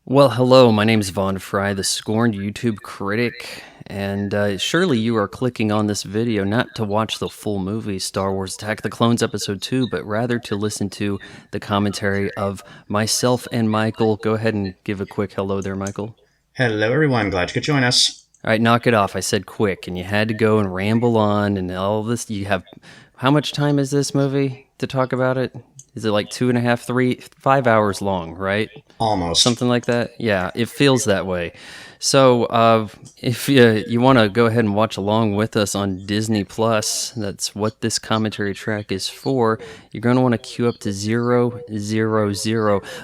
Well, hello, my name is Von Fry, the scorned YouTube critic, and surely you are clicking on this video not to watch the full movie Star Wars Attack of the Clones Episode 2, but rather to listen to the commentary of myself and Michael. Go ahead and give a quick hello there, Michael. Hello, everyone. Glad you could join us. All right, knock it off. I said quick, and you had to go and ramble on and all this. You have, how much time is this movie to talk about it? Is it like 2.5, 5 hours long, right? Almost. Something like that? Yeah, it feels that way. So if you want to go ahead and watch along with us on Disney+, that's what this commentary track is for. You're going to want to queue up to 000.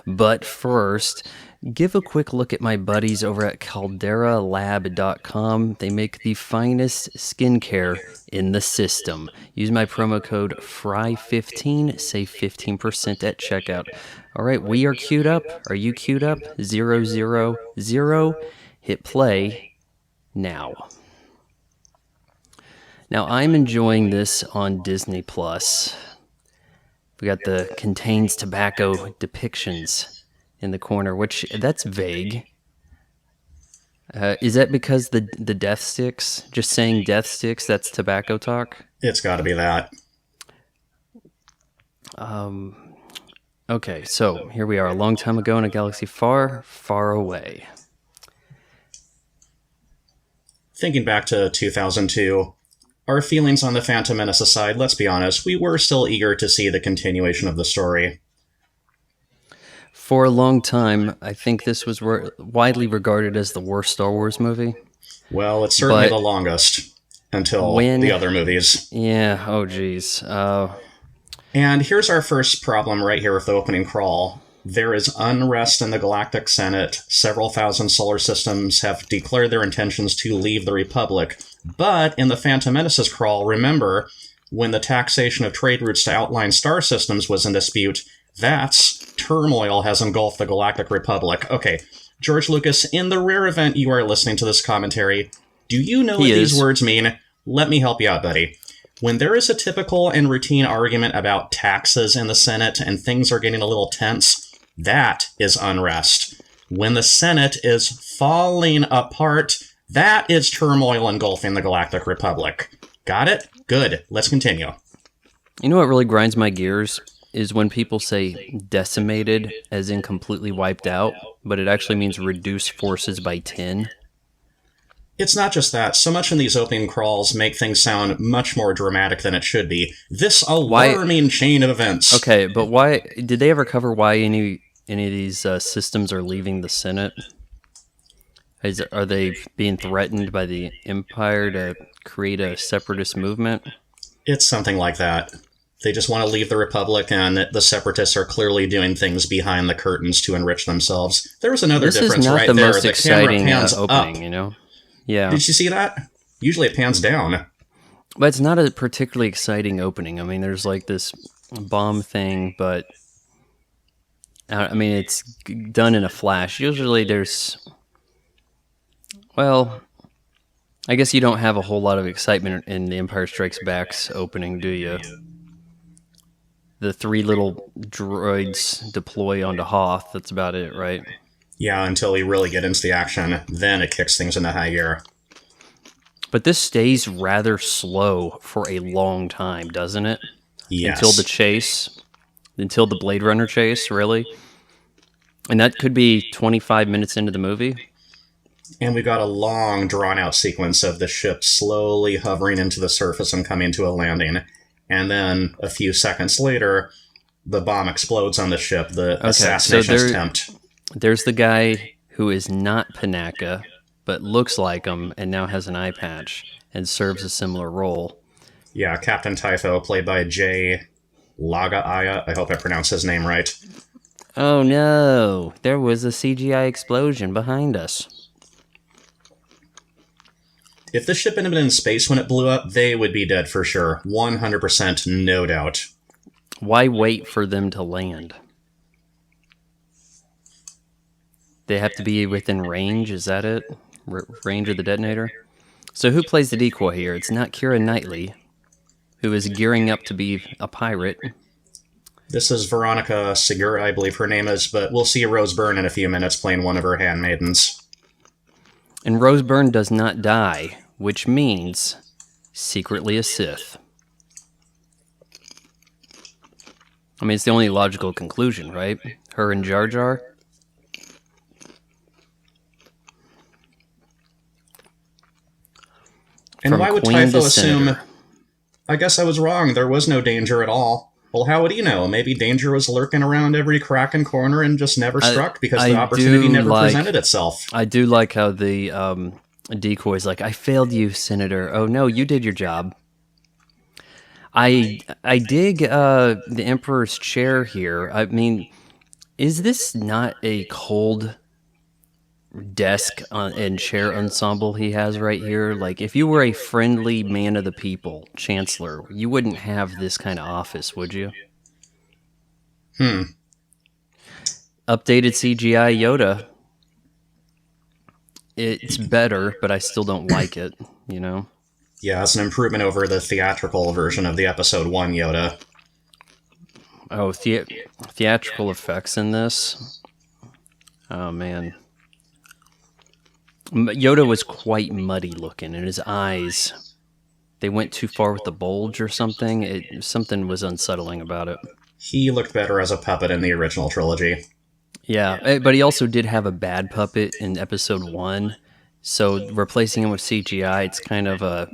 But first, give a quick look at my buddies over at calderalab.com. They make the finest skincare in the system. Use my promo code FRY15, save 15% at checkout. All right, we are queued up. Are you queued up? 000. Hit play now. Now, I'm enjoying this on Disney+. We got the contains tobacco depictions in the corner, which that's vague. Is that because the death sticks? Just saying death sticks, that's tobacco talk? It's got to be that. Okay, so here we are, a long time ago in a galaxy far, far away. Thinking back to 2002, our feelings on the Phantom Menace aside, let's be honest, we were still eager to see the continuation of the story. For a long time, I think this was widely regarded as the worst Star Wars movie. Well, it's certainly the longest until the other movies. Yeah, oh geez. And here's our first problem right here with the opening crawl. There is unrest in the Galactic Senate. Several thousand solar systems have declared their intentions to leave the Republic. But in the Phantom Menace's crawl, remember, when the taxation of trade routes to outlying star systems was in dispute, that's turmoil has engulfed the Galactic Republic. Okay, George Lucas, in the rare event you are listening to this commentary, do you know what these words mean? Let me help you out, buddy. When there is a typical and routine argument about taxes in the Senate and things are getting a little tense, that is unrest. When the Senate is falling apart, that is turmoil engulfing the Galactic Republic. Got it? Good. Let's continue. You know what really grinds my gears? Is when people say decimated, as in completely wiped out, but it actually means reduce forces by 10. It's not just that. So much in these opening crawls make things sound much more dramatic than it should be. This alarming chain of events. Okay, but why did they ever cover why any of these systems are leaving the Senate? Are they being threatened by the Empire to create a separatist movement? It's something like that. They just want to leave the Republic, and the Separatists are clearly doing things behind the curtains to enrich themselves. There was another difference right there. This is not the most exciting opening, you know? Yeah. Did you see that? Usually it pans down. But it's not a particularly exciting opening. I mean, there's like this bomb thing, but I mean, it's done in a flash. Usually there's, well, I guess you don't have a whole lot of excitement in The Empire Strikes Back's opening, do you? The 3 little droids deploy onto Hoth. That's about it, right? Yeah, until we really get into the action, then it kicks things into high gear. But this stays rather slow for a long time, doesn't it? Yes. Until the chase, until the Blade Runner chase, really? And that could be 25 minutes into the movie. And we got a long, drawn-out sequence of the ship slowly hovering into the surface and coming to a landing. And then, a few seconds later, the bomb explodes on the ship, the assassination attempt. There's the guy who is not Panaka, but looks like him, and now has an eye patch, and serves a similar role. Yeah, Captain Typho, played by Jay Lagaaya. I hope I pronounced his name right. Oh no, there was a CGI explosion behind us. If the ship had been in space when it blew up, they would be dead for sure. 100%, no doubt. Why wait for them to land? They have to be within range, is that it? Range of the detonator? So who plays the decoy here? It's not Keira Knightley, who is gearing up to be a pirate. This is Veronica Segura, I believe her name is, but we'll see Rose Byrne in a few minutes playing one of her handmaidens. And Rose Byrne does not die, which means secretly a Sith. I mean, it's the only logical conclusion, right? Her and Jar Jar. And From why would Queen Typho to assume... Senator. I guess I was wrong. There was no danger at all. Well, how would he know? Maybe danger was lurking around every crack and corner and just never struck because the opportunity never presented itself. I do like how the decoy's like, I failed you, Senator. Oh, no, you did your job. I dig the Emperor's chair here. I mean, is this not a cold desk and chair ensemble he has right here? Like, if you were a friendly man of the people, Chancellor, you wouldn't have this kind of office, would you? Updated CGI Yoda. It's better, but I still don't like it, you know? Yeah, it's an improvement over the theatrical version of the Episode 1 Yoda. Oh, theatrical effects in this? Oh, man. Yoda was quite muddy looking, and his eyes, they went too far with the bulge or something. Something was unsettling about it. He looked better as a puppet in the original trilogy. Yeah, but he also did have a bad puppet in Episode 1, so replacing him with CGI, it's kind of a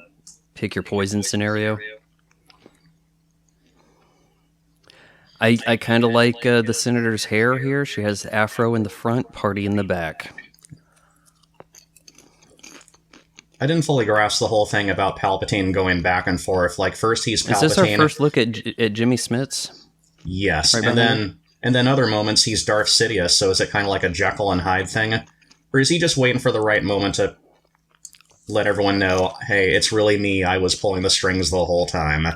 pick your poison scenario. I kind of like the Senator's hair here. She has afro in the front, party in the back. I didn't fully grasp the whole thing about Palpatine going back and forth. Like, first he's Palpatine... Is this our first look at Jimmy Smits? Yes, right, and then other moments he's Darth Sidious, so is it kind of like a Jekyll and Hyde thing? Or is he just waiting for the right moment to let everyone know, hey, it's really me, I was pulling the strings the whole time?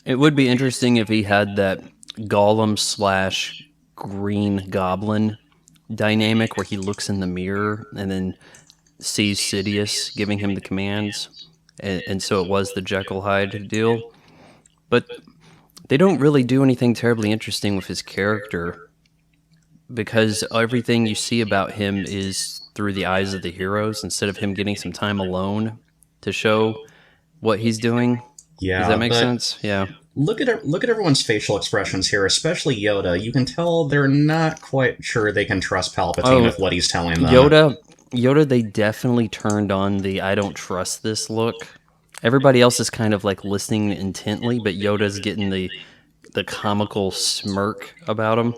It would be interesting if he had that Gollum/Green Goblin dynamic where he looks in the mirror and then sees Sidious giving him the commands, and so it was the Jekyll Hyde deal. But they don't really do anything terribly interesting with his character because everything you see about him is through the eyes of the heroes instead of him getting some time alone to show what he's doing. Yeah, does that make sense? Yeah. Look at everyone's facial expressions here, especially Yoda. You can tell they're not quite sure they can trust Palpatine with what he's telling them. Yoda, they definitely turned on the I don't trust this look. Everybody else is kind of like listening intently, but Yoda's getting the comical smirk about him.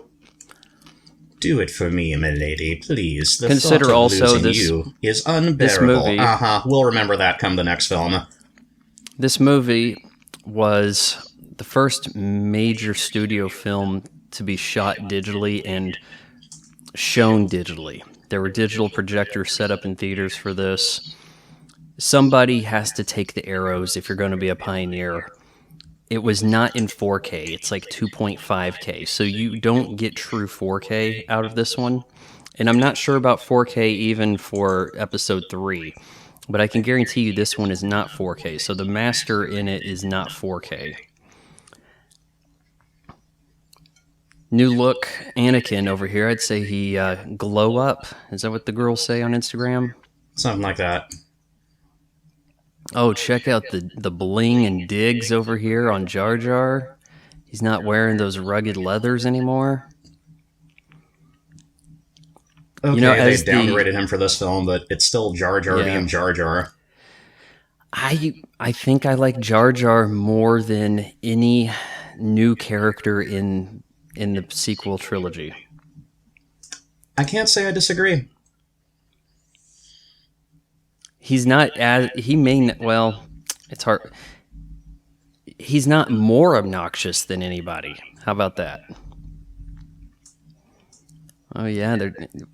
Do it for me, milady, please. The Consider thought of also losing this you is unbearable. This movie. We'll remember that come the next film. This movie was the first major studio film to be shot digitally and shown digitally. There were digital projectors set up in theaters for this. Somebody has to take the arrows if you're going to be a pioneer. It was not in 4K. It's like 2.5K. So you don't get true 4K out of this one. And I'm not sure about 4K even for Episode 3. But I can guarantee you this one is not 4K. So the master in it is not 4K. New look Anakin over here. I'd say he glow up. Is that what the girls say on Instagram? Something like that. Oh, check out the bling and digs over here on Jar Jar. He's not wearing those rugged leathers anymore. Okay, you know, they downgraded him for this film, but it's still Jar Jar being Jar Jar. I think I like Jar Jar more than any new character in the sequel trilogy. I can't say I disagree. He's not as it's hard. He's not more obnoxious than anybody. How about that? Oh yeah,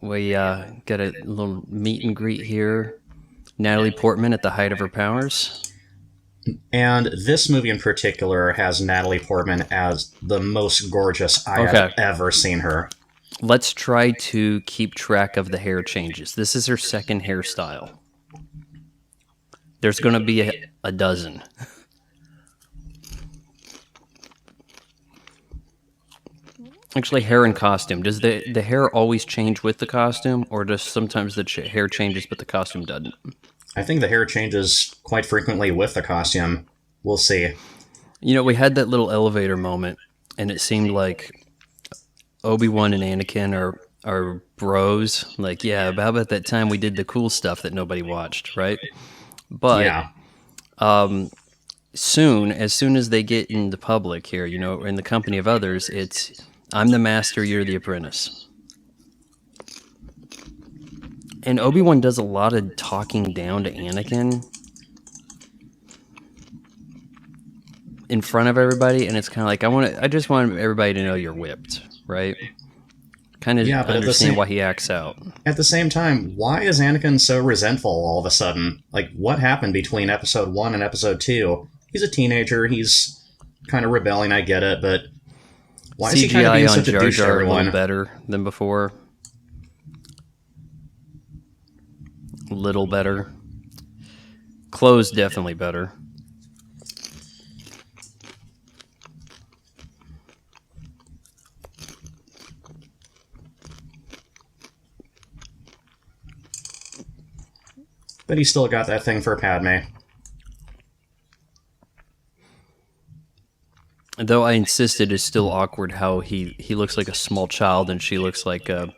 we got a little meet and greet here. Natalie Portman at the height of her powers. And this movie in particular has Natalie Portman as the most gorgeous I have ever seen her. Let's try to keep track of the hair changes. This is her second hairstyle. There's going to be a dozen. Actually, hair and costume. Does the hair always change with the costume, or does sometimes the hair changes but the costume doesn't? I think the hair changes quite frequently with the costume. We'll see. We had that little elevator moment, and it seemed like Obi-Wan and Anakin are bros. Like, yeah, about that time we did the cool stuff that nobody watched, right? But Yeah. as soon as they get in the public here, in the company of others, it's I'm the master, you're the apprentice. And Obi-Wan does a lot of talking down to Anakin in front of everybody, and it's kind of like I just want everybody to know you're whipped, right? Kind of understand why he acts out. At the same time, why is Anakin so resentful all of a sudden? Like, what happened between episode 1 and episode 2? He's a teenager, he's kind of rebelling, I get it, but why is he kind of being such a douche to everyone? A little better than before. A little better. Clothes definitely better. But he still got that thing for Padmé. Though I insisted it's still awkward how he looks like a small child and she looks like a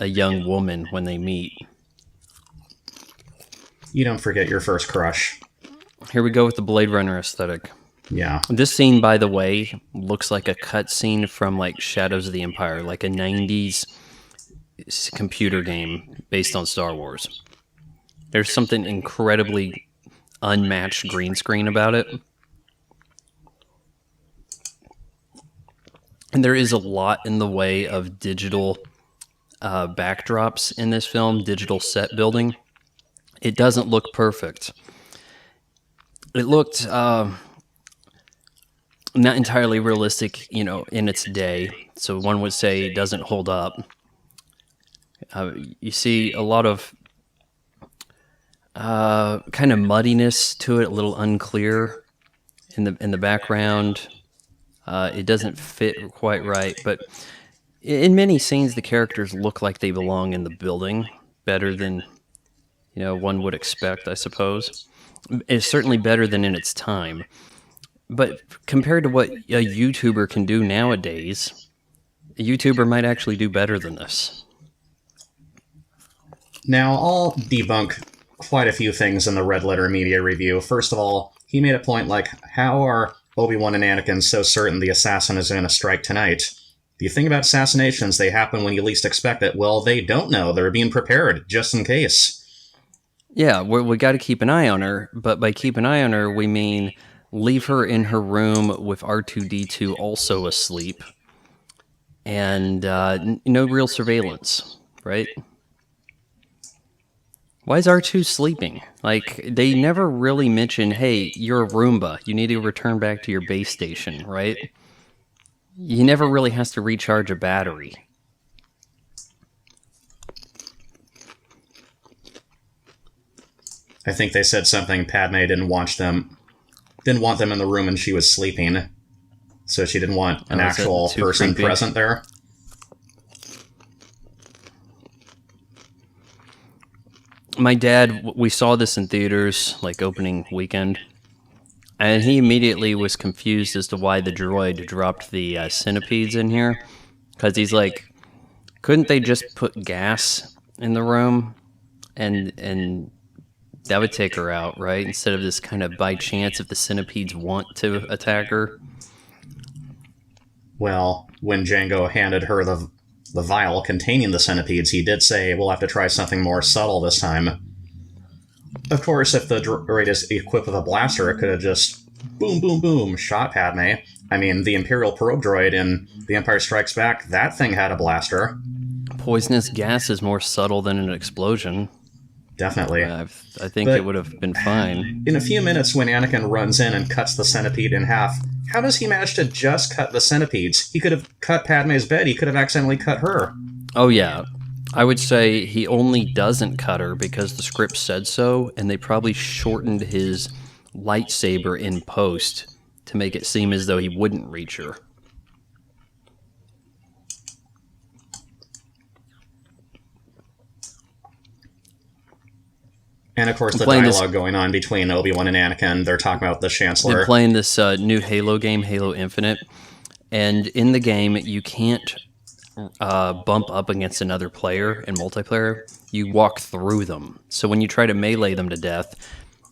young woman when they meet. You don't forget your first crush. Here we go with the Blade Runner aesthetic. Yeah. This scene, by the way, looks like a cutscene from like Shadows of the Empire, like a 90s computer game based on Star Wars. There's something incredibly unmatched green screen about it. And there is a lot in the way of digital backdrops in this film, digital set building. It doesn't look perfect. It looked not entirely realistic, in its day. So one would say it doesn't hold up. You see a lot of kind of muddiness to it, a little unclear in the background. It doesn't fit quite right, but in many scenes, the characters look like they belong in the building better than one would expect, I suppose. It's certainly better than in its time. But compared to what a YouTuber can do nowadays, a YouTuber might actually do better than this. Now, I'll debunk quite a few things in the Red Letter Media review. First of all, he made a point like, how are Obi-Wan and Anakin so certain the assassin is going to strike tonight? The thing about assassinations, they happen when you least expect it. Well, they don't know. They're being prepared, just in case. Yeah, we got to keep an eye on her, but by keep an eye on her, we mean leave her in her room with R2-D2 also asleep, and no real surveillance, right? Why is R2 sleeping? Like, they never really mention, hey, you're a Roomba, you need to return back to your base station, right? He never really has to recharge a battery. I think they said something Padmé didn't want them in the room and she was sleeping, so she didn't want an actual person present there. My dad, we saw this in theaters, like opening weekend, and he immediately was confused as to why the droid dropped the centipedes in here, because he's like, couldn't they just put gas in the room and that would take her out, right? Instead of this kind of by chance if the centipedes want to attack her. Well, when Jango handed her the vial containing the centipedes, he did say, we'll have to try something more subtle this time. Of course, if the droid is equipped with a blaster, it could have just boom, boom, boom, shot Padmé. I mean, the Imperial probe droid in The Empire Strikes Back, that thing had a blaster. Poisonous gas is more subtle than an explosion. Definitely. I think it would have been fine. In a few minutes, when Anakin runs in and cuts the centipede in half, how does he manage to just cut the centipedes? He could have cut Padmé's bed. He could have accidentally cut her. Oh, yeah. I would say he only doesn't cut her because the script said so, and they probably shortened his lightsaber in post to make it seem as though he wouldn't reach her. And of course, I'm the playing dialogue going on between Obi-Wan and Anakin. They're talking about the Chancellor. Been playing this new Halo game, Halo Infinite, and in the game you can't bump up against another player in multiplayer. You walk through them. So when you try to melee them to death,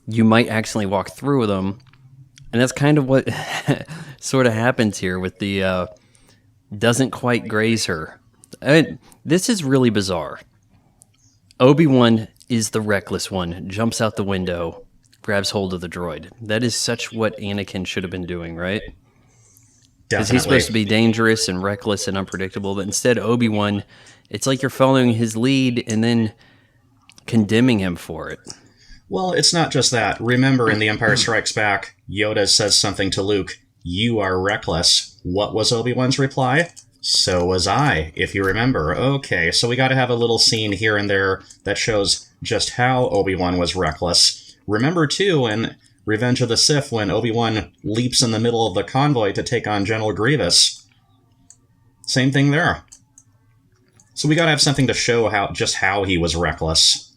you might accidentally walk through them, and that's kind of what sort of happens here with the doesn't quite graze her. This is really bizarre. Obi-Wan is the reckless one, jumps out the window, grabs hold of the droid. That is such what Anakin should have been doing, right? Because he's supposed to be dangerous and reckless and unpredictable, but instead Obi-Wan, it's like you're following his lead and then condemning him for it. Well, it's not just that. Remember, in The Empire Strikes Back, Yoda says something to Luke, "You are reckless." What was Obi-Wan's reply? "So was I," if you remember. Okay, so we got to have a little scene here and there that shows just how Obi-Wan was reckless. Remember, too, in Revenge of the Sith, when Obi-Wan leaps in the middle of the convoy to take on General Grievous. Same thing there. So we got to have something to show how he was reckless.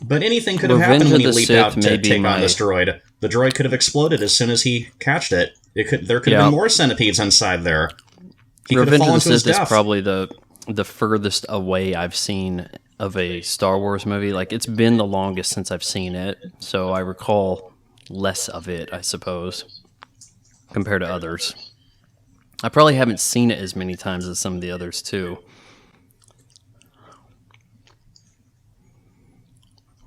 But anything could have happened when he leaped out to take on this droid. The droid could have exploded as soon as he catched it. There could have been more centipedes inside there. He could have fallen to his death. Revenge of the Sith is probably the furthest away I've seen of a Star Wars movie. Like, it's been the longest since I've seen it, so I recall less of it, I suppose, compared to others. I probably haven't seen it as many times as some of the others, too.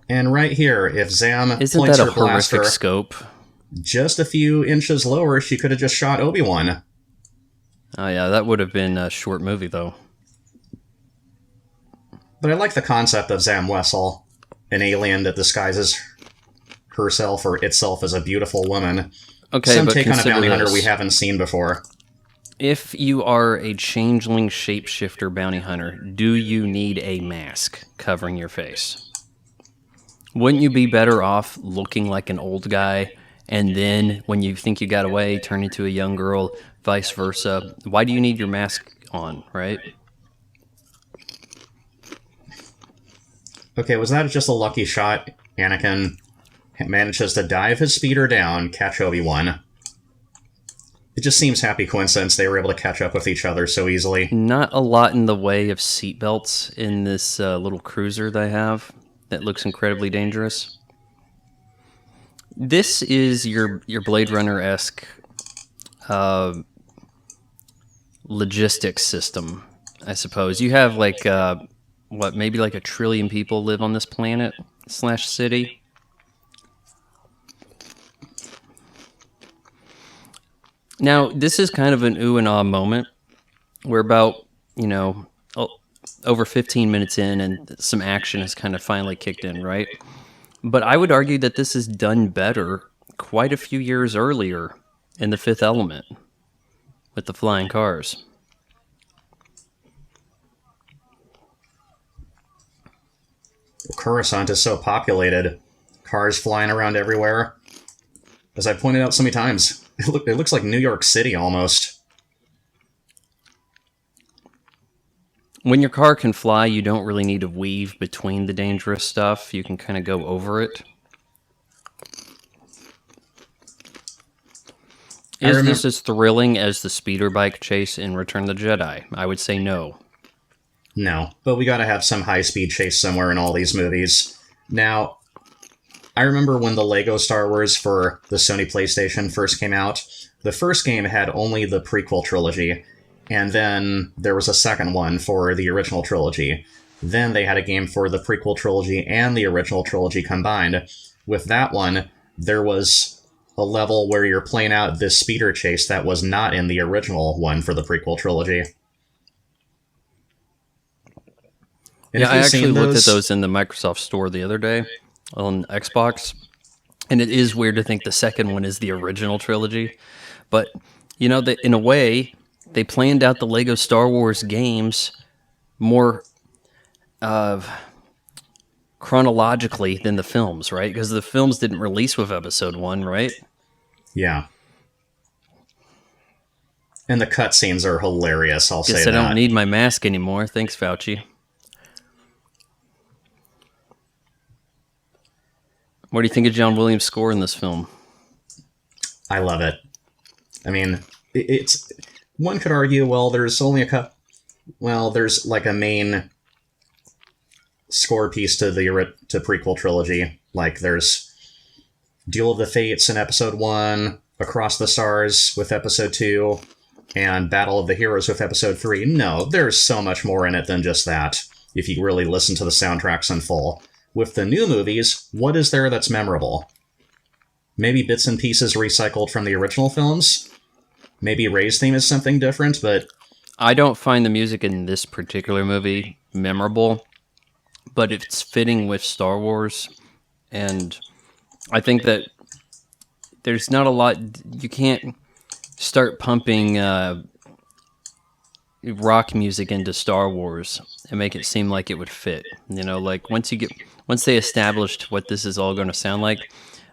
And right here, if Zam points her blaster... Isn't that a horrific scope? Just a few inches lower, she could have just shot Obi-Wan. Oh yeah, that would have been a short movie, though. But I like the concept of Zam Wesell, an alien that disguises herself or itself as a beautiful woman. Okay, some but take on a bounty hunter this. we haven't seen before. If you are a changeling shapeshifter bounty hunter, do you need a mask covering your face? Wouldn't you be better off looking like an old guy, and then when you think you got away, turn into a young girl, vice versa? Why do you need your mask on, right? Okay, was that just a lucky shot? Anakin manages to dive his speeder down, catch Obi-Wan. It just seems happy coincidence they were able to catch up with each other so easily. Not a lot in the way of seatbelts in this little cruiser they have that looks incredibly dangerous. This is your Blade Runner-esque logistics system, I suppose. You have like, maybe like 1 trillion people live on this planet / city. Now, this is kind of an ooh and ah moment. We're about, over 15 minutes in, and some action has kind of finally kicked in, right? But I would argue that this is done better quite a few years earlier in The Fifth Element with the flying cars. Coruscant is so populated. Cars flying around everywhere. As I pointed out so many times, it looks like New York City almost. When your car can fly, you don't really need to weave between the dangerous stuff. You can kind of go over it. Is this as thrilling as the speeder bike chase in Return of the Jedi? I would say no. No, but we gotta have some high-speed chase somewhere in all these movies. Now, I remember when the Lego Star Wars for the Sony PlayStation first came out, the first game had only the prequel trilogy, and then there was a second one for the original trilogy. Then they had a game for the prequel trilogy and the original trilogy combined. With that one, there was a level where you're playing out this speeder chase that was not in the original one for the prequel trilogy. And yeah, I actually looked at those in the Microsoft Store the other day on Xbox, and it is weird to think the second one is the original trilogy. But, in a way, they planned out the Lego Star Wars games more chronologically than the films, right? Because the films didn't release with Episode 1, right? Yeah. And the cutscenes are hilarious, I'll say that. Guess I don't need my mask anymore. Thanks, Fauci. What do you think of John Williams' score in this film? I love it. I mean, it's one could argue, well, there's only there's like a main score piece to the prequel trilogy. Like there's Duel of the Fates in Episode 1, Across the Stars with Episode 2, and Battle of the Heroes with Episode 3. No, there's so much more in it than just that, if you really listen to the soundtracks in full. With the new movies, what is there that's memorable? Maybe bits and pieces recycled from the original films? Maybe Rey's theme is something different, but... I don't find the music in this particular movie memorable, but it's fitting with Star Wars, and I think that there's not a lot... You can't start pumping rock music into Star Wars and make it seem like it would fit. You know, like once they established what this is all going to sound like,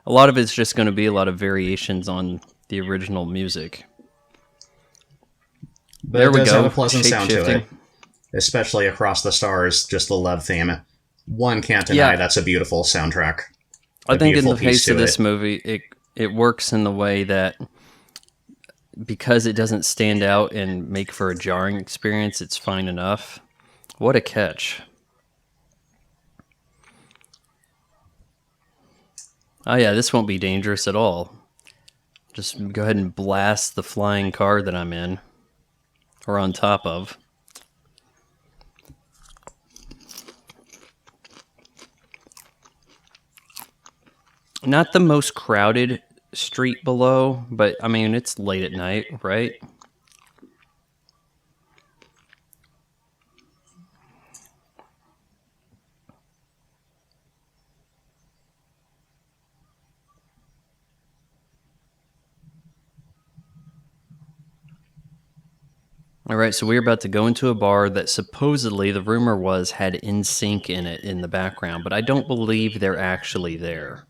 a lot of it's just going to be a lot of variations on the original music. But there it does have a pleasant sound to it, especially Across the Stars, just the love theme. One can't deny that's a beautiful soundtrack. I think in the case of this movie, it works in the way that because it doesn't stand out and make for a jarring experience, it's fine enough. What a catch. Oh yeah, this won't be dangerous at all. Just go ahead and blast the flying car that I'm in, or on top of. Not the most crowded street below, but I mean, it's late at night, right? All right, so we're about to go into a bar that supposedly the rumor was had NSYNC in it in the background, but I don't believe they're actually there.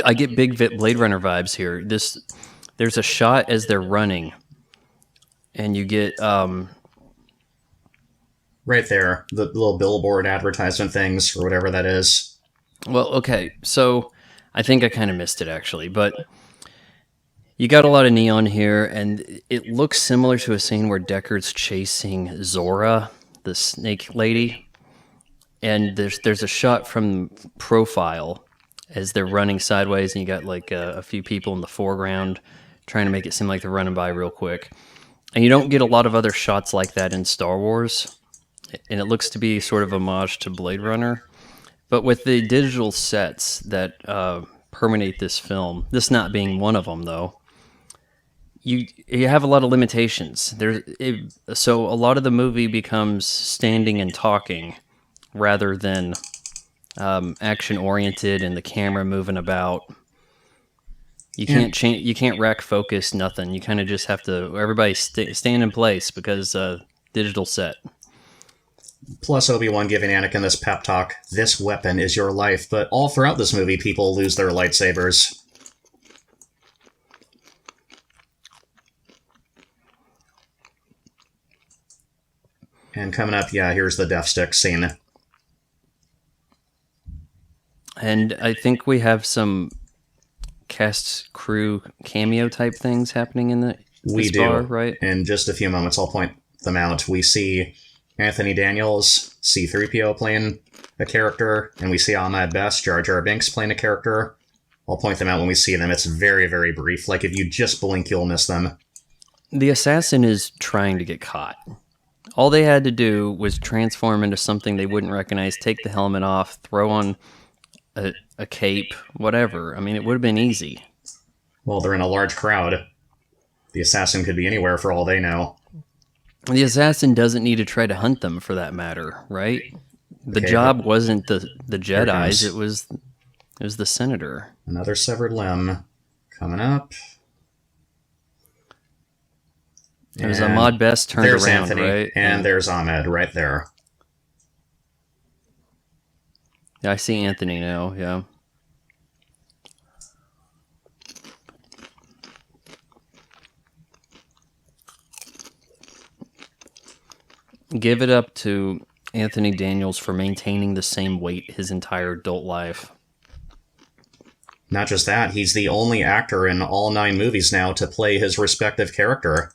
I get big Blade Runner vibes here. There's a shot as they're running, and you get right there, the little billboard advertisement things or whatever that is. Well, okay, so I think I kind of missed it actually, but you got a lot of neon here, and it looks similar to a scene where Deckard's chasing Zora, the snake lady, and there's a shot from profile as they're running sideways, and you got like a few people in the foreground trying to make it seem like they're running by real quick. And you don't get a lot of other shots like that in Star Wars, and it looks to be sort of homage to Blade Runner. But with the digital sets that permeate this film, this not being one of them though, you have a lot of limitations. So a lot of the movie becomes standing and talking rather than action oriented and the camera moving about. You can't change. You can't rack focus. Nothing. You kind of just have to. Everybody stand in place because digital set. Plus Obi-Wan giving Anakin this pep talk. This weapon is your life. But all throughout this movie, people lose their lightsabers. And coming up, here's the death stick scene. And I think we have some cast crew cameo type things happening in this bar, right? In just a few moments, I'll point them out. We see Anthony Daniels, C-3PO playing a character, and we see Ahmed Best, Jar Jar Binks playing a character. I'll point them out when we see them. It's very, very brief. Like, if you just blink, you'll miss them. The assassin is trying to get caught. All they had to do was transform into something they wouldn't recognize, take the helmet off, throw on a cape, whatever. I mean, it would have been easy. Well, they're in a large crowd. The assassin could be anywhere for all they know. The assassin doesn't need to try to hunt them for that matter, right? The job wasn't the Jedis, it was the Senator. Another severed limb coming up. It was Ahmad Best turned there's around, Anthony, right? And there's Ahmed right there. Yeah, I see Anthony now, yeah. Give it up to Anthony Daniels for maintaining the same weight his entire adult life. Not just that, he's the only actor in all 9 movies now to play his respective character.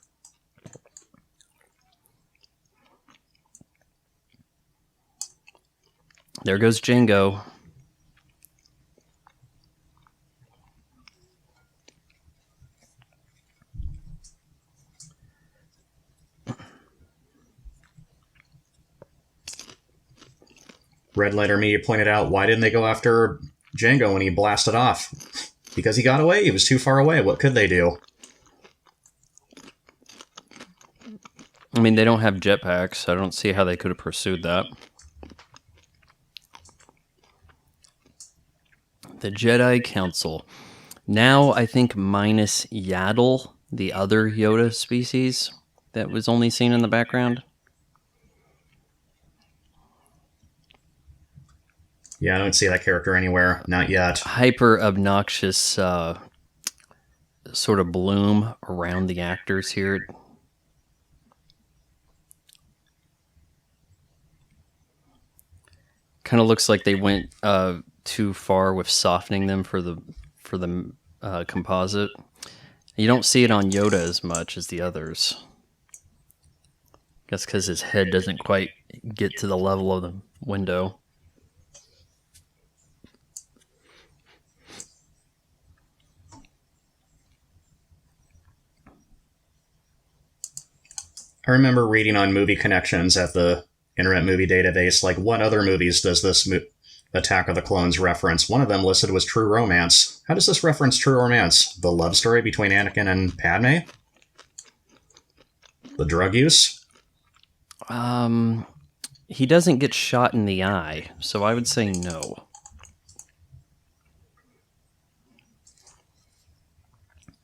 There goes Jango. Red Letter Media pointed out, why didn't they go after Jango when he blasted off? Because he got away. He was too far away. What could they do? I mean, they don't have jetpacks, so I don't see how they could have pursued that. The Jedi Council. Now, I think minus Yaddle, the other Yoda species that was only seen in the background. Yeah, I don't see that character anywhere. Not yet. Hyper obnoxious sort of bloom around the actors here. Kind of looks like they went too far with softening them for the composite. You don't see it on Yoda as much as the others. I guess because his head doesn't quite get to the level of the window. I remember reading on Movie Connections at the Internet Movie Database, like, what other movies does this Attack of the Clones reference? One of them listed was True Romance. How does this reference True Romance? The love story between Anakin and Padme? The drug use? He doesn't get shot in the eye, so I would say no.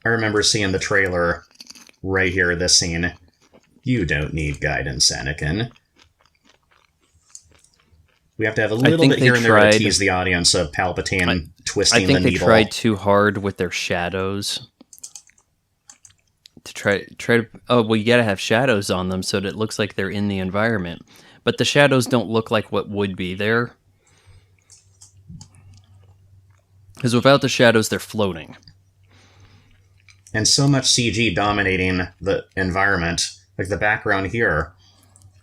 I remember seeing the trailer right here, this scene. You don't need guidance, Anakin. We have to have a little bit here and there to tease the audience of Palpatine twisting the needle. I think they tried too hard with their shadows. To try to... Oh, well, you gotta have shadows on them so that it looks like they're in the environment. But the shadows don't look like what would be there. Because without the shadows, they're floating. And so much CG dominating the environment. Like the background here.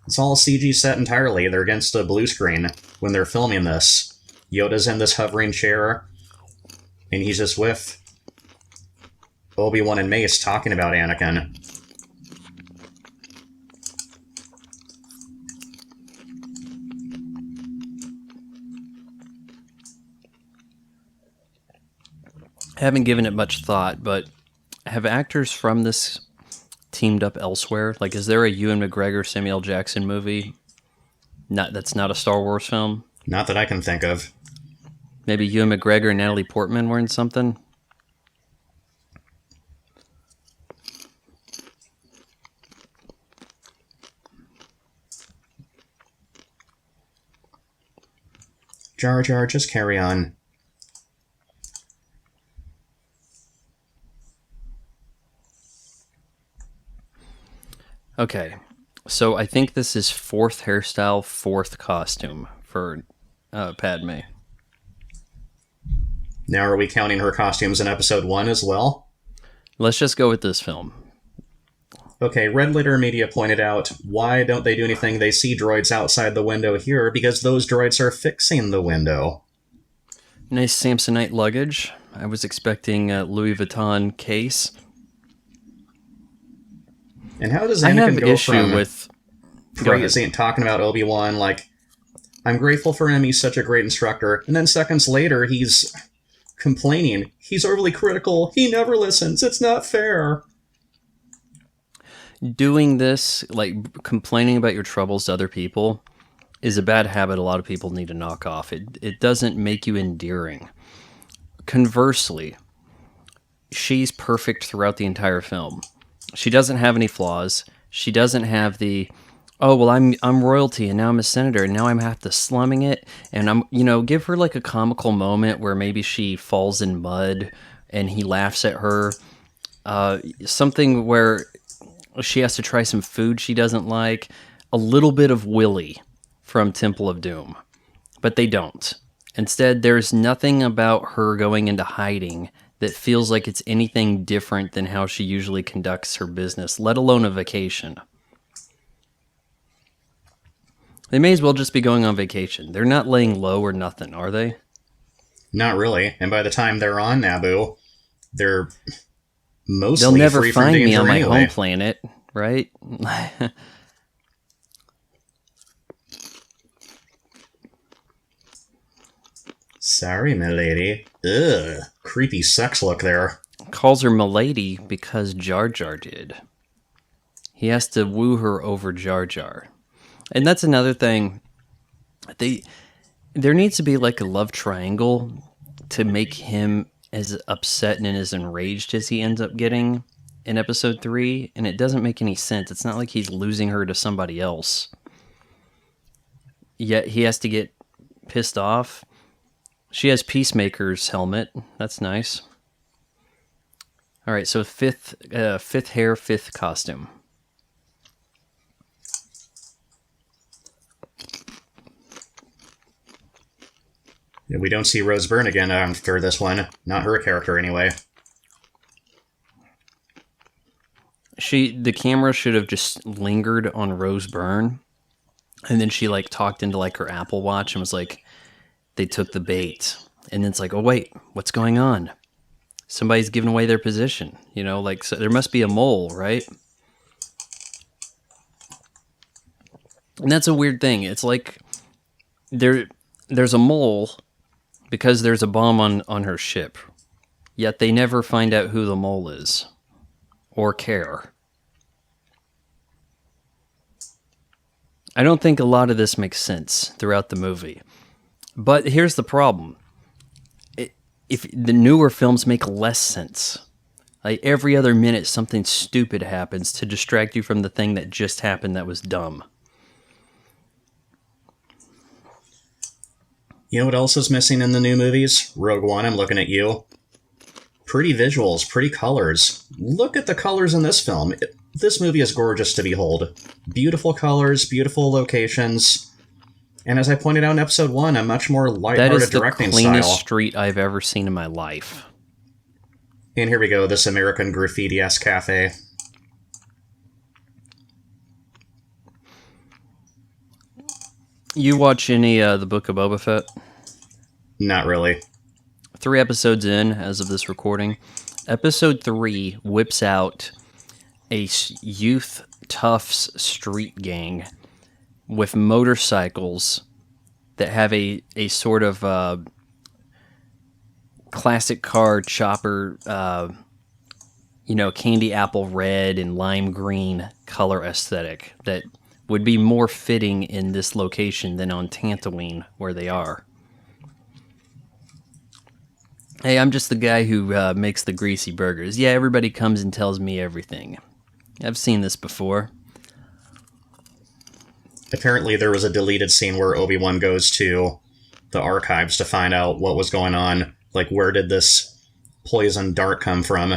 It's all CG set entirely. They're against a blue screen when they're filming this. Yoda's in this hovering chair, and he's just with Obi-Wan and Mace talking about Anakin. I haven't given it much thought, but have actors from this teamed up elsewhere? Like, is there a Ewan McGregor, Samuel Jackson movie that's not a Star Wars film? Not that I can think of. Maybe Ewan McGregor and Natalie Portman were in something? Jar Jar, just carry on. Okay, so I think this is 4th hairstyle, 4th costume for Padme. Now are we counting her costumes in episode 1 as well? Let's just go with this film. Okay, Red Letter Media pointed out, why don't they do anything? They see droids outside the window here because those droids are fixing the window. Nice Samsonite luggage. I was expecting a Louis Vuitton case. And how does Anakin go from with praising, talking about Obi-Wan, like, I'm grateful for him, he's such a great instructor, and then seconds later he's complaining, he's overly critical, he never listens, it's not fair. Doing this, like complaining about your troubles to other people, is a bad habit a lot of people need to knock off. It doesn't make you endearing. Conversely, she's perfect throughout the entire film. She doesn't have any flaws. She doesn't have the, oh, well, I'm royalty, and now I'm a senator, and now I'm have to slumming it, and give her like a comical moment where maybe she falls in mud, and he laughs at her. Something where she has to try some food she doesn't like. a little bit of Willy from Temple of Doom, but they don't. Instead, there's nothing about her going into hiding that feels like it's anything different than how she usually conducts her business, let alone a vacation. They may as well just be going on vacation. They're not laying low or nothing, are they? Not really. And by the time they're on Naboo, they're mostly They'll never free find from me danger on my anyway. home planet, right? Sorry, milady. Ugh, creepy sex look there. Calls her milady because Jar Jar did. He has to woo her over Jar Jar. And that's another thing. There needs to be like a love triangle to make him as upset and as enraged as he ends up getting in episode 3, and it doesn't make any sense. It's not like he's losing her to somebody else. Yet he has to get pissed off. She has Peacemaker's helmet. That's nice. All right, so fifth hair, fifth costume. Yeah, we don't see Rose Byrne again after this one. Not her character, anyway. The camera should have just lingered on Rose Byrne, and then she like talked into like her Apple Watch and was like, they took the bait. And then it's like, oh wait, what's going on? Somebody's giving away their position. You know, like, so there must be a mole, right? And that's a weird thing. It's like there's a mole because there's a bomb on her ship. Yet they never find out who the mole is. Or care. I don't think a lot of this makes sense throughout the movie. But here's the problem. If the newer films make less sense. Like every other minute something stupid happens to distract you from the thing that just happened that was dumb. You know what else is missing in the new movies? Rogue One, I'm looking at you. Pretty visuals, pretty colors. Look at the colors in this film. This movie is gorgeous to behold. Beautiful colors, beautiful locations. And as I pointed out in episode 1, a much more lighthearted directing style. That is the cleanest street I've ever seen in my life. And here we go, this American graffiti-esque cafe. You watch any the Book of Boba Fett? Not really. 3 episodes in, as of this recording. Episode 3 whips out a youth toughs street gang with motorcycles that have a sort of classic car chopper, candy apple red and lime green color aesthetic that would be more fitting in this location than on Tatooine, where they are. Hey, I'm just the guy who makes the greasy burgers. Yeah, everybody comes and tells me everything. I've seen this before. Apparently there was a deleted scene where Obi-Wan goes to the archives to find out what was going on. Like, where did this poison dart come from?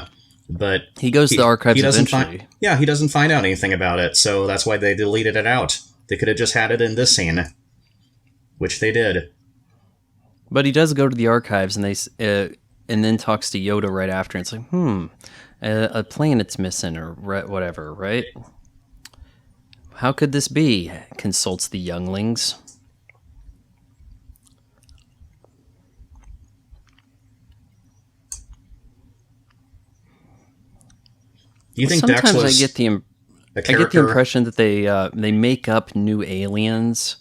But he goes to the archives eventually. He doesn't find out anything about it, so that's why they deleted it out. They could have just had it in this scene, which they did. But he does go to the archives, and and then talks to Yoda right after. And it's like, a planet's missing or whatever, right? How could this be? Consults the younglings. You think sometimes Dex was I get the impression that they make up new aliens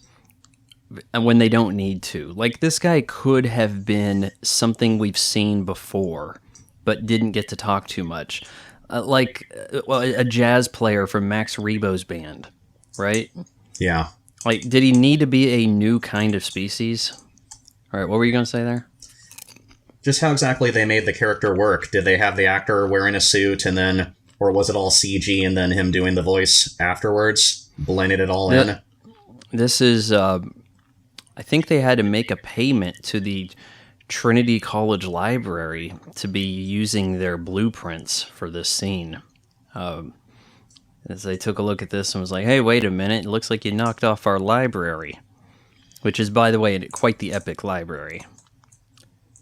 when they don't need to. Like, this guy could have been something we've seen before, but didn't get to talk too much. A jazz player from Max Rebo's band, right? Yeah. Like, did he need to be a new kind of species? All right, what were you going to say there? Just how exactly they made the character work. Did they have the actor wearing a suit and then... Or was it all CG and then him doing the voice afterwards? Blended it all in? This is... I think they had to make a payment to the Trinity College Library to be using their blueprints for this scene. As I took a look at this and was like, hey, wait a minute, it looks like you knocked off our library. Which is, by the way, quite the epic library.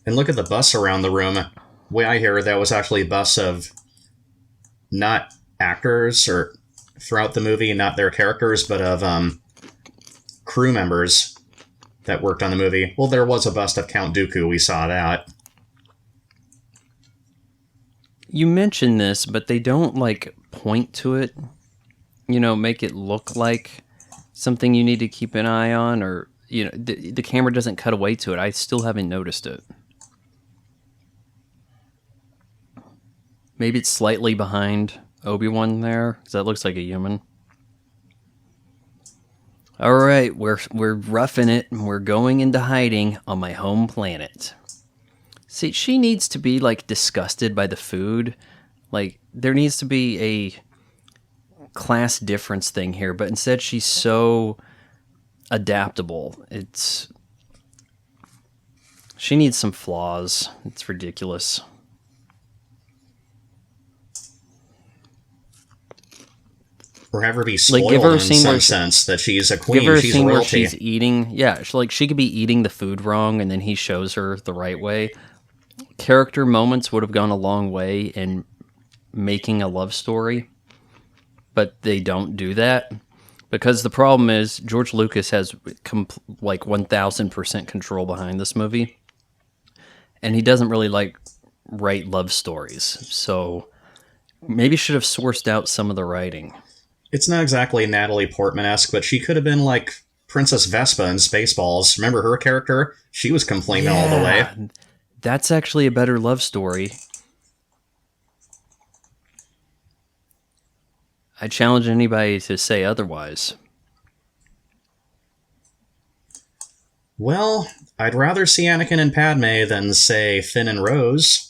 And look at the bus around the room. The way I hear it, that was actually a bus of not actors or throughout the movie, not their characters, but of crew members that worked on the movie. Well, there was a bust of Count Dooku. We saw that. You mentioned this, but they don't, like, point to it. You know, make it look like something you need to keep an eye on, or, you know, the camera doesn't cut away to it. I still haven't noticed it. Maybe it's slightly behind Obi-Wan there, because that looks like a human. All right, we're roughing it, and we're going into hiding on my home planet. See, she needs to be, like, disgusted by the food. Like, there needs to be a class difference thing here, but instead she's so adaptable. She needs some flaws. It's ridiculous. Or have her be spoiled like, give her a in scene some where sense that she's a queen, give her a she's scene where royalty. she's eating. Yeah, she could be eating the food wrong, and then he shows her the right way. Character moments would have gone a long way in making a love story, but they don't do that because the problem is George Lucas has like 1,000% control behind this movie, and he doesn't really like write love stories. So maybe should have sourced out some of the writing. It's not exactly Natalie Portman-esque, but she could have been like Princess Vespa in Spaceballs. Remember her character? She was complaining all the way. That's actually a better love story. I challenge anybody to say otherwise. Well, I'd rather see Anakin and Padmé than, say, Finn and Rose.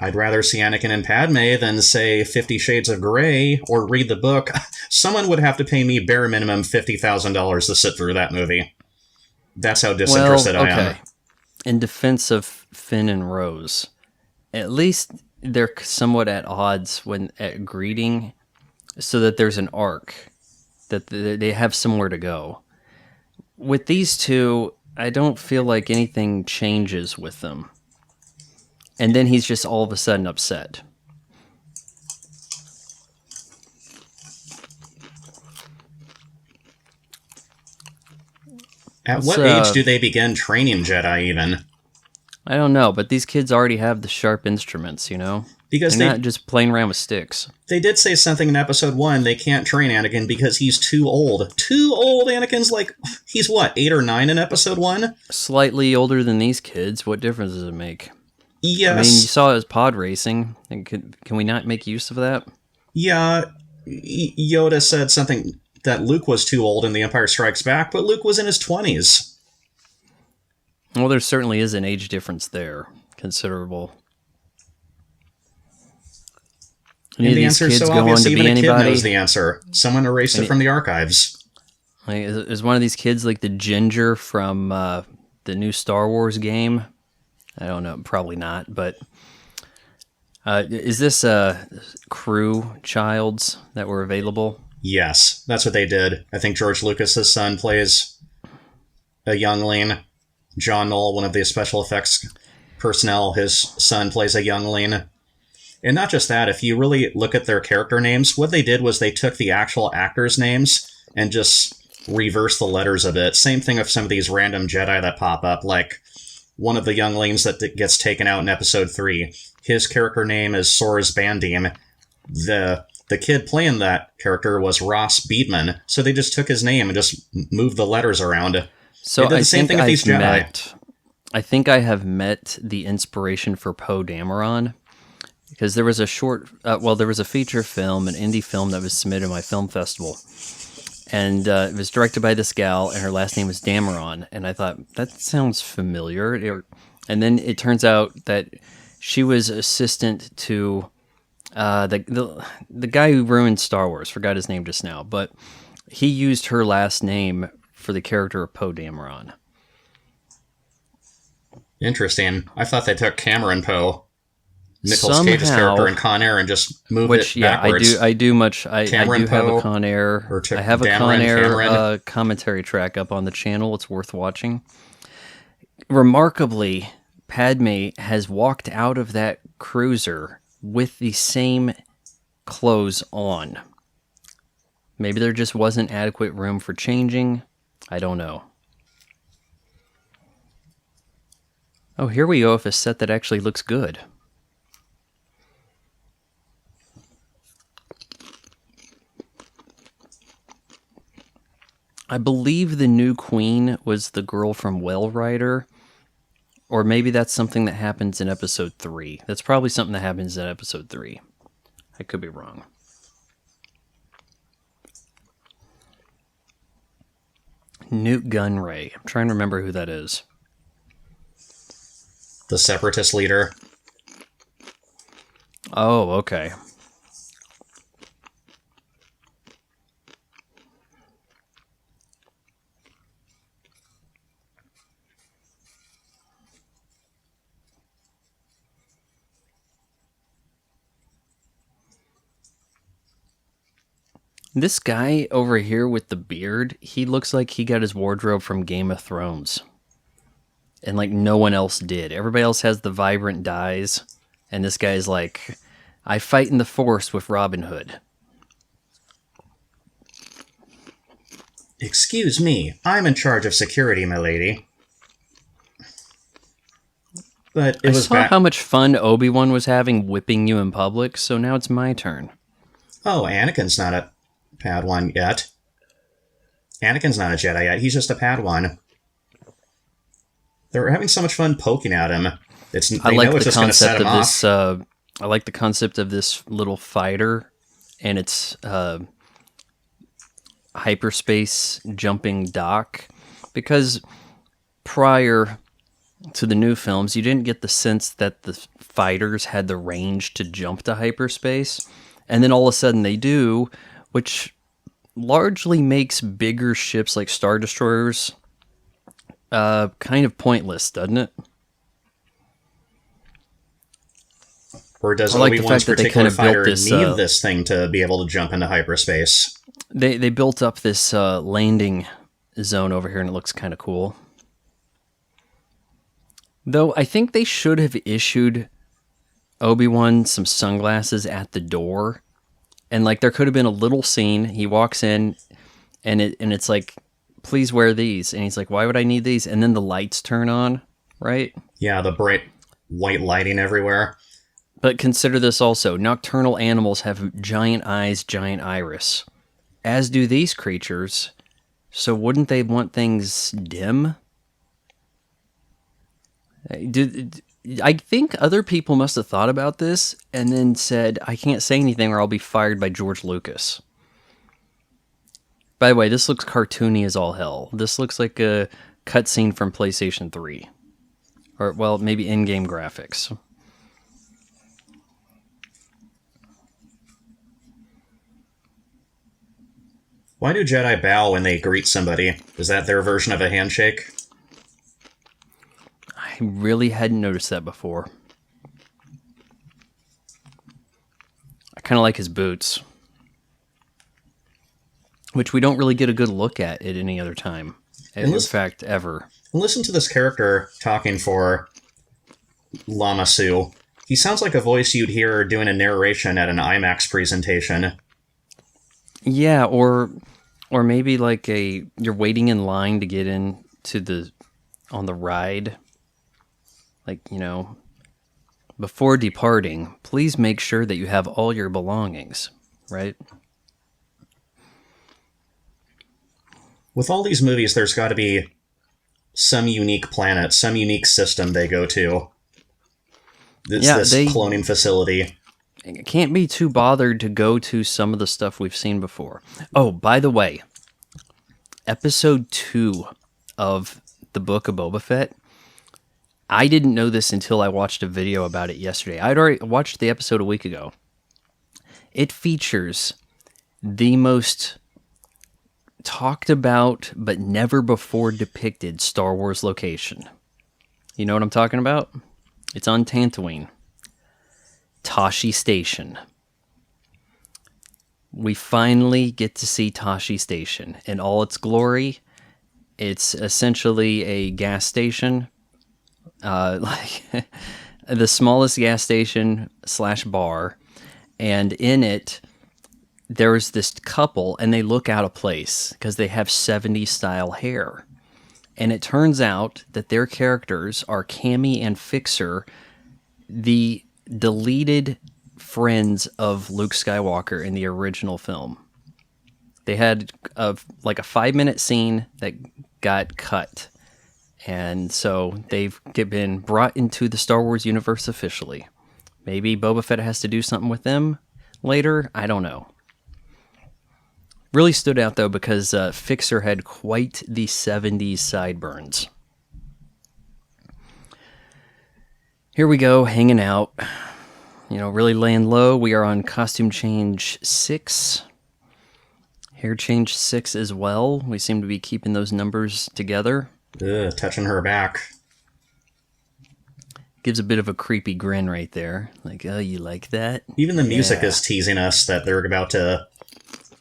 I'd rather see Anakin and Padmé than, say, 50 Shades of Grey or read the book. Someone would have to pay me bare minimum $50,000 to sit through that movie. That's how disinterested I am. In defense of Finn and Rose, at least they're somewhat at odds when at greeting, so that there's an arc, that they have somewhere to go. With these two, I don't feel like anything changes with them. And then he's just all of a sudden upset. At what age do they begin training Jedi, even? I don't know, but these kids already have the sharp instruments, you know? Because they're not just playing around with sticks. They did say something in episode 1, they can't train Anakin because he's too old. Too old? Anakin's like, he's what, 8 or 9 in episode 1? Slightly older than these kids. What difference does it make? Yes. I mean, you saw it as pod racing. Can we not make use of that? Yeah, Yoda said something that Luke was too old in The Empire Strikes Back, but Luke was in his 20s. Well, there certainly is an age difference there. Considerable. And the answer is so obvious, even a kid knows the answer. Someone erased it from the archives. Like, is one of these kids like the ginger from the new Star Wars game? I don't know, probably not, but is this crew childs that were available? Yes, that's what they did. I think George Lucas's son plays a youngling. John Knoll, one of the special effects personnel, his son plays a youngling. And not just that, if you really look at their character names, what they did was they took the actual actors' names and just reversed the letters a bit. Same thing with some of these random Jedi that pop up, like one of the younglings that gets taken out in episode 3. His character name is Sora's Bandim. The kid playing that character was Ross Beedman, so they just took his name and just moved the letters around. So they did the same thing with these Jedi. I think I have met the inspiration for Poe Dameron, because there was a there was a feature film, an indie film that was submitted to my film festival, and it was directed by this gal, and her last name was Dameron, and I thought, that sounds familiar, and then it turns out that she was assistant to the guy who ruined Star Wars, forgot his name just now, but he used her last name for the character of Poe Dameron. Interesting. I thought they took Cameron Poe. Nicolas Cage's character in Con Air and just move it backwards. I do have a Con Air. I have a Con Air commentary track up on the channel. It's worth watching. Remarkably, Padmé has walked out of that cruiser with the same clothes on. Maybe there just wasn't adequate room for changing. I don't know. Oh, here we go with a set that actually looks good. I believe the new queen was the girl from Well Rider. Or maybe that's something that happens in episode 3. That's probably something that happens in episode 3. I could be wrong. Newt Gunray. I'm trying to remember who that is. The Separatist leader. Oh, okay. This guy over here with the beard, he looks like he got his wardrobe from Game of Thrones. And like no one else did. Everybody else has the vibrant dyes. And this guy's like, I fight in the Force with Robin Hood. Excuse me, I'm in charge of security, my lady. But it was saw how much fun Obi-Wan was having whipping you in public, so now it's my turn. Oh, Anakin's not a Padawan yet. Anakin's not a Jedi yet. He's just a Padawan. They're having so much fun poking at him. I like the concept of this. I like the concept of this little fighter, and its hyperspace jumping dock. Because prior to the new films, you didn't get the sense that the fighters had the range to jump to hyperspace, and then all of a sudden they do, which largely makes bigger ships like Star Destroyers kind of pointless, doesn't it? Or does Obi-Wan's particular fighter need this thing to be able to jump into hyperspace? They built up this landing zone over here, and it looks kind of cool. Though I think they should have issued Obi-Wan some sunglasses at the door. And like there could have been a little scene. He walks in, and it's like, please wear these. And he's like, why would I need these? And then the lights turn on, right? Yeah, the bright white lighting everywhere. But consider this also. Nocturnal animals have giant eyes, giant iris. As do these creatures. So wouldn't they want things dim? I think other people must have thought about this and then said, I can't say anything or I'll be fired by George Lucas. By the way, this looks cartoony as all hell. This looks like a cutscene from PlayStation 3. Or, well, maybe in-game graphics. Why do Jedi bow when they greet somebody? Is that their version of a handshake? I really hadn't noticed that before. I kind of like his boots. Which we don't really get a good look at any other time. In fact, ever. Listen to this character talking for Lama Su. He sounds like a voice you'd hear doing a narration at an IMAX presentation. Yeah, or maybe like you're waiting in line to get on the ride. Like, before departing, please make sure that you have all your belongings, right? With all these movies, there's got to be some unique planet, some unique system they go to. This cloning facility. Can't be too bothered to go to some of the stuff we've seen before. Oh, by the way, episode 2 of the Book of Boba Fett, I didn't know this until I watched a video about it yesterday. I'd already watched the episode a week ago. It features the most talked about but never before depicted Star Wars location. You know what I'm talking about? It's on Tatooine. Tosche Station. We finally get to see Tosche Station in all its glory. It's essentially a gas station, like the smallest gas station / bar, and in it there's this couple, and they look out of place because they have 70s style hair. And it turns out that their characters are Cammy and Fixer, the deleted friends of Luke Skywalker in the original film. They had a 5-minute scene that got cut. And so they've been brought into the Star Wars universe officially. Maybe Boba Fett has to do something with them later. I don't know. Really stood out, though, because Fixer had quite the 70s sideburns. Here we go, hanging out. Really laying low. We are on costume change 6. Hair change 6 as well. We seem to be keeping those numbers together. Touching her back. Gives a bit of a creepy grin right there. Like, oh, you like that? Even the music is teasing us that they're about to,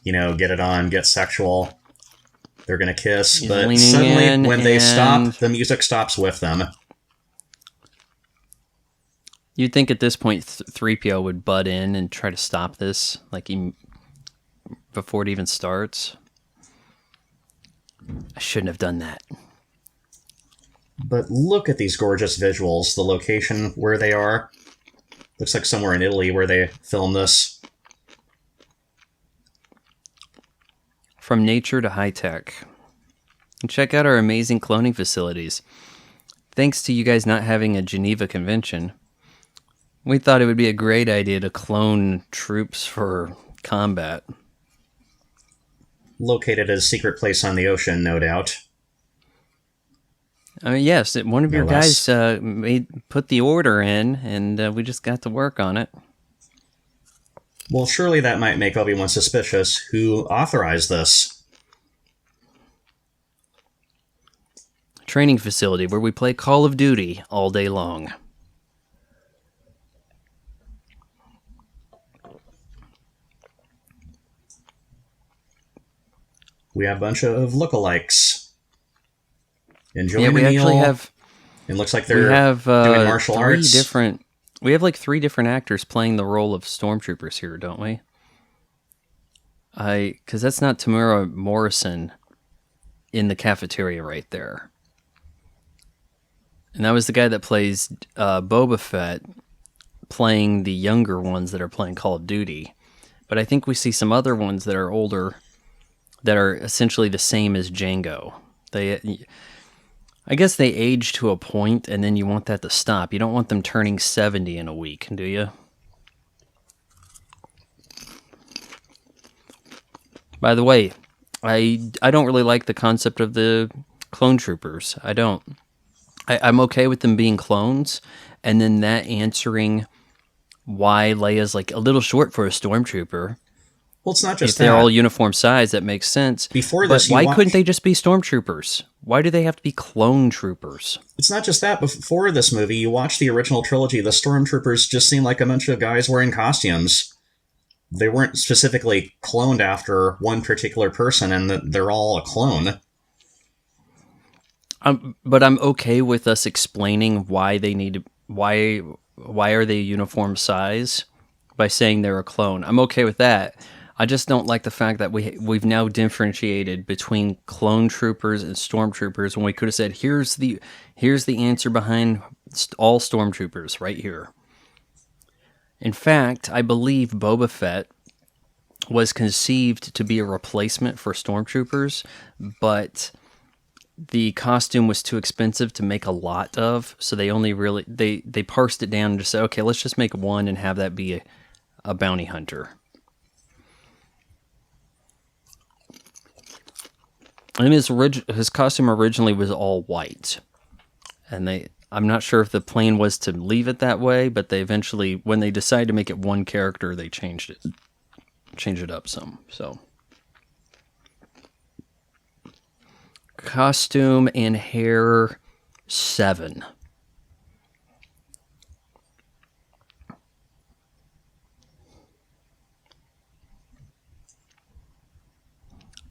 get it on, get sexual. They're going to kiss. He's but suddenly, when they stop, the music stops with them. You'd think at this point 3PO would butt in and try to stop this, before it even starts. I shouldn't have done that. But look at these gorgeous visuals. The location where they are. Looks like somewhere in Italy where they filmed this. From nature to high tech. And check out our amazing cloning facilities. Thanks to you guys not having a Geneva Convention, we thought it would be a great idea to clone troops for combat. Located at a secret place on the ocean, no doubt. Yes, one of your guys put the order in, and we just got to work on it. Well, surely that might make Obi-Wan suspicious. Who authorized this? Training facility where we play Call of Duty all day long. We have a bunch of lookalikes. Enjoying a meal. Actually have. It looks like they're doing martial arts. We have 3 different actors playing the role of stormtroopers here, don't we? Because that's not Tamura Morrison in the cafeteria right there. And that was the guy that plays Boba Fett, playing the younger ones that are playing Call of Duty. But I think we see some other ones that are older, that are essentially the same as Jango. I guess they age to a point, and then you want that to stop. You don't want them turning 70 in a week, do you? By the way, I don't really like the concept of the clone troopers. I don't. I'm okay with them being clones, and then that answering why Leia's a little short for a stormtrooper. Well, it's not just if they're all uniform size, that makes sense. Before this, why couldn't they just be stormtroopers? Why do they have to be clone troopers? It's not just that. Before this movie, you watch the original trilogy, the stormtroopers just seem like a bunch of guys wearing costumes. They weren't specifically cloned after one particular person, and they're all a clone. But I'm okay with us explaining why they need to, why are they uniform size by saying they're a clone. I'm okay with that. I just don't like the fact that we've now differentiated between clone troopers and stormtroopers when we could have said, here's the answer behind all stormtroopers right here. In fact, I believe Boba Fett was conceived to be a replacement for stormtroopers, but the costume was too expensive to make a lot of, so they only really they parsed it down and just said, okay, let's just make one and have that be a bounty hunter. And his costume originally was all white, and I'm not sure if the plan was to leave it that way, but they eventually, when they decided to make it one character, they changed it up some. So, costume and hair 7.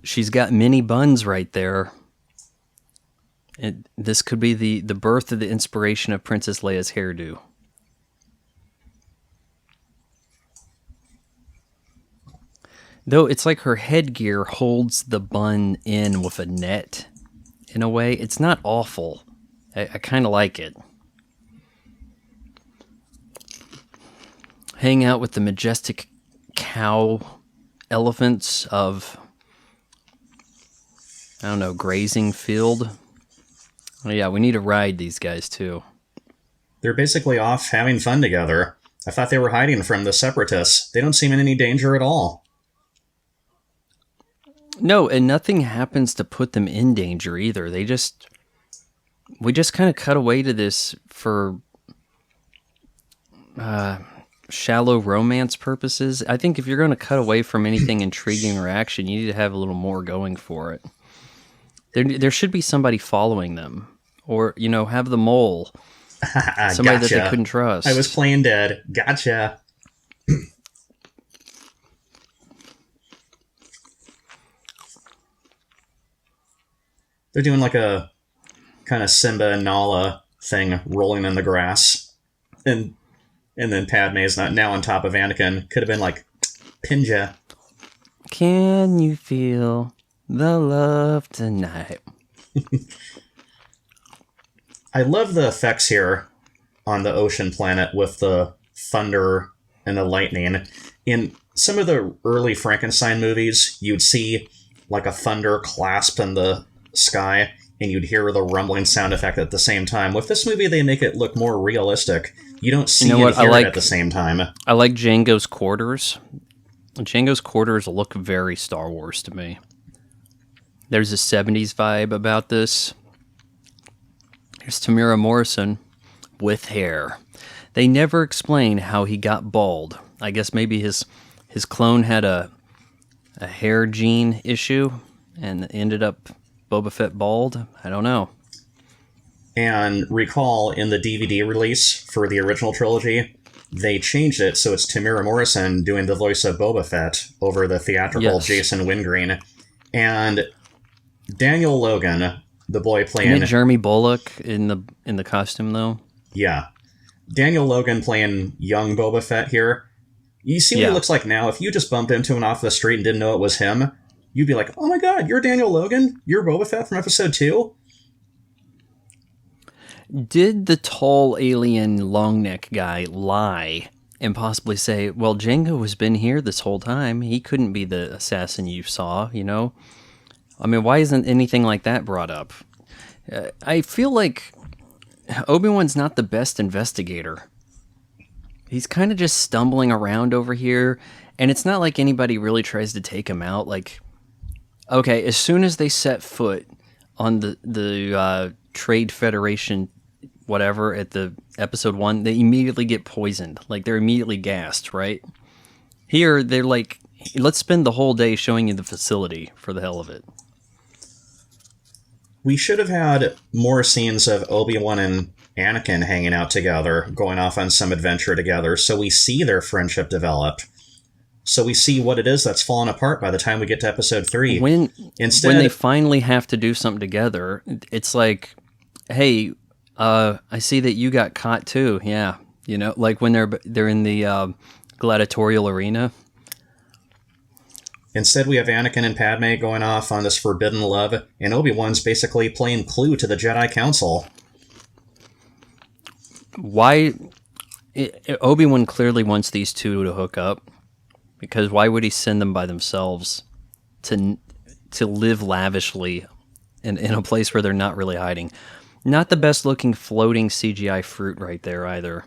she's got mini buns right there. And this could be the birth of the inspiration of Princess Leia's hairdo. Though it's like her headgear holds the bun in with a net. In a way, it's not awful. I kind of like it. Hang out with the majestic cow elephants of, I don't know, grazing field. Oh yeah, we need to ride these guys too. They're basically off having fun together. I thought they were hiding from the Separatists. They don't seem in any danger at all. No, and nothing happens to put them in danger either. We just kind of cut away to this for shallow romance purposes. I think if you're going to cut away from anything intriguing or action, you need to have a little more going for it. There should be somebody following them, or have the mole, somebody Gotcha. that they couldn't trust. I was playing dead. Gotcha. They're doing like a kind of Simba and Nala thing, rolling in the grass, and then Padme's not now on top of Anakin. Could have been like Pinja. Can you feel the love tonight? I love the effects here on the ocean planet with the thunder and the lightning. In some of the early Frankenstein movies, you'd see like a thunder clasped in the sky, and you'd hear the rumbling sound effect at the same time. With this movie, they make it look more realistic. You don't see and hear it at the same time. I like Jango's quarters. Jango's quarters look very Star Wars to me. There's a 70s vibe about this. Here's Tamira Morrison with hair. They never explain how he got bald. I guess maybe his clone had a hair gene issue and ended up Boba Fett bald? I don't know. And recall, in the DVD release for the original trilogy, they changed it so it's Tamira Morrison doing the voice of Boba Fett over the theatrical Jason Wingreen. And Daniel Logan, the boy playing... Isn't it Jeremy Bulloch in the costume, though? Yeah. Daniel Logan playing young Boba Fett here. You see what he looks like now? If you just bumped into him off the street and didn't know it was him, you'd be like, oh my god, you're Daniel Logan? You're Boba Fett from episode 2? Did the tall alien long neck guy lie and possibly say, well, Jango has been here this whole time. He couldn't be the assassin you saw, I mean, why isn't anything like that brought up? I feel like Obi-Wan's not the best investigator. He's kind of just stumbling around over here, and it's not like anybody really tries to take him out. Like, okay, as soon as they set foot on the Trade Federation whatever at the episode 1, they immediately get poisoned. Like, they're immediately gassed, right? Here, they're like, let's spend the whole day showing you the facility for the hell of it. We should have had more scenes of Obi-Wan and Anakin hanging out together, going off on some adventure together, so we see their friendship develop. So we see what it is that's fallen apart by the time we get to episode 3. When they finally have to do something together, it's like, hey, I see that you got caught too. Yeah, like when they're in the gladiatorial arena. Instead, we have Anakin and Padmé going off on this forbidden love, and Obi-Wan's basically playing Clue to the Jedi Council. Why? Obi-Wan clearly wants these two to hook up, because why would he send them by themselves to live lavishly in a place where they're not really hiding? Not the best looking floating CGI fruit right there either.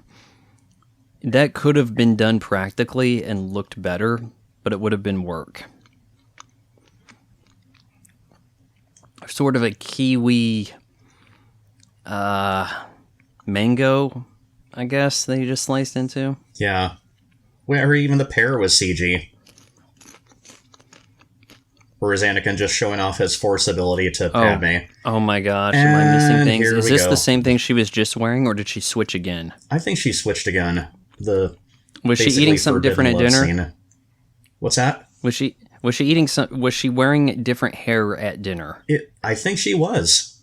That could have been done practically and looked better, but it would have been work. Sort of a kiwi mango, I guess, that you just sliced into. Yeah. Or even the pear was CG. Or is Anakin just showing off his Force ability to Padmé? Oh my gosh, am I missing things? Is this the same thing she was just wearing, or did she switch again? I think she switched again. Was she eating something different at dinner? Scene. What's that? Was Was she eating some? Was she wearing different hair at dinner? I think she was.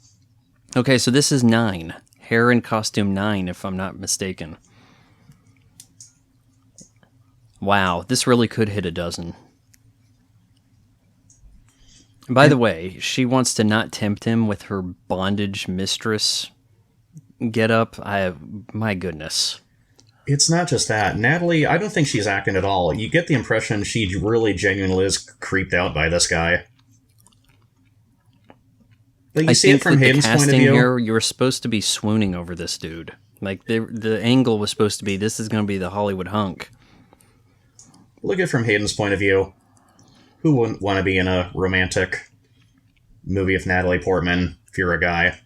Okay, so this is 9. Hair and costume 9, if I'm not mistaken. Wow, this really could hit a dozen. By the way, she wants to not tempt him with her bondage mistress get up. My goodness. It's not just that. Natalie, I don't think she's acting at all. You get the impression she really genuinely is creeped out by this guy. But you see it from Hayden's point of view. Here, you were supposed to be swooning over this dude. Like, the angle was supposed to be, this is going to be the Hollywood hunk. Look at it from Hayden's point of view. Who wouldn't want to be in a romantic movie with Natalie Portman if you're a guy?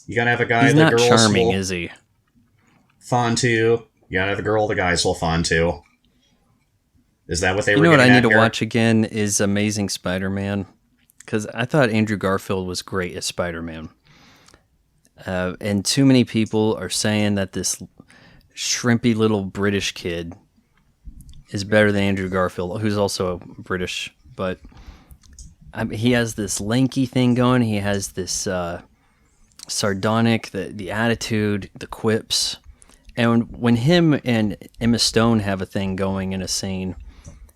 You gotta have a guy He's the not girls charming, will is he? fawn to. You gotta have a girl the guys will fawn to. Is that what they were You know what I need to here? watch again is Amazing Spider-Man. Because I thought Andrew Garfield was great as Spider-Man. And too many people are saying that this shrimpy little British kid is better than Andrew Garfield, who's also British. But he has this lanky thing going. He has this sardonic, the attitude, the quips. And when him and Emma Stone have a thing going in a scene,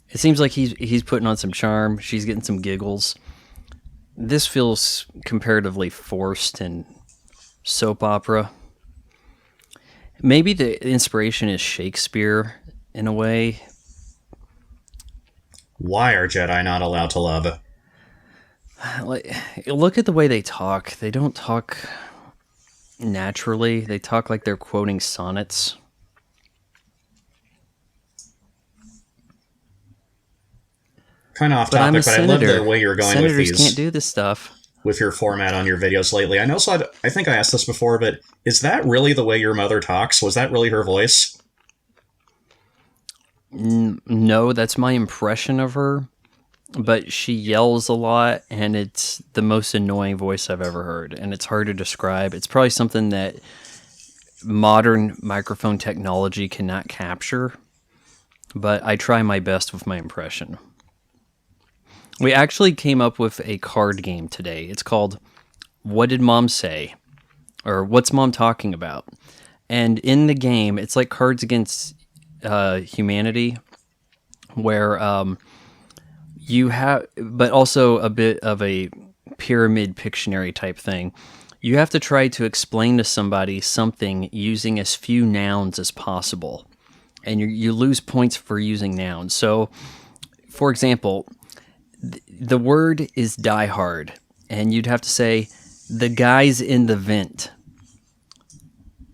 it seems like he's putting on some charm. She's getting some giggles. This feels comparatively forced and soap opera. Maybe the inspiration is Shakespeare in a way. Why are Jedi not allowed to love? Like, look at the way they talk. They don't talk naturally. They talk like they're quoting sonnets. Kind of off topic, but I love the way you're going with these. Senators can't do this stuff. With your format on your videos lately. I know, I think I asked this before, but is that really the way your mother talks? Was that really her voice? No, that's my impression of her. But she yells a lot, and it's the most annoying voice I've ever heard. And it's hard to describe. It's probably something that modern microphone technology cannot capture. But I try my best with my impression. We actually came up with a card game today. It's called What Did Mom Say? Or What's Mom Talking About? And in the game, it's like Cards Against Humanity, where you have, but also a bit of a pyramid Pictionary type thing. You have to try to explain to somebody something using as few nouns as possible. And you lose points for using nouns. So, for example, the word is Die Hard, and you'd have to say, the guy's in the vent.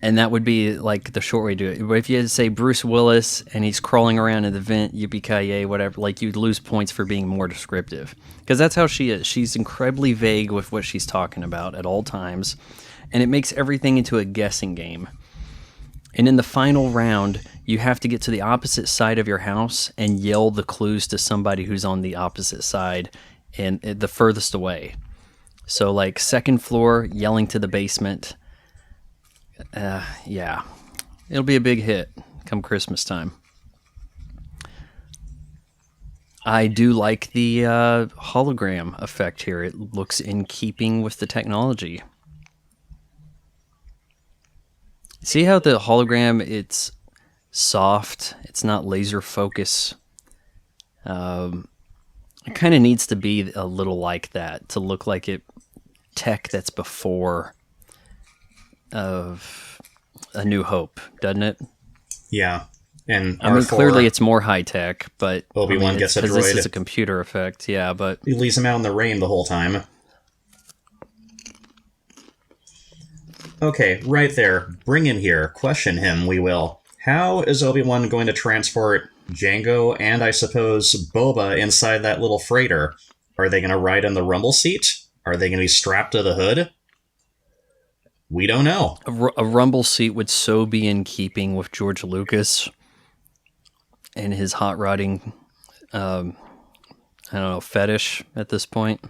And that would be like the short way to do it. But if you had to say Bruce Willis and he's crawling around in the vent, yippee-ki-yay, whatever, like you'd lose points for being more descriptive. Because that's how she is. She's incredibly vague with what she's talking about at all times. And it makes everything into a guessing game. And in the final round, you have to get to the opposite side of your house and yell the clues to somebody who's on the opposite side and the furthest away. So like second floor, yelling to the basement. Yeah, it'll be a big hit come Christmas time. I do like the hologram effect here. It looks in keeping with the technology. See how the hologram, it's soft, it's not laser focus. It kind of needs to be a little like that to look like it tech that's before of A New Hope, doesn't it? Yeah. And I mean, clearly it's more high tech, but Obi-Wan gets a droid. This is a computer effect, yeah, but he leaves him out in the rain the whole time. Okay, right there. Bring him here. Question him, we will. How is Obi-Wan going to transport Jango and, I suppose, Boba inside that little freighter? Are they going to ride in the rumble seat? Are they going to be strapped to the hood? We don't know. A rumble seat would so be in keeping with George Lucas and his hot rodding, I don't know, fetish at this point.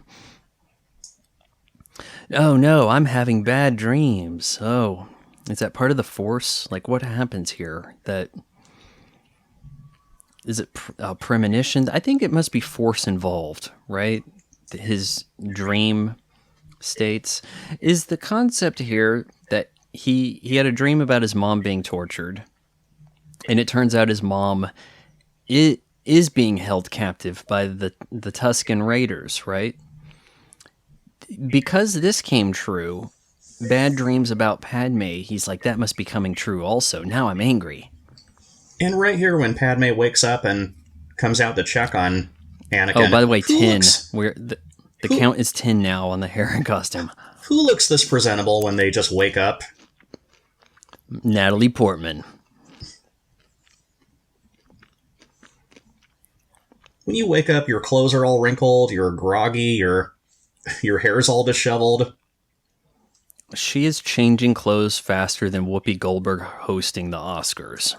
Oh no, I'm having bad dreams. Oh, is that part of the Force? Like, what happens here? That is it premonition? I think it must be force involved, right? His dream states is the concept here that he had a dream about his mom being tortured, and it turns out his mom is being held captive by the Tusken Raiders, right? Because this came true, bad dreams about Padme, he's like, that must be coming true also. Now I'm angry. And right here, when Padme wakes up and comes out to check on Anakin. Oh, by the way, 10. The count is 10 now on the hair and costume. Who looks this presentable when they just wake up? Natalie Portman. When you wake up, your clothes are all wrinkled, you're groggy, your hair's all disheveled. She is changing clothes faster than Whoopi Goldberg hosting the Oscars.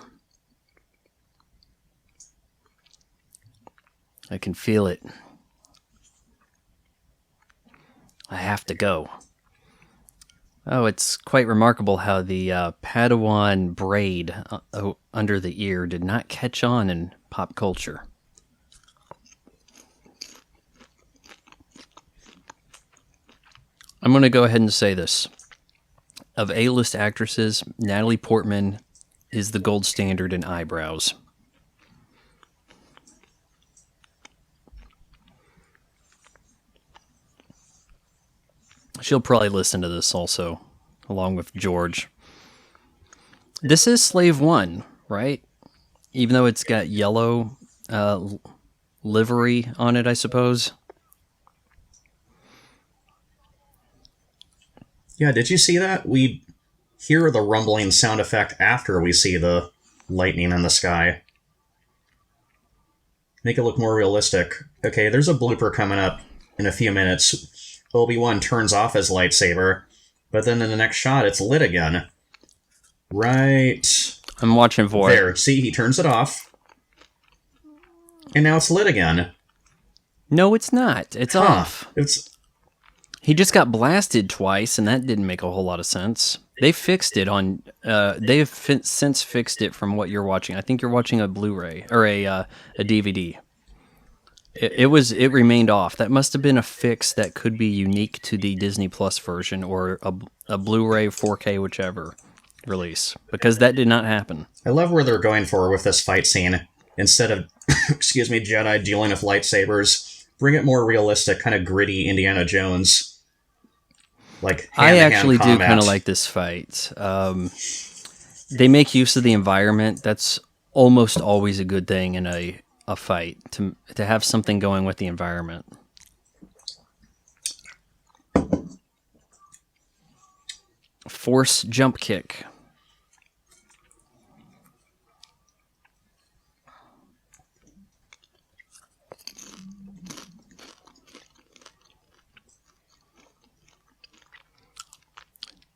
I can feel it. I have to go. Oh, it's quite remarkable how the Padawan braid under the ear did not catch on in pop culture. I'm going to go ahead and say this. Of A-list actresses, Natalie Portman is the gold standard in eyebrows. She'll probably listen to this also, along with George. This is Slave One, right? Even though it's got yellow livery on it, I suppose. Yeah, did you see that? We hear the rumbling sound effect after we see the lightning in the sky. Make it look more realistic. Okay, there's a blooper coming up in a few minutes. Obi-Wan turns off his lightsaber, but then in the next shot, it's lit again. Right. I'm watching for it. There, see, he turns it off. And now it's lit again. No, it's not. It's off. He just got blasted twice, and that didn't make a whole lot of sense. They fixed it on. They've since fixed it from what you're watching. I think you're watching a Blu-ray or a DVD. It remained off. That must have been a fix that could be unique to the Disney Plus version or a Blu-ray, 4K, whichever release, because that did not happen. I love where they're going for with this fight scene. Instead of, Jedi dealing with lightsabers, bring it more realistic, kind of gritty Indiana Jones. Like I actually do kind of like this fight. They make use of the environment. That's almost always a good thing in a fight, to have something going with the environment. Force jump kick.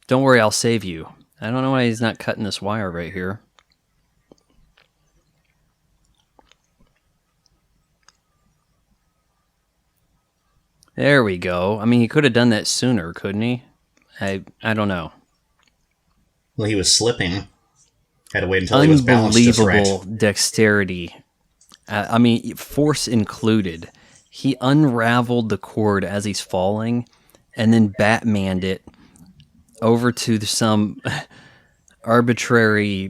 Don't worry, I'll save you. I don't know why he's not cutting this wire right here. There we go. I mean, he could have done that sooner, couldn't he? I don't know. Well, he was slipping. Had to wait until he was balanced just right. Unbelievable dexterity. I mean, force included. He unraveled the cord as he's falling, and then Batmaned it over to some arbitrary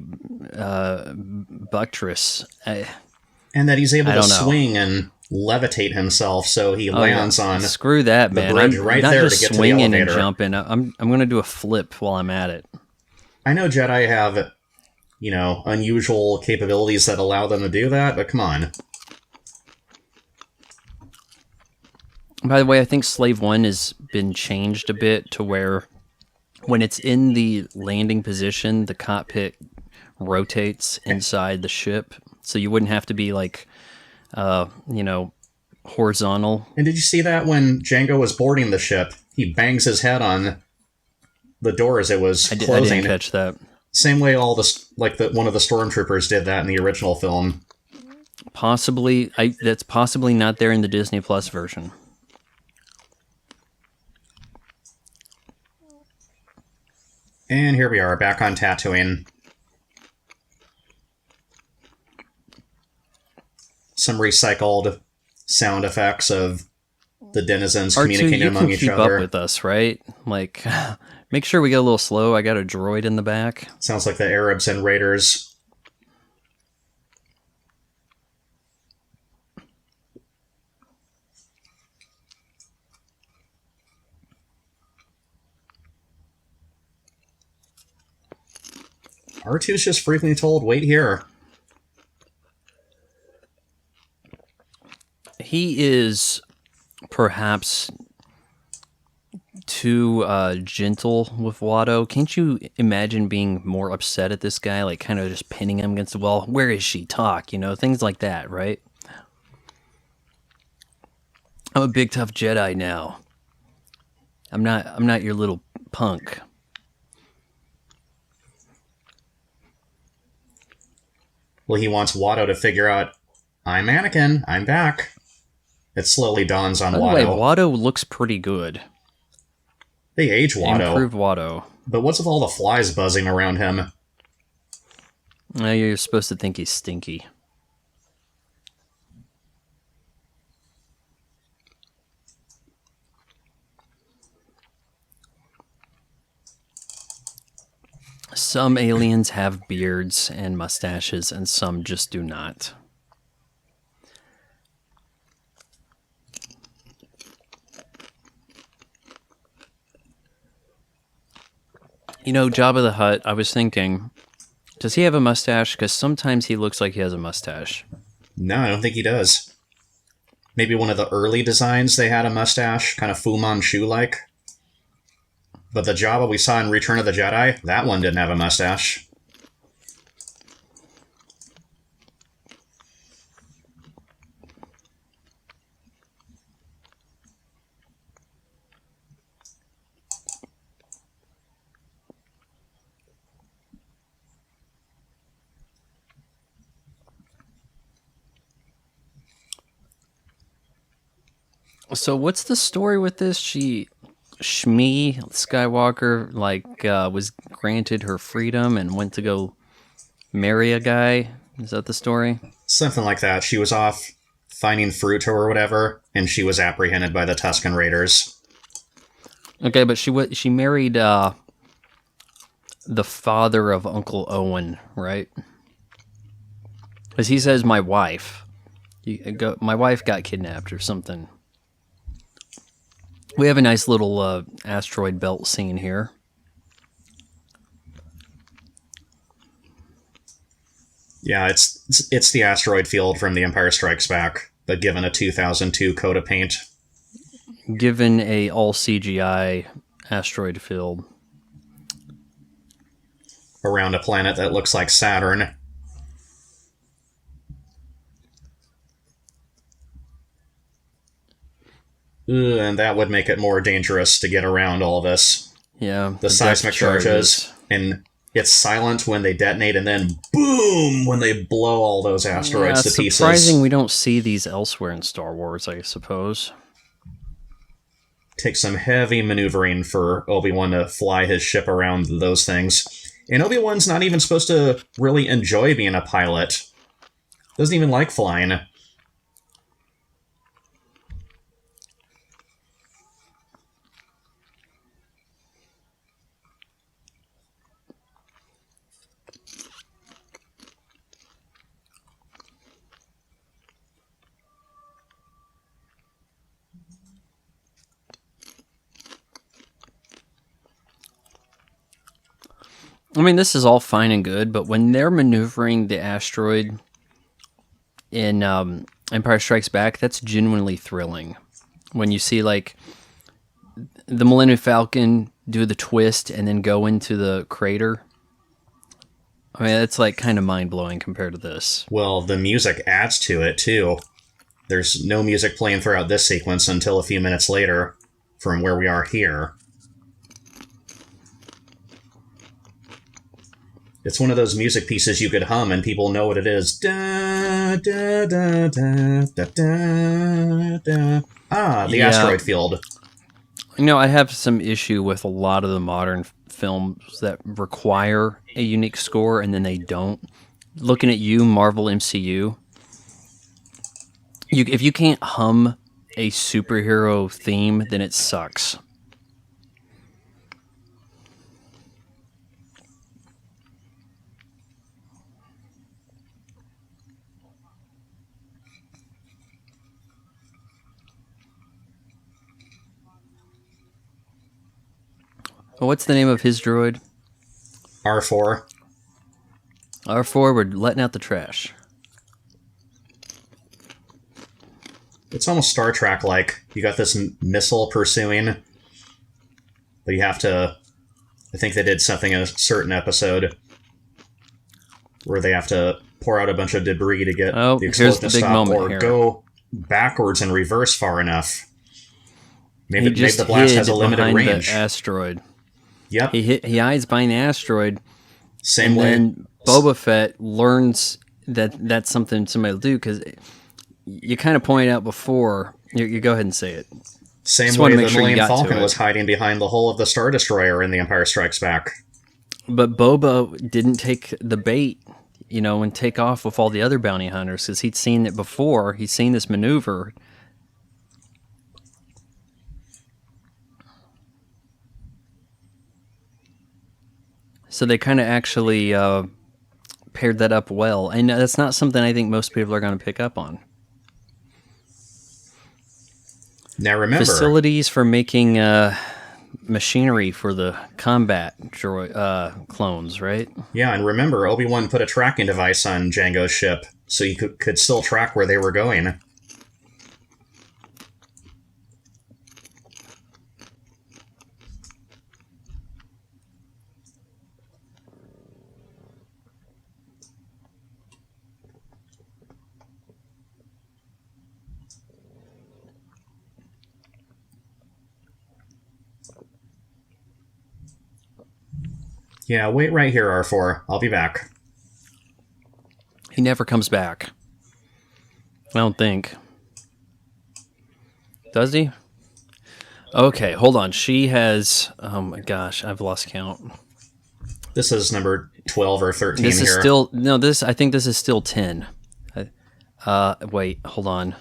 buttress. And that he's able to swing and levitate himself, so he lands on screw that, the man. bridge I'm right not there just to get swinging to the elevator. And jumping. I'm going to do a flip while I'm at it. I know Jedi have, unusual capabilities that allow them to do that, but come on. By the way, I think Slave One has been changed a bit to where when it's in the landing position, the cockpit rotates inside the ship, so you wouldn't have to be like, horizontal. And did you see that when Jango was boarding the ship? He bangs his head on the door as it was closing. I didn't catch that. Same way one of the stormtroopers did that in the original film. Possibly, that's possibly not there in the Disney Plus version. And here we are, back on Tatooine. some recycled sound effects of the denizens R2, communicating you among can each keep other. up with us, right? Like, make sure we get a little slow. I got a droid in the back. Sounds like the Arabs and Raiders. R2's just frequently told, wait here. He is perhaps too gentle with Watto. Can't you imagine being more upset at this guy, like kind of just pinning him against the wall? Where is she? Talk, things like that, right? I'm a big tough Jedi now. I'm not your little punk. Well, he wants Watto to figure out, I'm Anakin, I'm back. It slowly dawns on By the Watto. way, Watto looks pretty good. They age Watto. Improved Watto. But what's with all the flies buzzing around him? Now you're supposed to think he's stinky. Some aliens have beards and mustaches, and some just do not. Jabba the Hutt, I was thinking, does he have a mustache? Because sometimes he looks like he has a mustache. No, I don't think he does. Maybe one of the early designs they had a mustache, kind of Fu Manchu-like. But the Jabba we saw in Return of the Jedi, that one didn't have a mustache. So what's the story with this? Shmi Skywalker was granted her freedom and went to go marry a guy. Is that the story? Something like that. She was off finding fruit or whatever, and she was apprehended by the Tusken Raiders. Okay, but she married the father of Uncle Owen, right? Because he says my wife. My wife got kidnapped or something. We have a nice little asteroid belt scene here. Yeah, it's the asteroid field from The Empire Strikes Back, but given a 2002 coat of paint. Given a all CGI asteroid field. Around a planet that looks like Saturn. And that would make it more dangerous to get around all this. Yeah. The seismic charges. And it's silent when they detonate, and then boom when they blow all those asteroids to pieces. Surprising we don't see these elsewhere in Star Wars, I suppose. Takes some heavy maneuvering for Obi-Wan to fly his ship around those things. And Obi-Wan's not even supposed to really enjoy being a pilot. Doesn't even like flying. I mean, this is all fine and good, but when they're maneuvering the asteroid in Empire Strikes Back, that's genuinely thrilling. When you see, like, the Millennium Falcon do the twist and then go into the crater. I mean, it's, like, kind of mind-blowing compared to this. Well, the music adds to it, too. There's no music playing throughout this sequence until a few minutes later from where we are here. It's one of those music pieces you could hum and people know what it is. Da, da, da, da, da, da, da. Ah, the asteroid field. I have some issue with a lot of the modern films that require a unique score and then they don't. Looking at you, Marvel MCU. If you can't hum a superhero theme, then it sucks. What's the name of his droid? R4. R4, we're letting out the trash. It's almost Star Trek-like. You got this missile pursuing, but you have to... I think they did something in a certain episode where they have to pour out a bunch of debris to get the explosion to stop, or go backwards and reverse far enough. Maybe the blast has a limited range. The asteroid. Yep. He hides behind the asteroid. Same way. Then Boba Fett learns that that's something somebody will do, because you kind of pointed out before. You go ahead and say it. Same way the Millennium Falcon was hiding behind the hull of the Star Destroyer in The Empire Strikes Back. But Boba didn't take the bait, and take off with all the other bounty hunters, because he'd seen it before. He'd seen this maneuver. So they kind of actually paired that up well. And that's not something I think most people are going to pick up on. Now remember... Facilities for making machinery for the combat clones, right? Yeah, and remember, Obi-Wan put a tracking device on Jango's ship, so he could still track where they were going. Yeah, wait right here, R4. I'll be back. He never comes back. I don't think. Does he? Okay, hold on. She has... Oh my gosh, I've lost count. This is number 12 or 13 this here. Is still... No, I think this is still 10. Wait, hold on.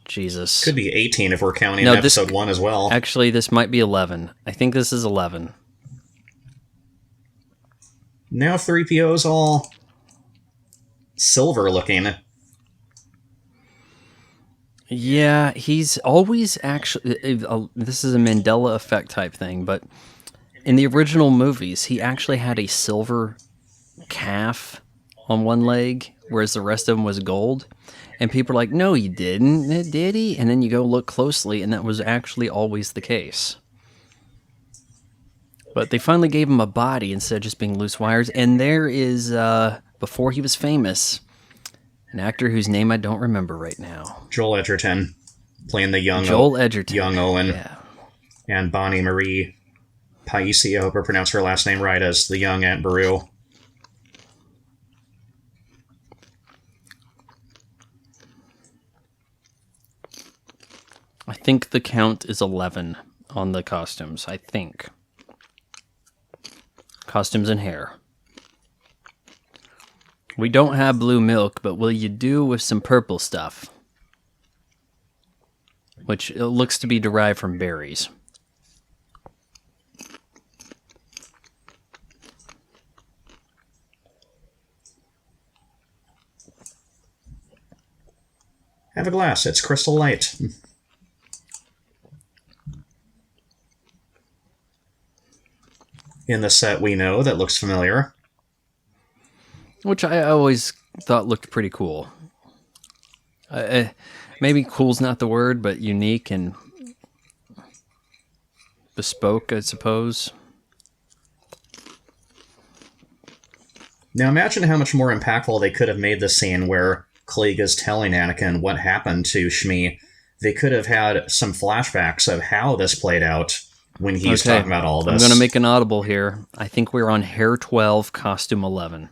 Jesus. Could be 18 if we're counting episode 1 as well. Actually, this might be 11. I think this is 11. Now 3PO's all silver looking. Yeah, he's always actually... This is a Mandela effect type thing, but in the original movies, he actually had a silver calf on one leg, whereas the rest of him was gold. And people are like, no, he didn't. Did he? And then you go look closely, and that was actually always the case. But they finally gave him a body instead of just being loose wires. And there is, before he was famous, an actor whose name I don't remember right now. Joel Edgerton, playing the young Owen. Yeah. And Bonnie Marie Paisi, I hope I pronounced her last name right, as the young Aunt Beru. I think the count is 11 on the costumes, I think. Costumes and hair. We don't have blue milk, but will you do with some purple stuff? Which looks to be derived from berries. Have a glass, it's crystal light. In the set we know that looks familiar. Which I always thought looked pretty cool. Maybe cool's not the word, but unique and bespoke, I suppose. Now imagine how much more impactful they could have made the scene where Klieg is telling Anakin what happened to Shmi. They could have had some flashbacks of how this played out when he's talking about all this. I'm going to make an audible here. I think we're on hair 12, costume 11.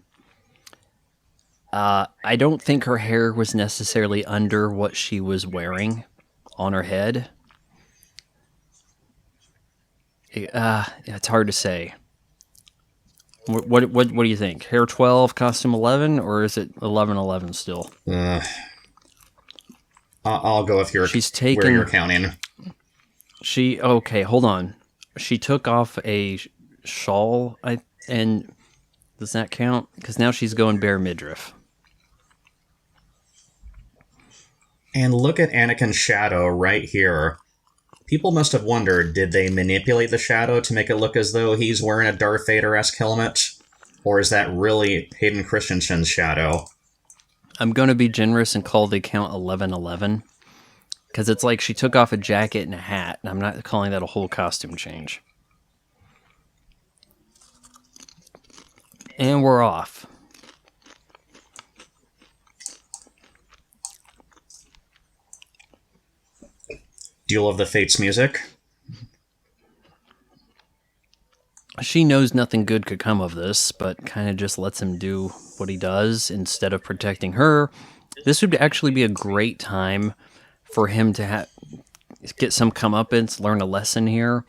I don't think her hair was necessarily under what she was wearing on her head. It's hard to say. What do you think? Hair 12, costume 11, or is it 11-11 still? I'll go with where you're counting. Okay, hold on. She took off a shawl, and does that count? Because now she's going bare midriff. And look at Anakin's shadow right here. People must have wondered, did they manipulate the shadow to make it look as though he's wearing a Darth Vader-esque helmet? Or is that really Hayden Christensen's shadow? I'm going to be generous and call the count 1111. Because it's like she took off a jacket and a hat, and I'm not calling that a whole costume change. And we're off. Duel of the Fates music. She knows nothing good could come of this, but kind of just lets him do what he does instead of protecting her. This would actually be a great time for him to get some comeuppance, learn a lesson here.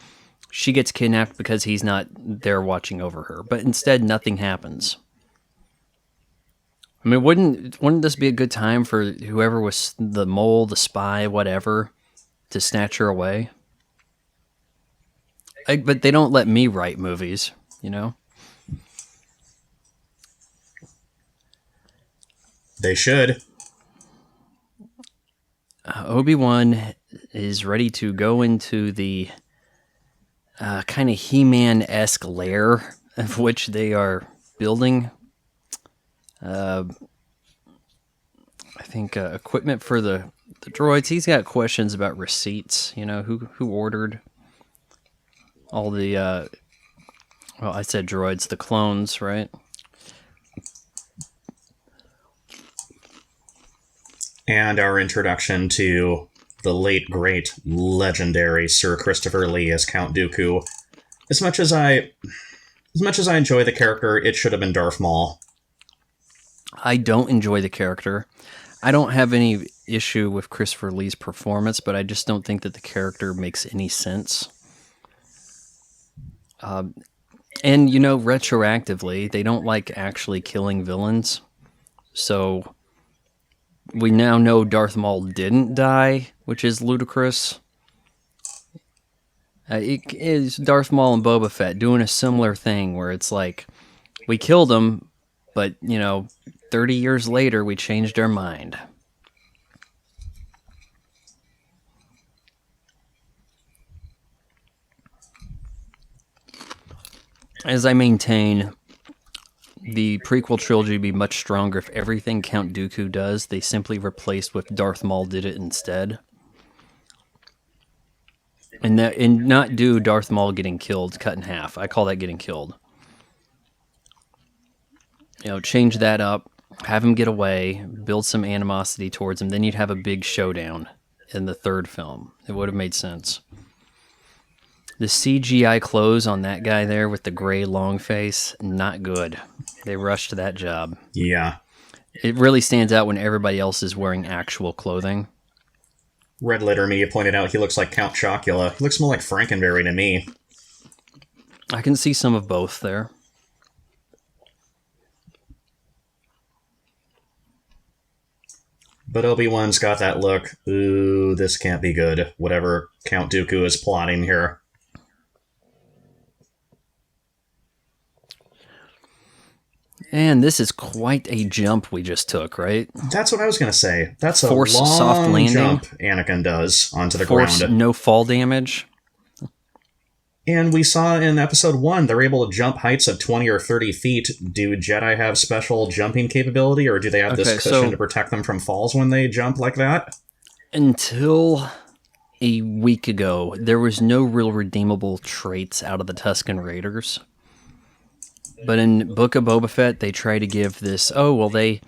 She gets kidnapped because he's not there watching over her, but instead nothing happens. I mean, wouldn't this be a good time for whoever was the mole, the spy, whatever, to snatch her away? But they don't let me write movies, you know? They should. Obi-Wan is ready to go into the kind of He-Man-esque lair of which they are building. I think equipment for the droids. He's got questions about receipts. You know, who ordered all the, well, I said droids, the clones, right? And our introduction to the late, great, legendary Sir Christopher Lee as Count Dooku. As much as I enjoy the character, it should have been Darth Maul. I don't enjoy the character. I don't have any issue with Christopher Lee's performance, but I just don't think that the character makes any sense. And, you know, retroactively, they don't like actually killing villains. So we now know Darth Maul didn't die, which is ludicrous. It is Darth Maul and Boba Fett doing a similar thing where it's like, we killed him, but, you know, 30 years later, we changed our mind. As I maintain, the prequel trilogy would be much stronger if everything Count Dooku does, they simply replaced with Darth Maul did it instead. And not do Darth Maul getting killed, cut in half. I call that getting killed. You know, change that up, have him get away, build some animosity towards him, then you'd have a big showdown in the third film. It would have made sense. The CGI clothes on that guy there with the gray long face, not good. They rushed that job. Yeah. It really stands out when everybody else is wearing actual clothing. Red Letter Media pointed out he looks like Count Chocula. He looks more like Frankenberry to me. I can see some of both there. But Obi-Wan's got that look, ooh, this can't be good, whatever Count Dooku is plotting here. And this is quite a jump we just took, right? That's what I was going to say. That's a Force long soft landing. jump Anakin does onto the Force ground. no fall damage. And we saw in episode 1, they're able to jump heights of 20 or 30 feet. Do Jedi have special jumping capability, or do they have this cushion to protect them from falls when they jump like that? Until a week ago, there was no real redeemable traits out of the Tusken Raiders. But in Book of Boba Fett, they try to give this, they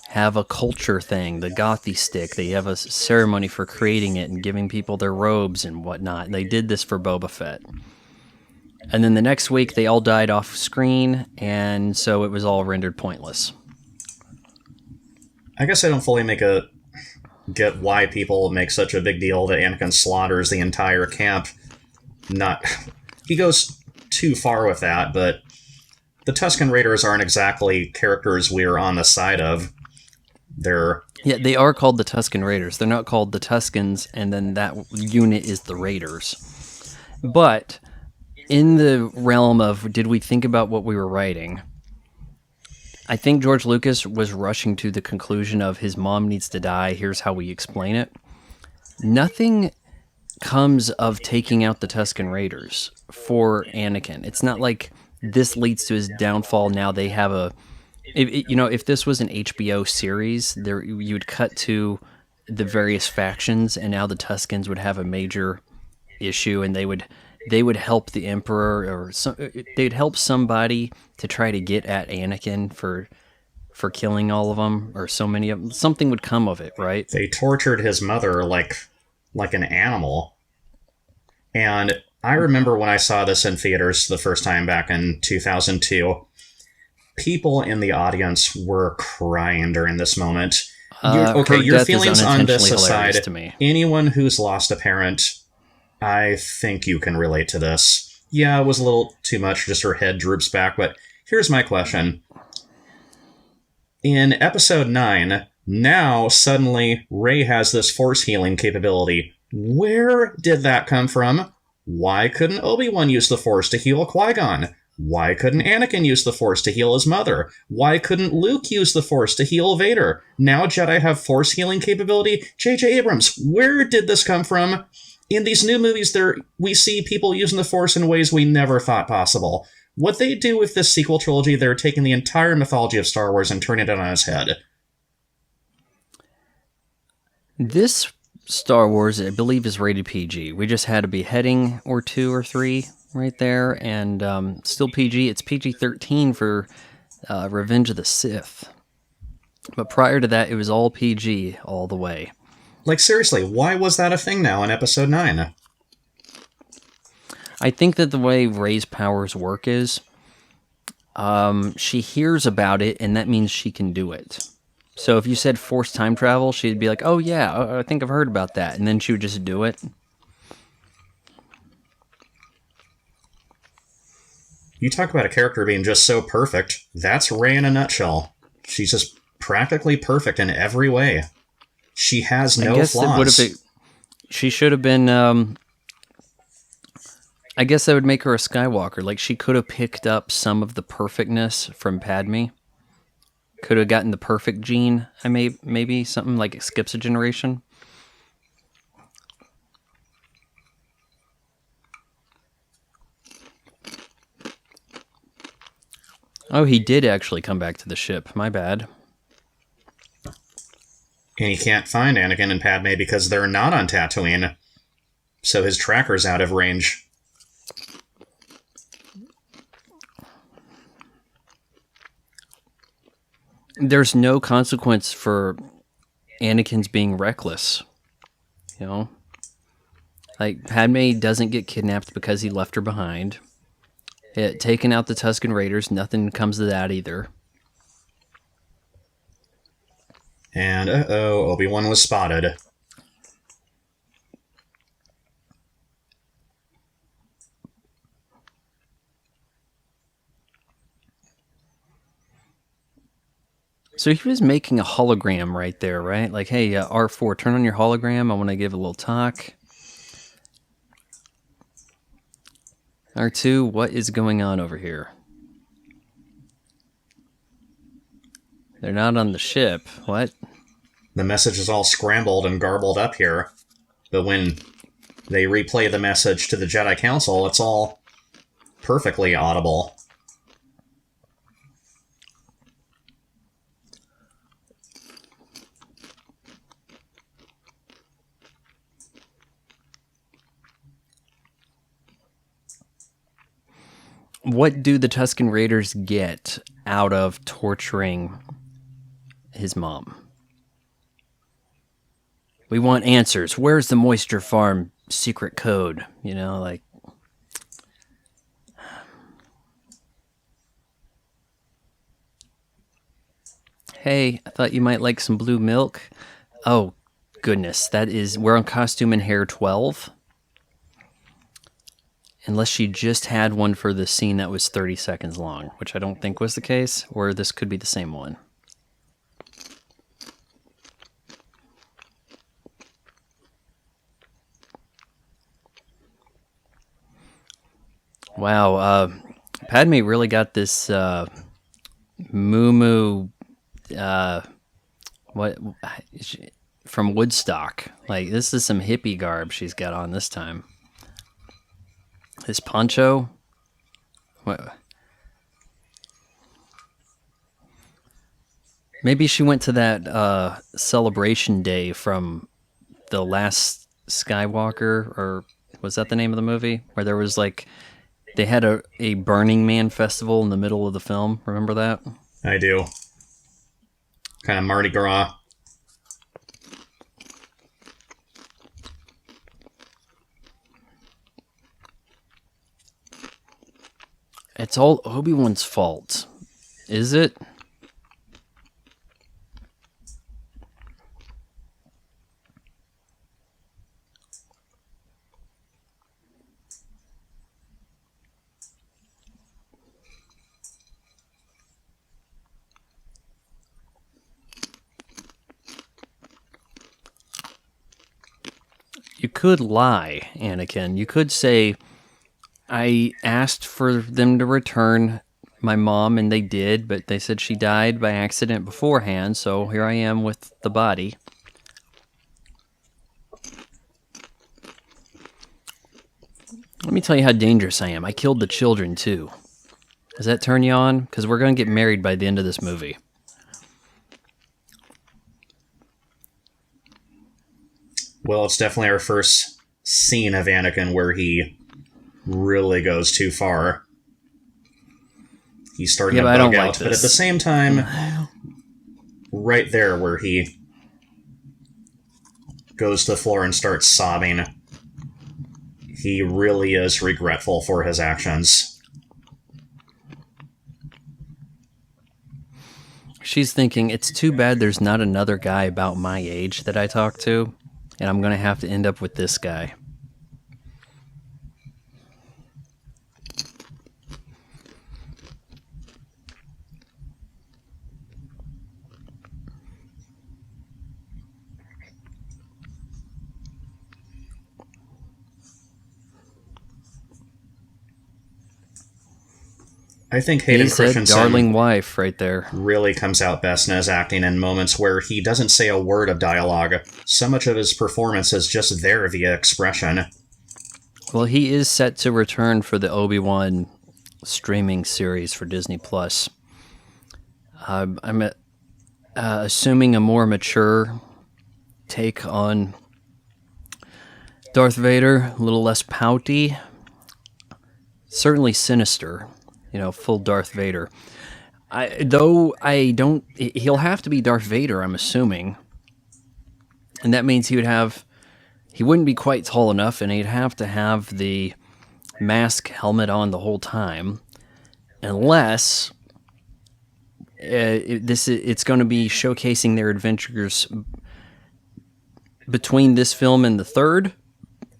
have a culture thing, the Gothy stick. They have a ceremony for creating it and giving people their robes and whatnot. They did this for Boba Fett. And then the next week, they all died off screen, and so it was all rendered pointless. I guess I don't fully get why people make such a big deal that Anakin slaughters the entire camp. He goes too far with that, but the Tusken Raiders aren't exactly characters we're on the side of. They're Yeah, they are called the Tusken Raiders. They're not called the Tuskens, and then that unit is the Raiders. But in the realm of did we think about what we were writing, I think George Lucas was rushing to the conclusion of his mom needs to die, here's how we explain it. Nothing comes of taking out the Tusken Raiders for Anakin. It's not like this leads to his downfall. Now they have if this was an HBO series, there you would cut to the various factions, and now the Tuskens would have a major issue, and they would help the Emperor, or they'd help somebody to try to get at Anakin for killing all of them, or so many of them. Something would come of it, right? They tortured his mother like an animal. And I remember when I saw this in theaters the first time back in 2002, people in the audience were crying during this moment. Your feelings on this aside, anyone who's lost a parent, I think you can relate to this. Yeah, it was a little too much, just her head droops back, but here's my question. In Episode 9, now suddenly Rey has this force healing capability. Where did that come from? Why couldn't Obi-Wan use the Force to heal Qui-Gon? Why couldn't Anakin use the Force to heal his mother? Why couldn't Luke use the Force to heal Vader? Now Jedi have Force healing capability? J.J. Abrams, where did this come from? In these new movies, we see people using the Force in ways we never thought possible. What they do with this sequel trilogy, they're taking the entire mythology of Star Wars and turning it on its head. This Star Wars, I believe, is rated PG. We just had a beheading or 2 or 3 right there, and still PG. It's PG-13 for Revenge of the Sith. But prior to that, it was all PG all the way. Like, seriously, why was that a thing now in Episode 9? I think that the way Rey's powers work is she hears about it, and that means she can do it. So if you said force time travel, she'd be like, oh yeah, I think I've heard about that. And then she would just do it. You talk about a character being just so perfect. That's Rey in a nutshell. She's just practically perfect in every way. She has no flaws. She should have been... I guess that would make her a Skywalker. Like, she could have picked up some of the perfectness from Padmé. Could have gotten the perfect gene. Maybe something like it skips a generation. Oh, he did actually come back to the ship. My bad. And he can't find Anakin and Padmé because they're not on Tatooine. So his tracker's out of range. There's no consequence for Anakin's being reckless. You know? Like, Padmé doesn't get kidnapped because he left her behind. Taking out the Tusken Raiders, nothing comes of that either. And, Obi-Wan was spotted. So he was making a hologram right there, right? Like, hey, R4, turn on your hologram. I want to give a little talk. R2, what is going on over here? They're not on the ship. What? The message is all scrambled and garbled up here. But when they replay the message to the Jedi Council, it's all perfectly audible. What do the Tusken Raiders get out of torturing his mom? We want answers. Where's the Moisture Farm secret code? You know, like... Hey, I thought you might like some blue milk. Oh, goodness. We're on costume and hair 12. Unless she just had one for the scene that was 30 seconds long, which I don't think was the case, or this could be the same one. Wow, Padme really got this moo what from Woodstock. Like, this is some hippie garb she's got on this time. This poncho. What? Maybe she went to that celebration day from the last Skywalker, or was that the name of the movie? Where there was like, they had a Burning Man festival in the middle of the film. Remember that? I do. Kind of Mardi Gras. It's all Obi-Wan's fault. Is it? You could lie, Anakin. You could say, I asked for them to return my mom, and they did, but they said she died by accident beforehand, so here I am with the body. Let me tell you how dangerous I am. I killed the children, too. Does that turn you on? Because we're going to get married by the end of this movie. Well, it's definitely our first scene of Anakin where he really goes too far. He's starting to bug out, but at the same time, right there where he goes to the floor and starts sobbing, he really is regretful for his actions. She's thinking, it's too bad there's not another guy about my age that I talk to, and I'm going to have to end up with this guy. I think Hayden Christensen, darling wife, right there, really comes out best in his acting in moments where he doesn't say a word of dialogue. So much of his performance is just there via expression. Well, he is set to return for the Obi-Wan streaming series for Disney Plus. I'm assuming a more mature take on Darth Vader, a little less pouty, certainly sinister. You know, full Darth Vader. He'll have to be Darth Vader, I'm assuming. And that means he wouldn't be quite tall enough, and he'd have to have the mask helmet on the whole time. Unless it's going to be showcasing their adventures between this film and the third,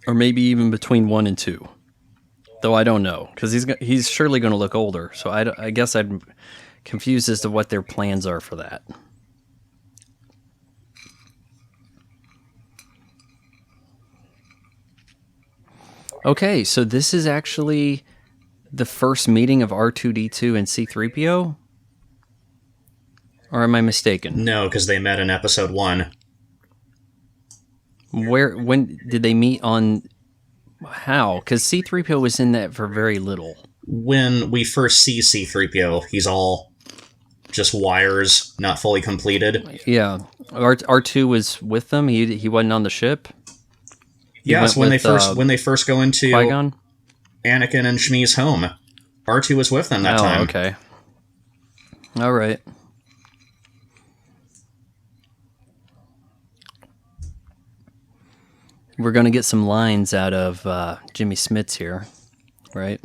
or maybe even between 1 and 2. Though I don't know, because he's surely going to look older. So I guess I'm confused as to what their plans are for that. Okay, so this is actually the first meeting of R2-D2 and C-3PO? Or am I mistaken? No, because they met in episode 1. When did they meet on... How? Because C-3PO was in that for very little. When we first see C-3PO, he's all just wires, not fully completed. Yeah. R2 was with them? He wasn't on the ship? Yes, when they first go into Qui-Gon? Anakin and Shmi's home, R2 was with them that time. Oh, okay. All right. We're going to get some lines out of Jimmy Smits here, right?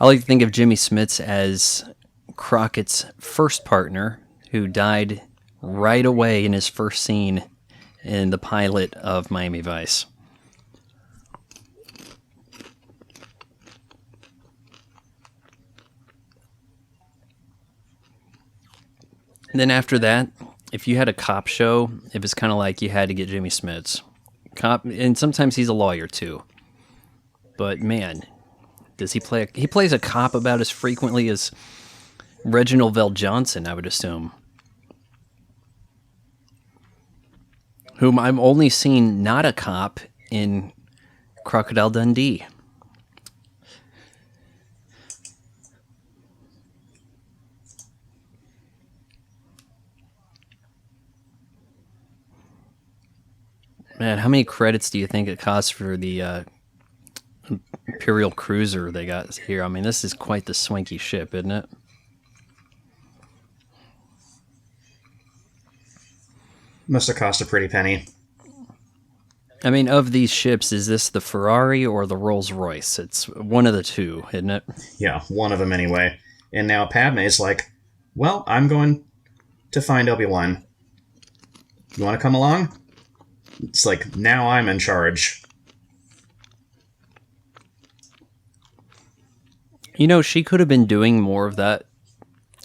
I like to think of Jimmy Smits as Crockett's first partner, who died right away in his first scene in the pilot of Miami Vice. And then after that, if you had a cop show, it was kind of like you had to get Jimmy Smits. Cop, and sometimes he's a lawyer too. But man, Does he play? He plays a cop about as frequently as Reginald Vell Johnson, I would assume. Whom I'm only seen not a cop in Crocodile Dundee. Man, how many credits do you think it costs for the Imperial cruiser they got here? I mean, this is quite the swanky ship, isn't it? Must have cost a pretty penny. I mean, of these ships, is this the Ferrari or the Rolls-Royce? It's one of the two, isn't it? Yeah, one of them anyway. And now Padme's like, well, I'm going to find Obi-Wan. You want to come along? It's like, now I'm in charge. You know, she could have been doing more of that.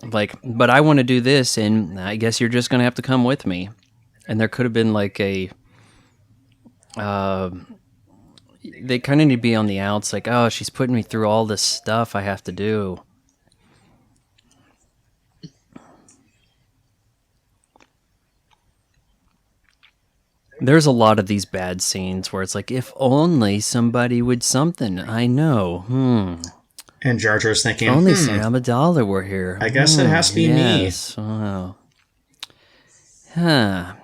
Like, but I want to do this, and I guess you're just going to have to come with me. And there could have been like a... they kind of need to be on the outs, like, oh, she's putting me through all this stuff I have to do. There's a lot of these bad scenes where it's like, if only somebody would something. I know. And Jar Jar's thinking, only Senator Amidala were here. I guess it has to be me. Oh. Huh.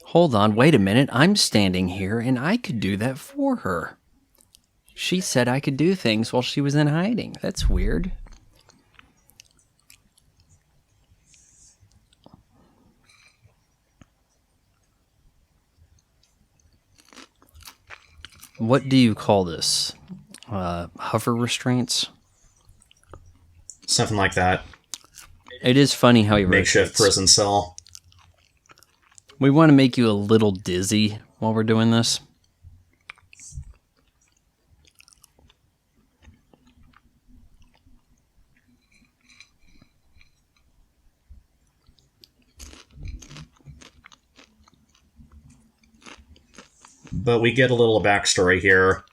Hold on, wait a minute. I'm standing here, and I could do that for her. She said I could do things while she was in hiding. That's weird. What do you call this? Hover restraints? Something like that. It is funny how he Makeshift rotates. prison cell. We want to make you a little dizzy while we're doing this. But we get a little backstory here.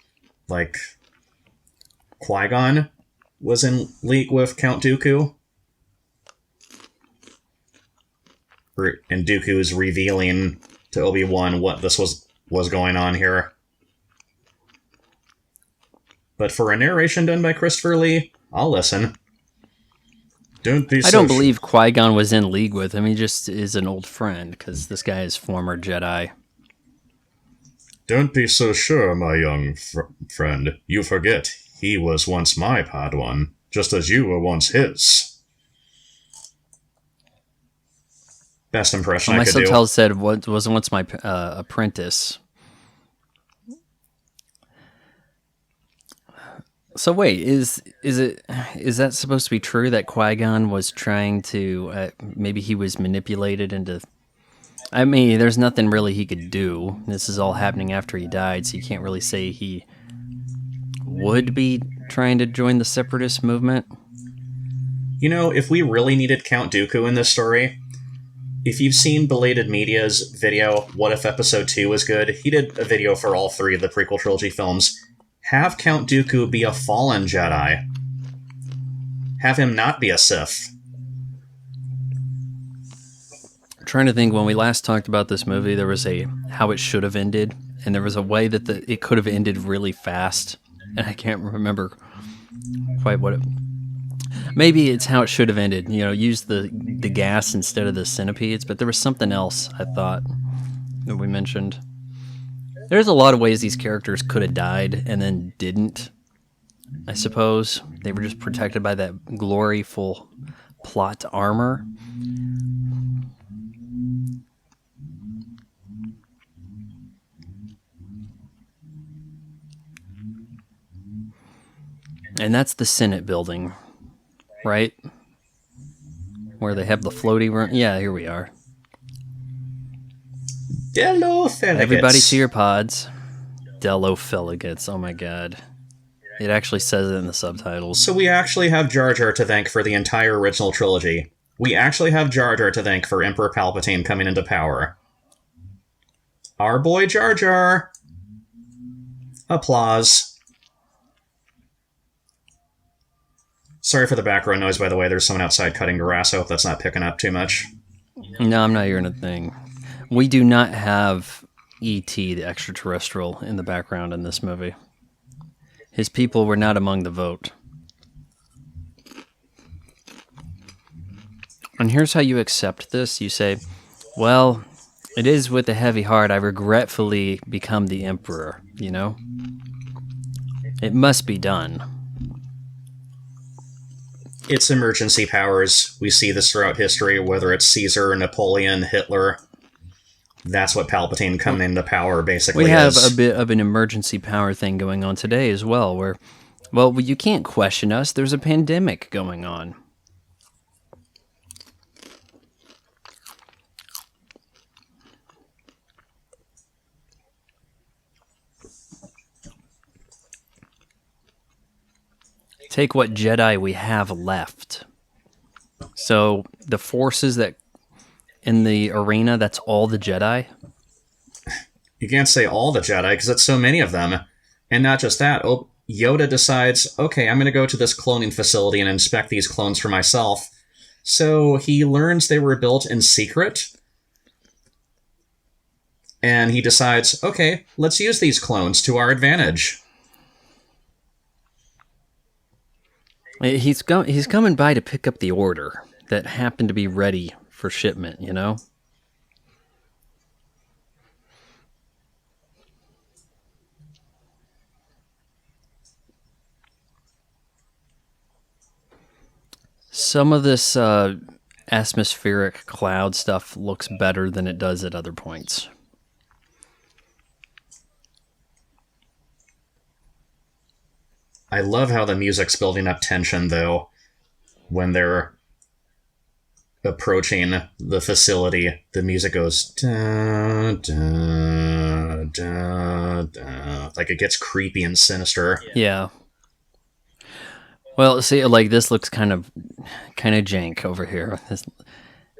Like, Qui-Gon was in league with Count Dooku. And Dooku is revealing to Obi-Wan what this was going on here. But for a narration done by Christopher Lee, I'll listen. I don't believe Qui-Gon was in league with him. He just is an old friend, because this guy is former Jedi. Don't be so sure, my young friend. You forget, he was once my Padawan, just as you were once his. Best impression I could do. My subtitle said, was once my apprentice. So wait, is that supposed to be true that Qui-Gon was trying to, maybe he was manipulated into... I mean, there's nothing really he could do. This is all happening after he died, so you can't really say he would be trying to join the Separatist movement. You know, if we really needed Count Dooku in this story, if you've seen Belated Media's video, What If Episode 2 was good, he did a video for all three of the prequel trilogy films. Have Count Dooku be a fallen Jedi. Have him not be a Sith. Trying to think, when we last talked about this movie, there was a how it should have ended, and there was a way that it could have ended really fast, and I can't remember quite what it... Maybe it's how it should have ended, use the gas instead of the centipedes, but there was something else, I thought, that we mentioned. There's a lot of ways these characters could have died and then didn't, I suppose. They were just protected by that gloryful plot armor. And that's the Senate building, right? Where they have the floaty room. Yeah, here we are. Delophilicus. Everybody to your pods. Delophilicus. Oh my god. It actually says it in the subtitles. So we actually have Jar Jar to thank for the entire original trilogy. We actually have Jar Jar to thank for Emperor Palpatine coming into power. Our boy Jar Jar. Applause. Sorry for the background noise, by the way. There's someone outside cutting grass. I hope that's not picking up too much. No, I'm not hearing a thing. We do not have E.T., the extraterrestrial, in the background in this movie. His people were not among the vote. And here's how you accept this. You say, well, it is with a heavy heart I regretfully become the emperor, you know? It must be done. It's emergency powers. We see this throughout history, whether it's Caesar, Napoleon, Hitler. That's what Palpatine coming into power basically is. We have a bit of an emergency power thing going on today as well, where, well, you can't question us. There's a pandemic going on. Take what Jedi we have left. So the forces that in the arena, that's all the Jedi? You can't say all the Jedi, because it's so many of them. And not just that, Yoda decides, okay, I'm going to go to this cloning facility and inspect these clones for myself. So he learns they were built in secret. And he decides, okay, let's use these clones to our advantage. He's coming by to pick up the order that happened to be ready for shipment, you know? Some of this atmospheric cloud stuff looks better than it does at other points. I love how the music's building up tension, though, when they're approaching the facility. The music goes da, da, da, da, like it gets creepy and sinister. Yeah. Well, see, like this looks kind of jank over here. This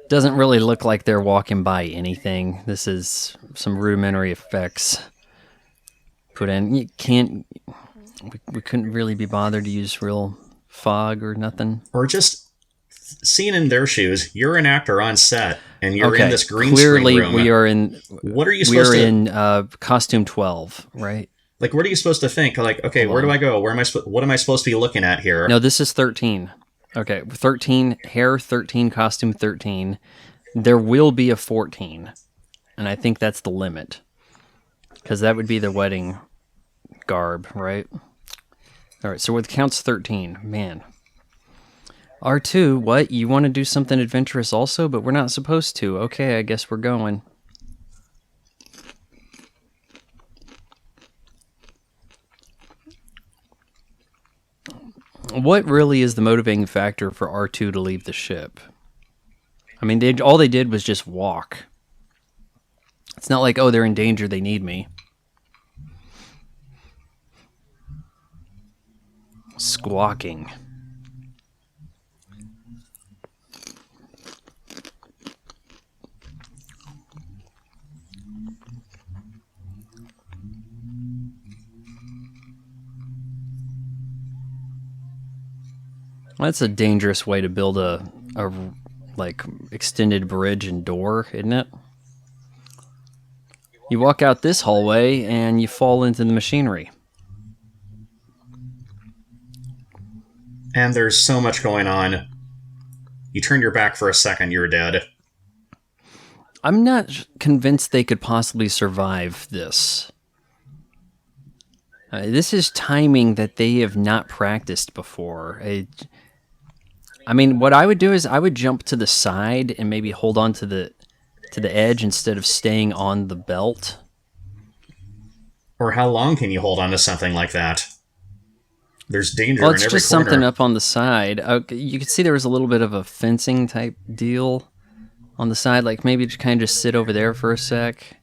doesn't really look like they're walking by anything. This is some rudimentary effects put in. You can't. We couldn't really be bothered to use real fog or nothing. Or just seen in their shoes, you're an actor on set, and you're in this green Clearly, screen room. we are in. What are you supposed to? We're in costume 12, right? Like, what are you supposed to think? Like, okay, where do I go? Where am I? What am I supposed to be looking at here? No, this is 13. Okay, 13 hair, 13 costume, 13. There will be a 14, and I think that's the limit, because that would be the wedding garb, right? All right, so with counts 13, man. R2, what? You want to do something adventurous also, but we're not supposed to. Okay, I guess we're going. What really is the motivating factor for R2 to leave the ship? I mean, all they did was just walk. It's not like, oh, they're in danger, they need me. Squawking. That's a dangerous way to build a like extended bridge and door, isn't it? You walk out this hallway and you fall into the machinery. And there's so much going on. You turn your back for a second, you're dead. I'm not convinced they could possibly survive this. This is timing that they have not practiced before. I mean, what I would do is I would jump to the side and maybe hold on to the edge instead of staying on the belt. Or how long can you hold on to something like that? There's danger well, in every corner. it's just something up on the side. You could see there was a little bit of a fencing type deal on the side, like maybe just kind of just sit over there for a sec.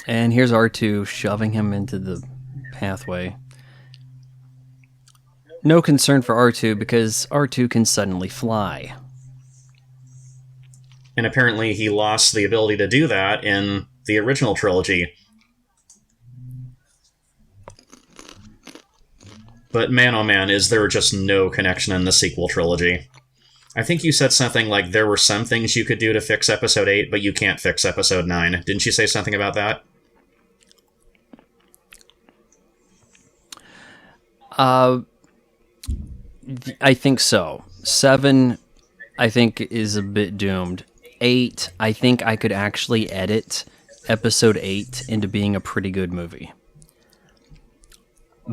And here's R2 shoving him into the pathway. No concern for R2 because R2 can suddenly fly. And apparently he lost the ability to do that in the original trilogy. But man, oh man, is there just no connection in the sequel trilogy. I think you said something like there were some things you could do to fix Episode 8, but you can't fix Episode 9. Didn't you say something about that? I think so. 7, I think, is a bit doomed. 8, I think I could actually edit Episode 8 into being a pretty good movie.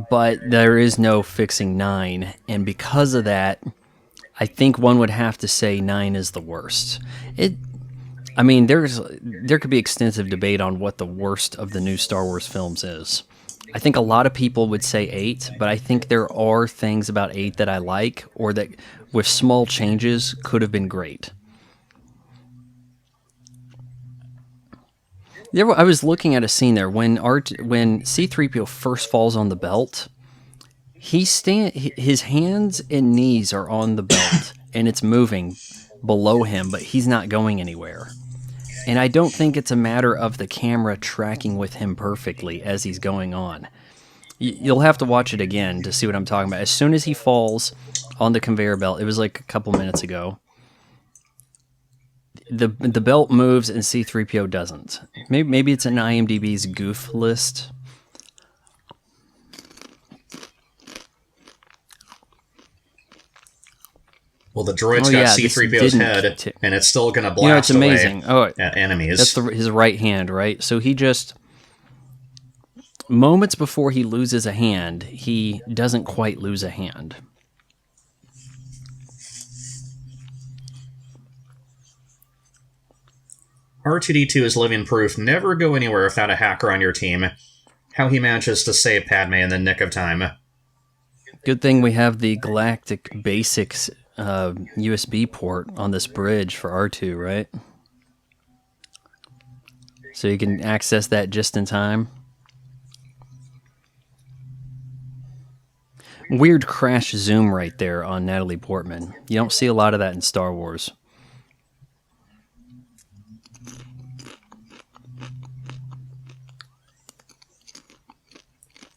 But there is no fixing 9, and because of that, I think one would have to say 9 is the worst. There could be extensive debate on what the worst of the new Star Wars films is. I think a lot of people would say 8, but I think there are things about 8 that I like, or that with small changes could have been great. I was looking at a scene there when C-3PO first falls on the belt. His hands and knees are on the belt, and it's moving below him, but he's not going anywhere. And I don't think it's a matter of the camera tracking with him perfectly as he's going on. You'll have to watch it again to see what I'm talking about. As soon as he falls on the conveyor belt, it was like a couple minutes ago, the belt moves and C-3PO doesn't. Maybe it's in IMDb's goof list. Well, the droid's got C-3PO's head, and it's still going to blast it's amazing. away at enemies. That's his right hand, right? So he just... moments before he loses a hand, he doesn't quite lose a hand. R2-D2 is living proof. Never go anywhere without a hacker on your team. How he manages to save Padmé in the nick of time. Good thing we have the Galactic Basics USB port on this bridge for R2, right? So you can access that just in time. Weird crash zoom right there on Natalie Portman. You don't see a lot of that in Star Wars.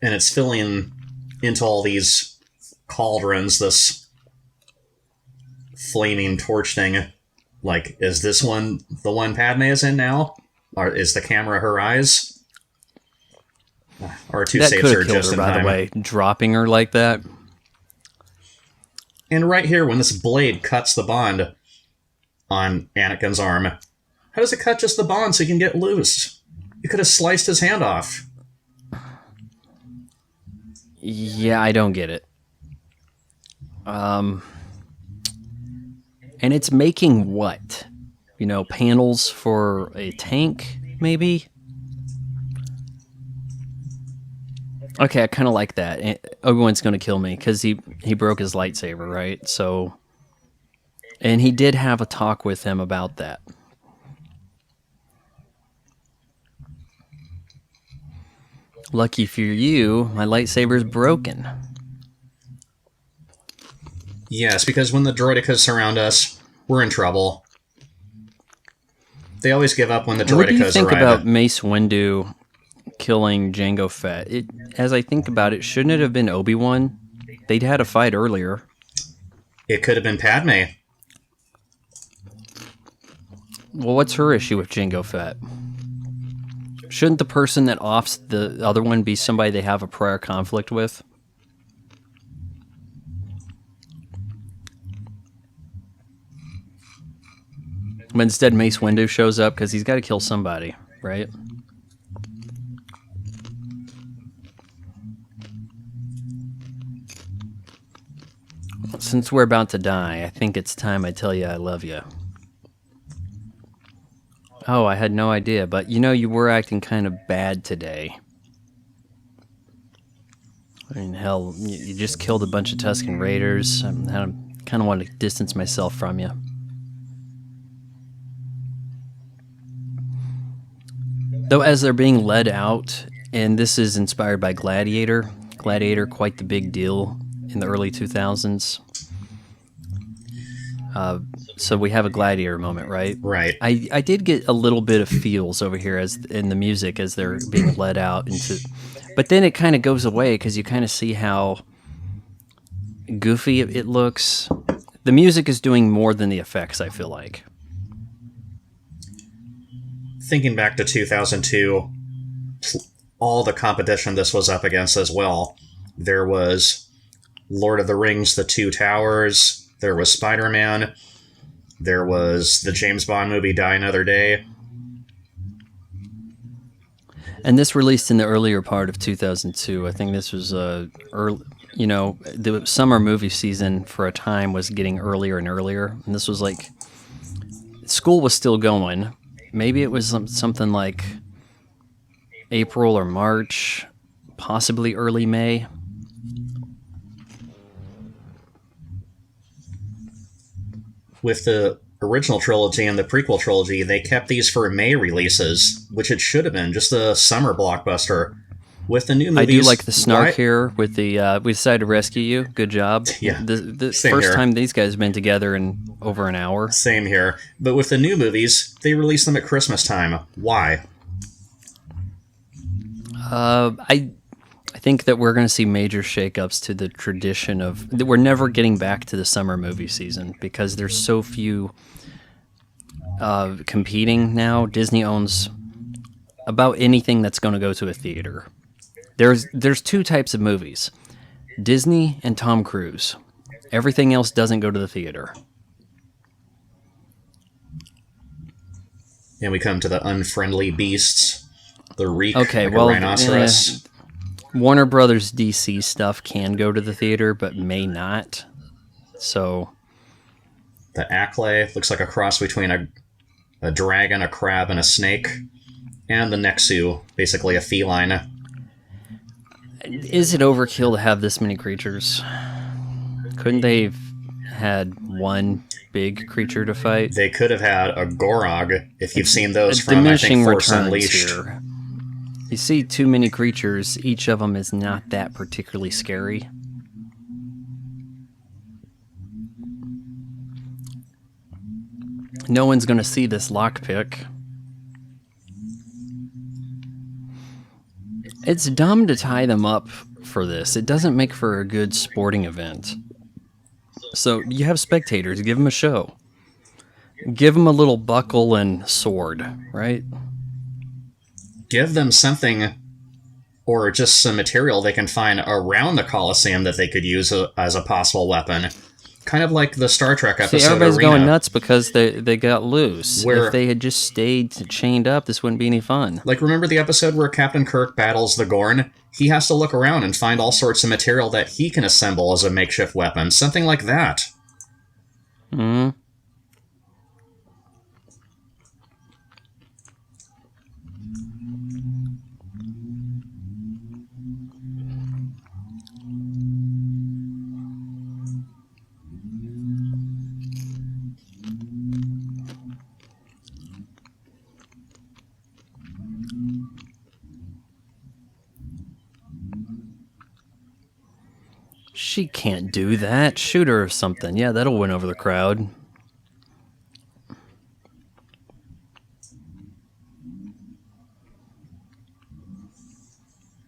And it's filling into all these cauldrons, this flaming torch thing. Like, is this one the one Padme is in now? Or is the camera her eyes? R2 that saves her killed just her, in by time. the way, dropping her like that. And right here, when this blade cuts the bond on Anakin's arm, how does it cut just the bond so he can get loose? You could have sliced his hand off. Yeah, I don't get it. And it's making what? Panels for a tank, maybe? Okay, I kind of like that. Obi-Wan's going to kill me because he broke his lightsaber, right? So, and he did have a talk with him about that. Lucky for you, my lightsaber's broken. Yes, because when the droidicas surround us, we're in trouble. They always give up when the droidicas arrive. What do you think about Mace Windu killing Jango Fett? As I think about it, shouldn't it have been Obi-Wan? They'd had a fight earlier. It could have been Padme. Well, what's her issue with Jango Fett? Shouldn't the person that offs the other one be somebody they have a prior conflict with? But instead, Mace Windu shows up because he's got to kill somebody, right? Since we're about to die, I think it's time I tell you I love you. Oh, I had no idea, but you were acting kind of bad today. I mean, hell, you just killed a bunch of Tusken Raiders. I kind of want to distance myself from you. Though as they're being led out, and this is inspired by Gladiator, quite the big deal in the early 2000s. So we have a Gladiator moment, right? Right. I did get a little bit of feels over here as in the music as they're being led out into, but then it kind of goes away because you kind of see how goofy it looks. The music is doing more than the effects, I feel like. Thinking back to 2002, all the competition this was up against as well. There was Lord of the Rings, The Two Towers. There was Spider-Man. There was the James Bond movie Die Another Day. And this released in the earlier part of 2002. I think this was early. You know, the summer movie season for a time was getting earlier and earlier. And this was like, school was still going. Maybe it was something like April or March, possibly early May. With the original trilogy and the prequel trilogy, they kept these for May releases, which it should have been just a summer blockbuster. With the new movies, I do like the snark here with the we decided to rescue you. Good job. Yeah, the first time these guys have been together in over an hour. Same here. But with the new movies, they release them at Christmas time. Why? I think that we're going to see major shakeups to the tradition of that. We're never getting back to the summer movie season because there's so few competing now. Disney owns about anything that's going to go to a theater. There's two types of movies, Disney and Tom Cruise. Everything else doesn't go to the theater. And we come to the unfriendly beasts, the reek, like a rhinoceros. Warner Brothers DC stuff can go to the theater, but may not. So the Acklay looks like a cross between a dragon, a crab, and a snake. And the Nexu, basically a feline. Is it overkill to have this many creatures? Couldn't they have had one big creature to fight? They could have had a Gorog, if you've seen those from, I think, Force Unleashed. Here. You see too many creatures, each of them is not that particularly scary. No one's going to see this lockpick. It's dumb to tie them up for this. It doesn't make for a good sporting event. So you have spectators, give them a show. Give them a little buckle and sword, right? Give them something, or just some material they can find around the Coliseum that they could use as a possible weapon. Kind of like the Star Trek episode. See, everybody's Arena, going nuts because they got loose. Where, if they had just stayed chained up, this wouldn't be any fun. Like, remember the episode where Captain Kirk battles the Gorn? He has to look around and find all sorts of material that he can assemble as a makeshift weapon. Something like that. Hmm. She can't do that. Shoot her or something. Yeah, that'll win over the crowd.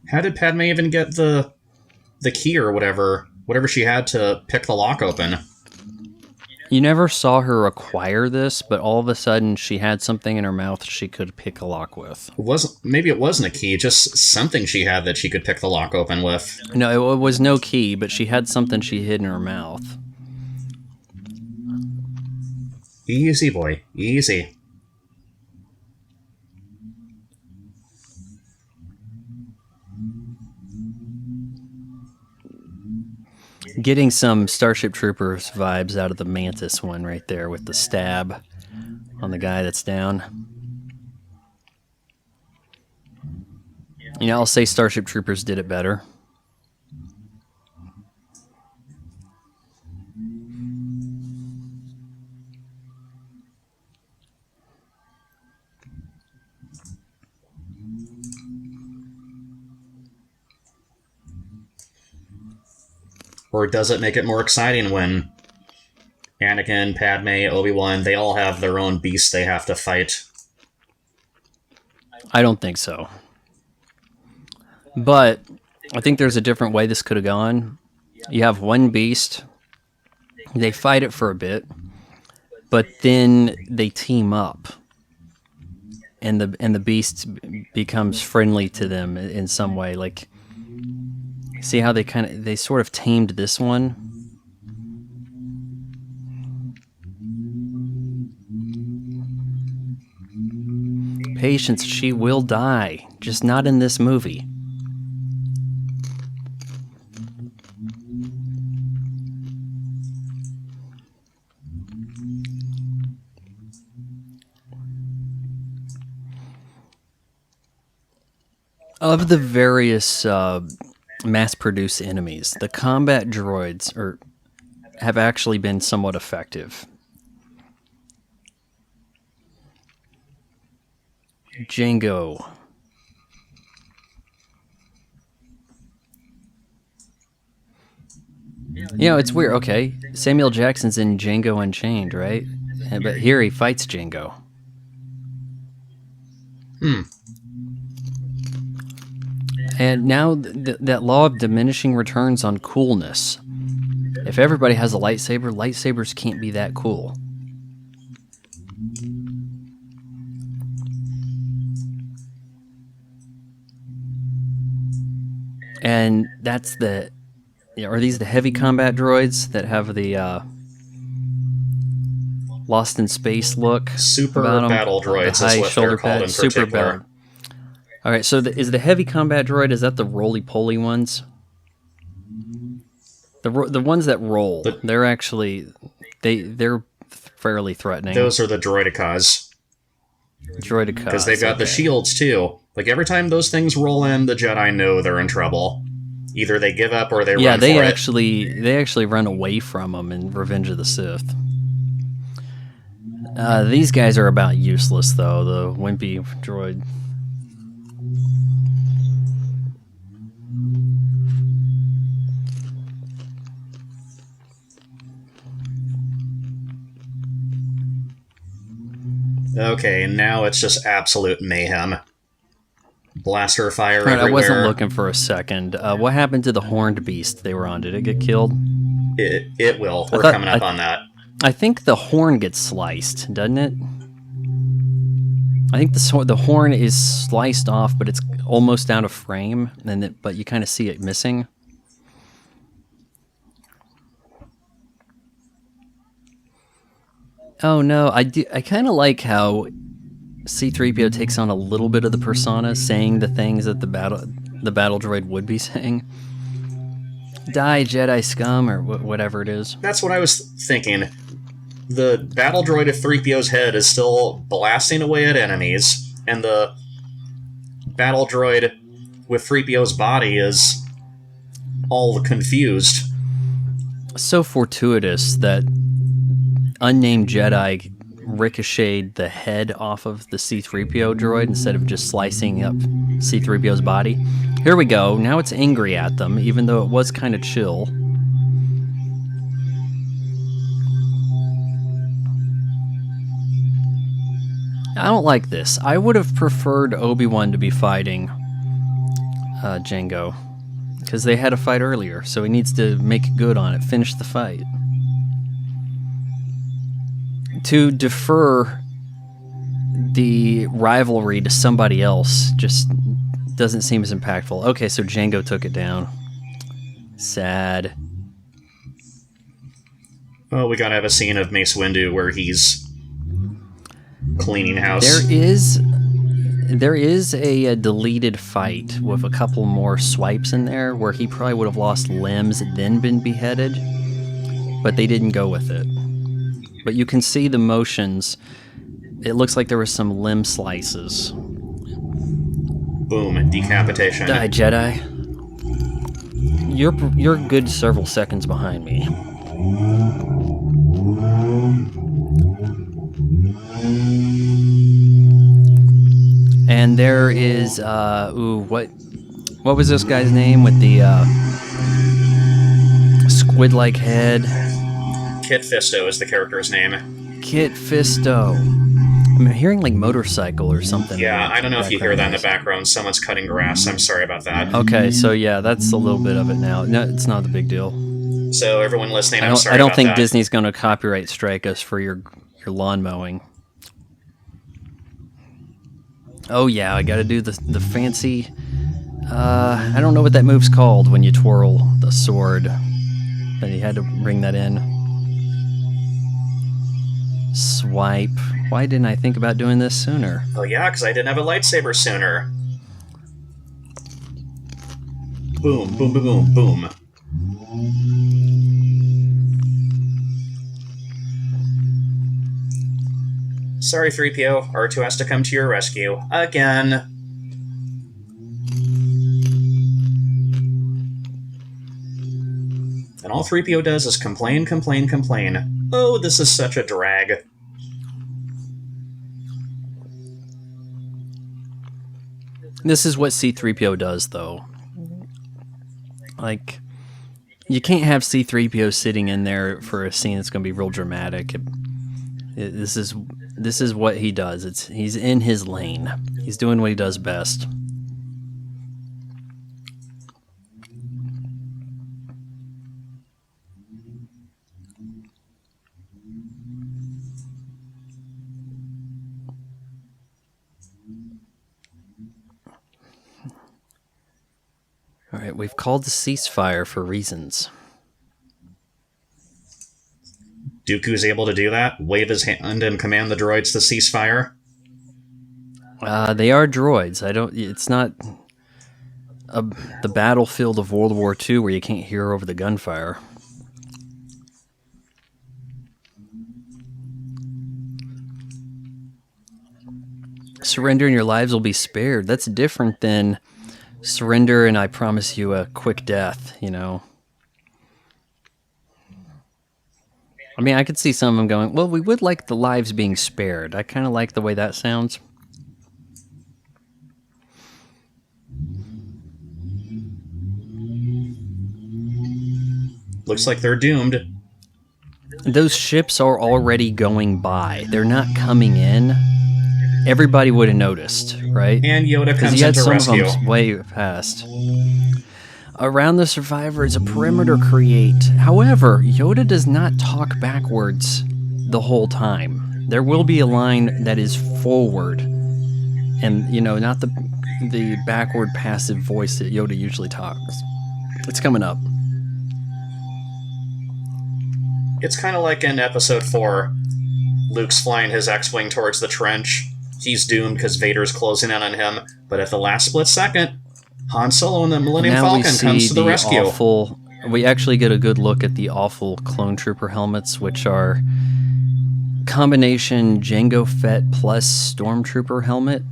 How did Padme even get the key or whatever she had to pick the lock open? You never saw her acquire this, but all of a sudden she had something in her mouth she could pick a lock with. Maybe it wasn't a key, just something she had that she could pick the lock open with. No, it was no key, but she had something she hid in her mouth. Easy, boy. Easy. Getting some Starship Troopers vibes out of the Mantis one right there with the stab on the guy that's down. You know, I'll say Starship Troopers did it better. Or does it make it more exciting when Anakin, Padme, Obi-Wan, they all have their own beasts they have to fight? I don't think so. But I think there's a different way this could have gone. You have one beast. They fight it for a bit, but then they team up, and the beast becomes friendly to them in some way. Like, see how they sort of tamed this one. Patience, she will die, just not in this movie. Of the various mass-produced enemies, the combat droids have actually been somewhat effective. Jango. You know, it's weird. Okay, Samuel Jackson's in Django Unchained, right? But here he fights Jango. And now that law of diminishing returns on coolness. If everybody has a lightsaber, lightsabers can't be that cool. And that's are these the heavy combat droids that have the Lost in Space look? Super battle droids is what they're called in particular. Super battle. All right, so is the heavy combat droid, is that the roly-poly ones? The ones that roll, they're actually, they're fairly threatening. Those are the droidicas. Because they've got the shields, too. Like, every time those things roll in, the Jedi know they're in trouble. Either they give up or they run for it. Yeah, they actually run away from them in Revenge of the Sith. These guys are about useless, though, the wimpy droid. Okay, now it's just absolute mayhem. Blaster fire everywhere. I wasn't looking for a second. What happened to the horned beast they were on? Did it get killed? It will. We're coming up on that. I think the horn gets sliced, doesn't it? I think the horn is sliced off, but it's almost out of frame, but you kind of see it missing. Oh no, I kind of like how C-3PO takes on a little bit of the persona, saying the things that the battle droid would be saying. Die, Jedi scum, or whatever it is. That's what I was thinking. The battle droid of 3PO's head is still blasting away at enemies, and the battle droid with 3PO's body is all confused. So fortuitous that unnamed Jedi ricocheted the head off of the C-3PO droid instead of just slicing up C-3PO's body. Here we go. Now it's angry at them, even though it was kind of chill. I don't like this. I would have preferred Obi-Wan to be fighting Jango, because they had a fight earlier, so he needs to make good on it, finish the fight. To defer the rivalry to somebody else just doesn't seem as impactful. Okay, so Jango took it down. Sad. Well, we gotta have a scene of Mace Windu where he's cleaning house. There is a deleted fight with a couple more swipes in there where he probably would have lost limbs and then been beheaded, but they didn't go with it. But you can see the motions. It looks like there was some limb slices. Boom, decapitation. Die, Jedi. You're good several seconds behind me. And there is what was this guy's name with the squid-like head? Kit Fisto is the character's name. Kit Fisto. I'm hearing like motorcycle or something. Yeah, I don't know if you hear that in the background. Someone's cutting grass. I'm sorry about that. Okay, so yeah, that's a little bit of it now. No, it's not a big deal. So everyone listening, I'm sorry I don't about think that. Disney's going to copyright strike us for your lawn mowing. Oh yeah, I got to do the fancy. I don't know what that move's called when you twirl the sword. But he had to bring that in. Swipe. Why didn't I think about doing this sooner? Oh yeah, because I didn't have a lightsaber sooner. Boom, boom, boom, boom, boom. Sorry, 3PO. R2 has to come to your rescue. Again. And all 3PO does is complain, complain, complain. Oh, this is such a drag. This is what C-3PO does, though. Like, you can't have C-3PO sitting in there for a scene that's going to be real dramatic. This is what he does. He's in his lane. He's doing what he does best. All right, we've called the ceasefire for reasons. Dooku's able to do that? Wave his hand and command the droids to ceasefire? They are droids. It's not the battlefield of World War II where you can't hear over the gunfire. Surrender and your lives will be spared. That's different than surrender and I promise you a quick death, you know. I mean, I could see some of them going, well, we would like the lives being spared. I kind of like the way that sounds. Looks like they're doomed. Those ships are already going by. They're not coming in. Everybody would have noticed, right? And Yoda comes you had in to some rescue. of them way past. Around the survivor is a perimeter create. However, Yoda does not talk backwards the whole time. There will be a line that is forward. And, you know, not the backward passive voice that Yoda usually talks. It's coming up. It's kind of like in Episode 4. Luke's flying his X-Wing towards the trench. He's doomed because Vader's closing in on him. But at the last split second, Han Solo and the Millennium Falcon comes to the rescue. We actually get a good look at the awful clone trooper helmets, which are combination Jango Fett plus Stormtrooper helmet.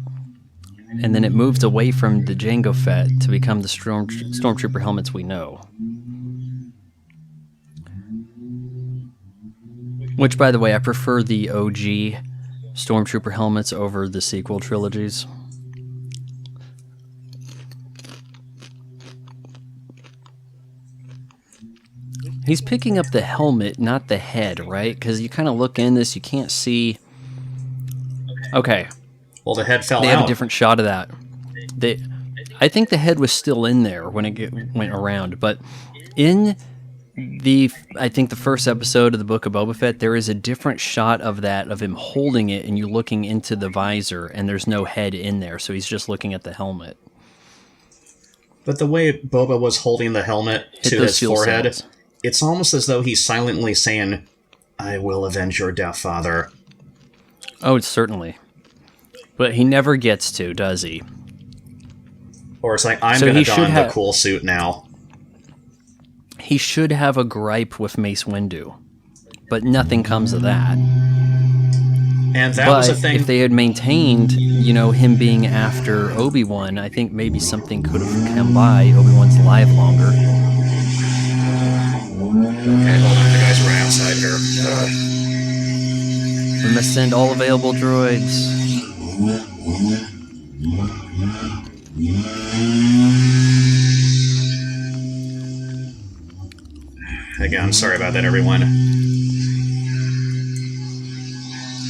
And then it moves away from the Jango Fett to become the Stormtrooper helmets we know. Which, by the way, I prefer the OG Stormtrooper helmets over the sequel trilogies. He's picking up the helmet, not the head, right? Because you kind of look in this, you can't see... Okay. Well, the head fell out. They have a different shot of that. I think the head was still in there when it went around, but in I think the first episode of the Book of Boba Fett, there is a different shot of that, of him holding it, and you're looking into the visor, and there's no head in there, so he's just looking at the helmet. But the way Boba was holding the helmet to his forehead, it's almost as though he's silently saying, "I will avenge your death, Father." Oh, certainly. But he never gets to, does he? Or it's like, I'm going to don the cool suit now. He should have a gripe with Mace Windu, but nothing comes of that. And that was a thing. If they had maintained, you know, him being after Obi-Wan, I think maybe something could have come by. Obi-Wan's alive longer. Okay, hold on. The guys right outside here. We must send all available droids. Again, I'm sorry about that, everyone.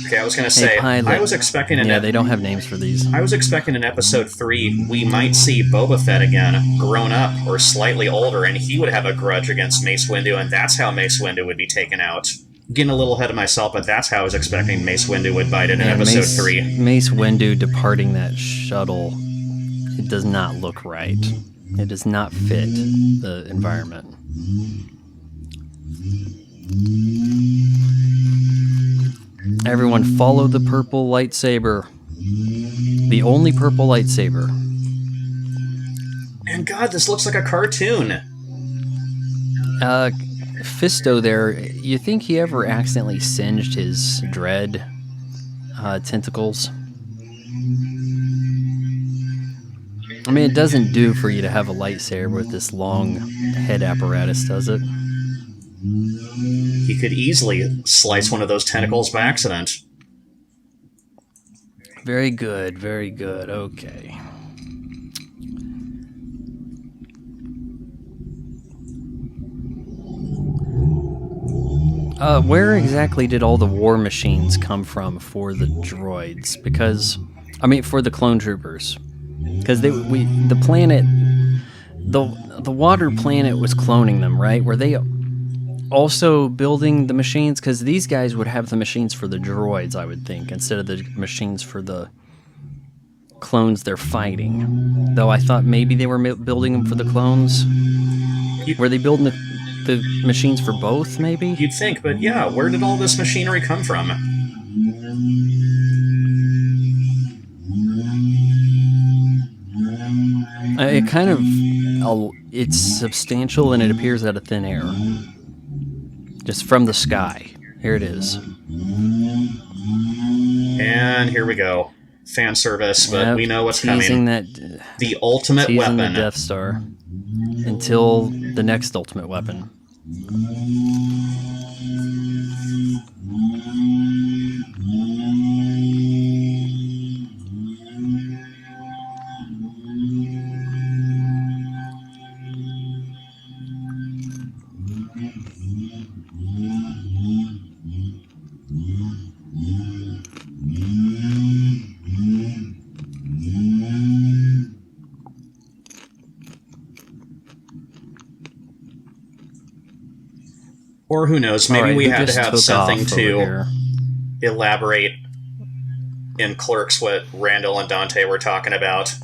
Okay, I was going to Hey, say, pilot. I was expecting Yeah, they don't have names for these. I was expecting in episode 3 we might see Boba Fett again, grown up or slightly older, and he would have a grudge against Mace Windu, and that's how Mace Windu would be taken out. Getting a little ahead of myself, but that's how I was expecting Mace Windu would bite it in episode 3. Mace Windu departing that shuttle, it does not look right. It does not fit the environment. Everyone follow the purple lightsaber. The only purple lightsaber. And God, this looks like a cartoon. Fisto there, you think he ever accidentally singed his dread tentacles? I mean, it doesn't do for you to have a lightsaber with this long head apparatus, does it? He could easily slice one of those tentacles by accident. Very good, very good. Okay. Where exactly did all the war machines come from for the droids? Because, I mean, for the clone troopers. Because the water planet was cloning them, right? Were they also building the machines? Because these guys would have the machines for the droids, I would think, instead of the machines for the clones they're fighting. Though I thought maybe they were building them for the clones. Were they building the machines for both, maybe? You'd think, but yeah, where did all this machinery come from? It kind of... it's substantial and it appears out of thin air. Just from the sky. Here it is. And here we go. Fan service, but we know what's coming. The ultimate weapon. The Death Star. Until the next ultimate weapon. Or who knows, maybe we had to have something to elaborate in Clerks what Randall and Dante were talking about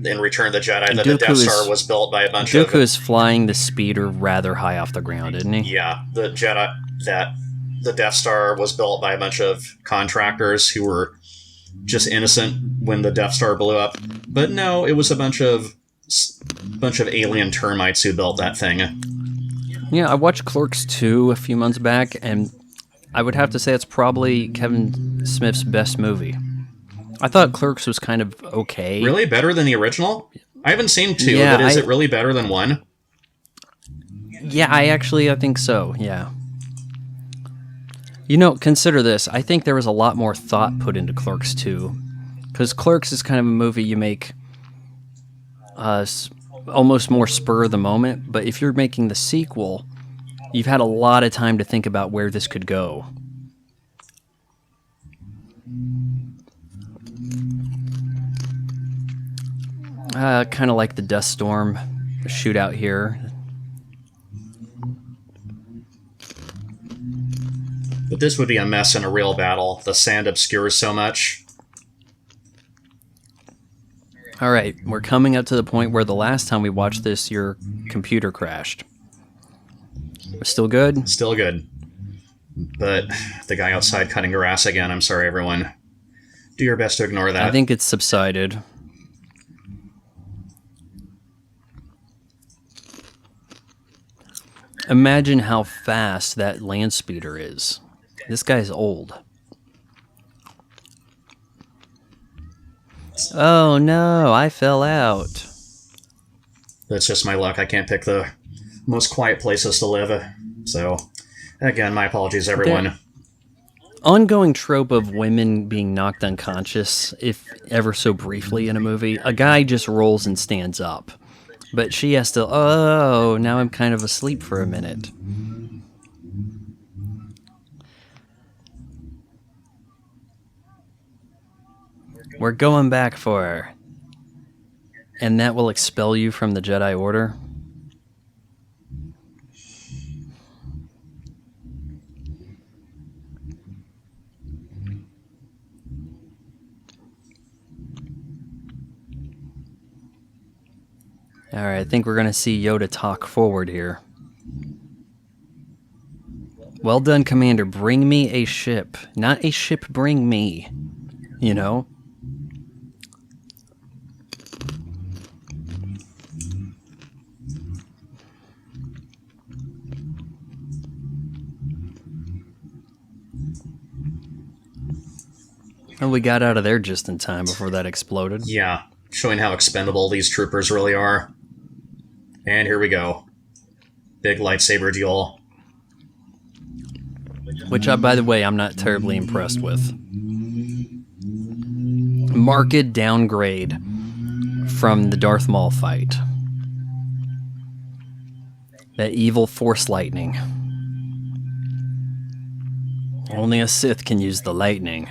in Return of the Jedi, that the Death Star was built by a bunch of... Dooku is flying the speeder rather high off the ground, isn't he? Yeah, the Death Star was built by a bunch of contractors who were just innocent when the Death Star blew up. But no, it was a bunch of alien termites who built that thing. Yeah, I watched Clerks 2 a few months back, and I would have to say it's probably Kevin Smith's best movie. I thought Clerks was kind of okay. Really? Better than the original? I haven't seen 2, but is it really better than 1? Yeah, I think so, yeah. You know, consider this. I think there was a lot more thought put into Clerks 2. Because Clerks is kind of a movie you make almost more spur of the moment, but if you're making the sequel, you've had a lot of time to think about where this could go. Kind of like the Death Storm shootout here. But this would be a mess in a real battle. The sand obscures so much. All right, we're coming up to the point where the last time we watched this, your computer crashed. Still good? Still good. But the guy outside cutting grass again. I'm sorry, everyone. Do your best to ignore that. I think it's subsided. Imagine how fast that land speeder is. This guy's old. Oh no, I fell out. That's just my luck. I can't pick the most quiet places to live. So, again, my apologies, everyone. The ongoing trope of women being knocked unconscious, if ever so briefly in a movie. A guy just rolls and stands up. But she has to, oh, now I'm kind of asleep for a minute. We're going back for her. And that will expel you from the Jedi Order? Alright, I think we're going to see Yoda talk forward here. Well done, Commander. Bring me a ship. Not a ship bring me. You know? And we got out of there just in time before that exploded. Yeah, showing how expendable these troopers really are. And here we go. Big lightsaber duel. Which, by the way, I'm not terribly impressed with. Marked downgrade from the Darth Maul fight. That evil Force lightning. Only a Sith can use the lightning.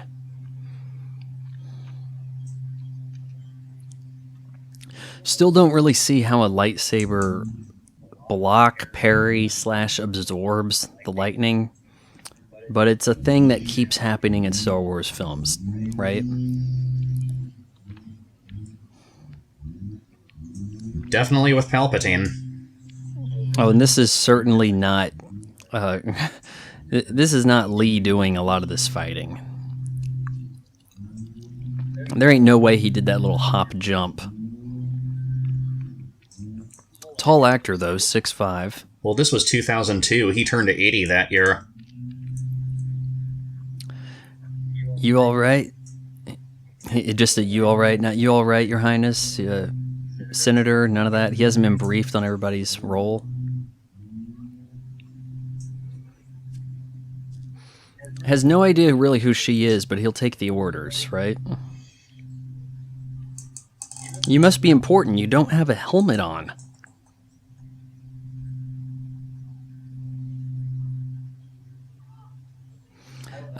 Still don't really see how a lightsaber block, parry, / absorbs the lightning. But it's a thing that keeps happening in Star Wars films, right? Definitely with Palpatine. Oh, and this is certainly not... this is not Lee doing a lot of this fighting. There ain't no way he did that little hop jump. Tall actor, though, 6'5". Well, this was 2002. He turned to 80 that year. You all right? Just a you all right? Not you all right, Your Highness? Senator? None of that? He hasn't been briefed on everybody's role? Has no idea really who she is, but he'll take the orders, right? You must be important. You don't have a helmet on.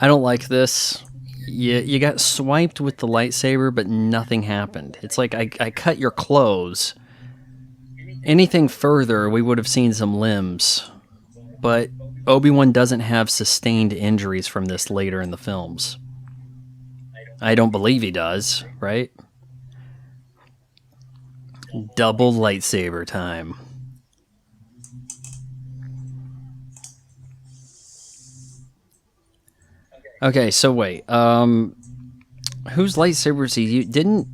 I don't like this. You got swiped with the lightsaber, but nothing happened. It's like I cut your clothes. Anything further, we would have seen some limbs. But Obi-Wan doesn't have sustained injuries from this later in the films. I don't believe he does, right? Double lightsaber time. Okay, so wait. Whose lightsaber is he? Didn't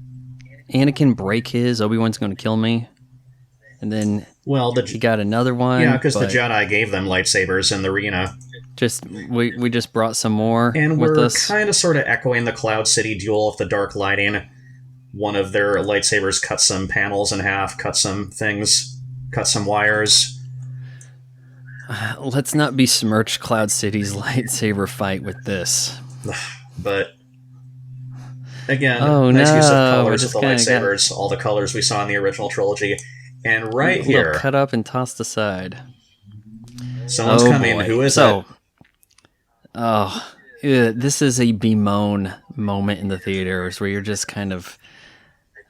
Anakin break his? Obi-Wan's going to kill me, and then he got another one. Yeah, because the Jedi gave them lightsabers in the arena. We just brought some more, and with we're us. kind of sort of echoing the Cloud City duel of the dark lighting. One of their lightsabers cut some panels in half, cut some things, cut some wires. Let's not besmirch Cloud City's lightsaber fight with this. But again, nice use of colors with the lightsabers, all the colors we saw in the original trilogy. And right here, cut up and tossed aside. Someone's coming. Boy. Who is it? This is a bemoan moment in the theaters where you're just kind of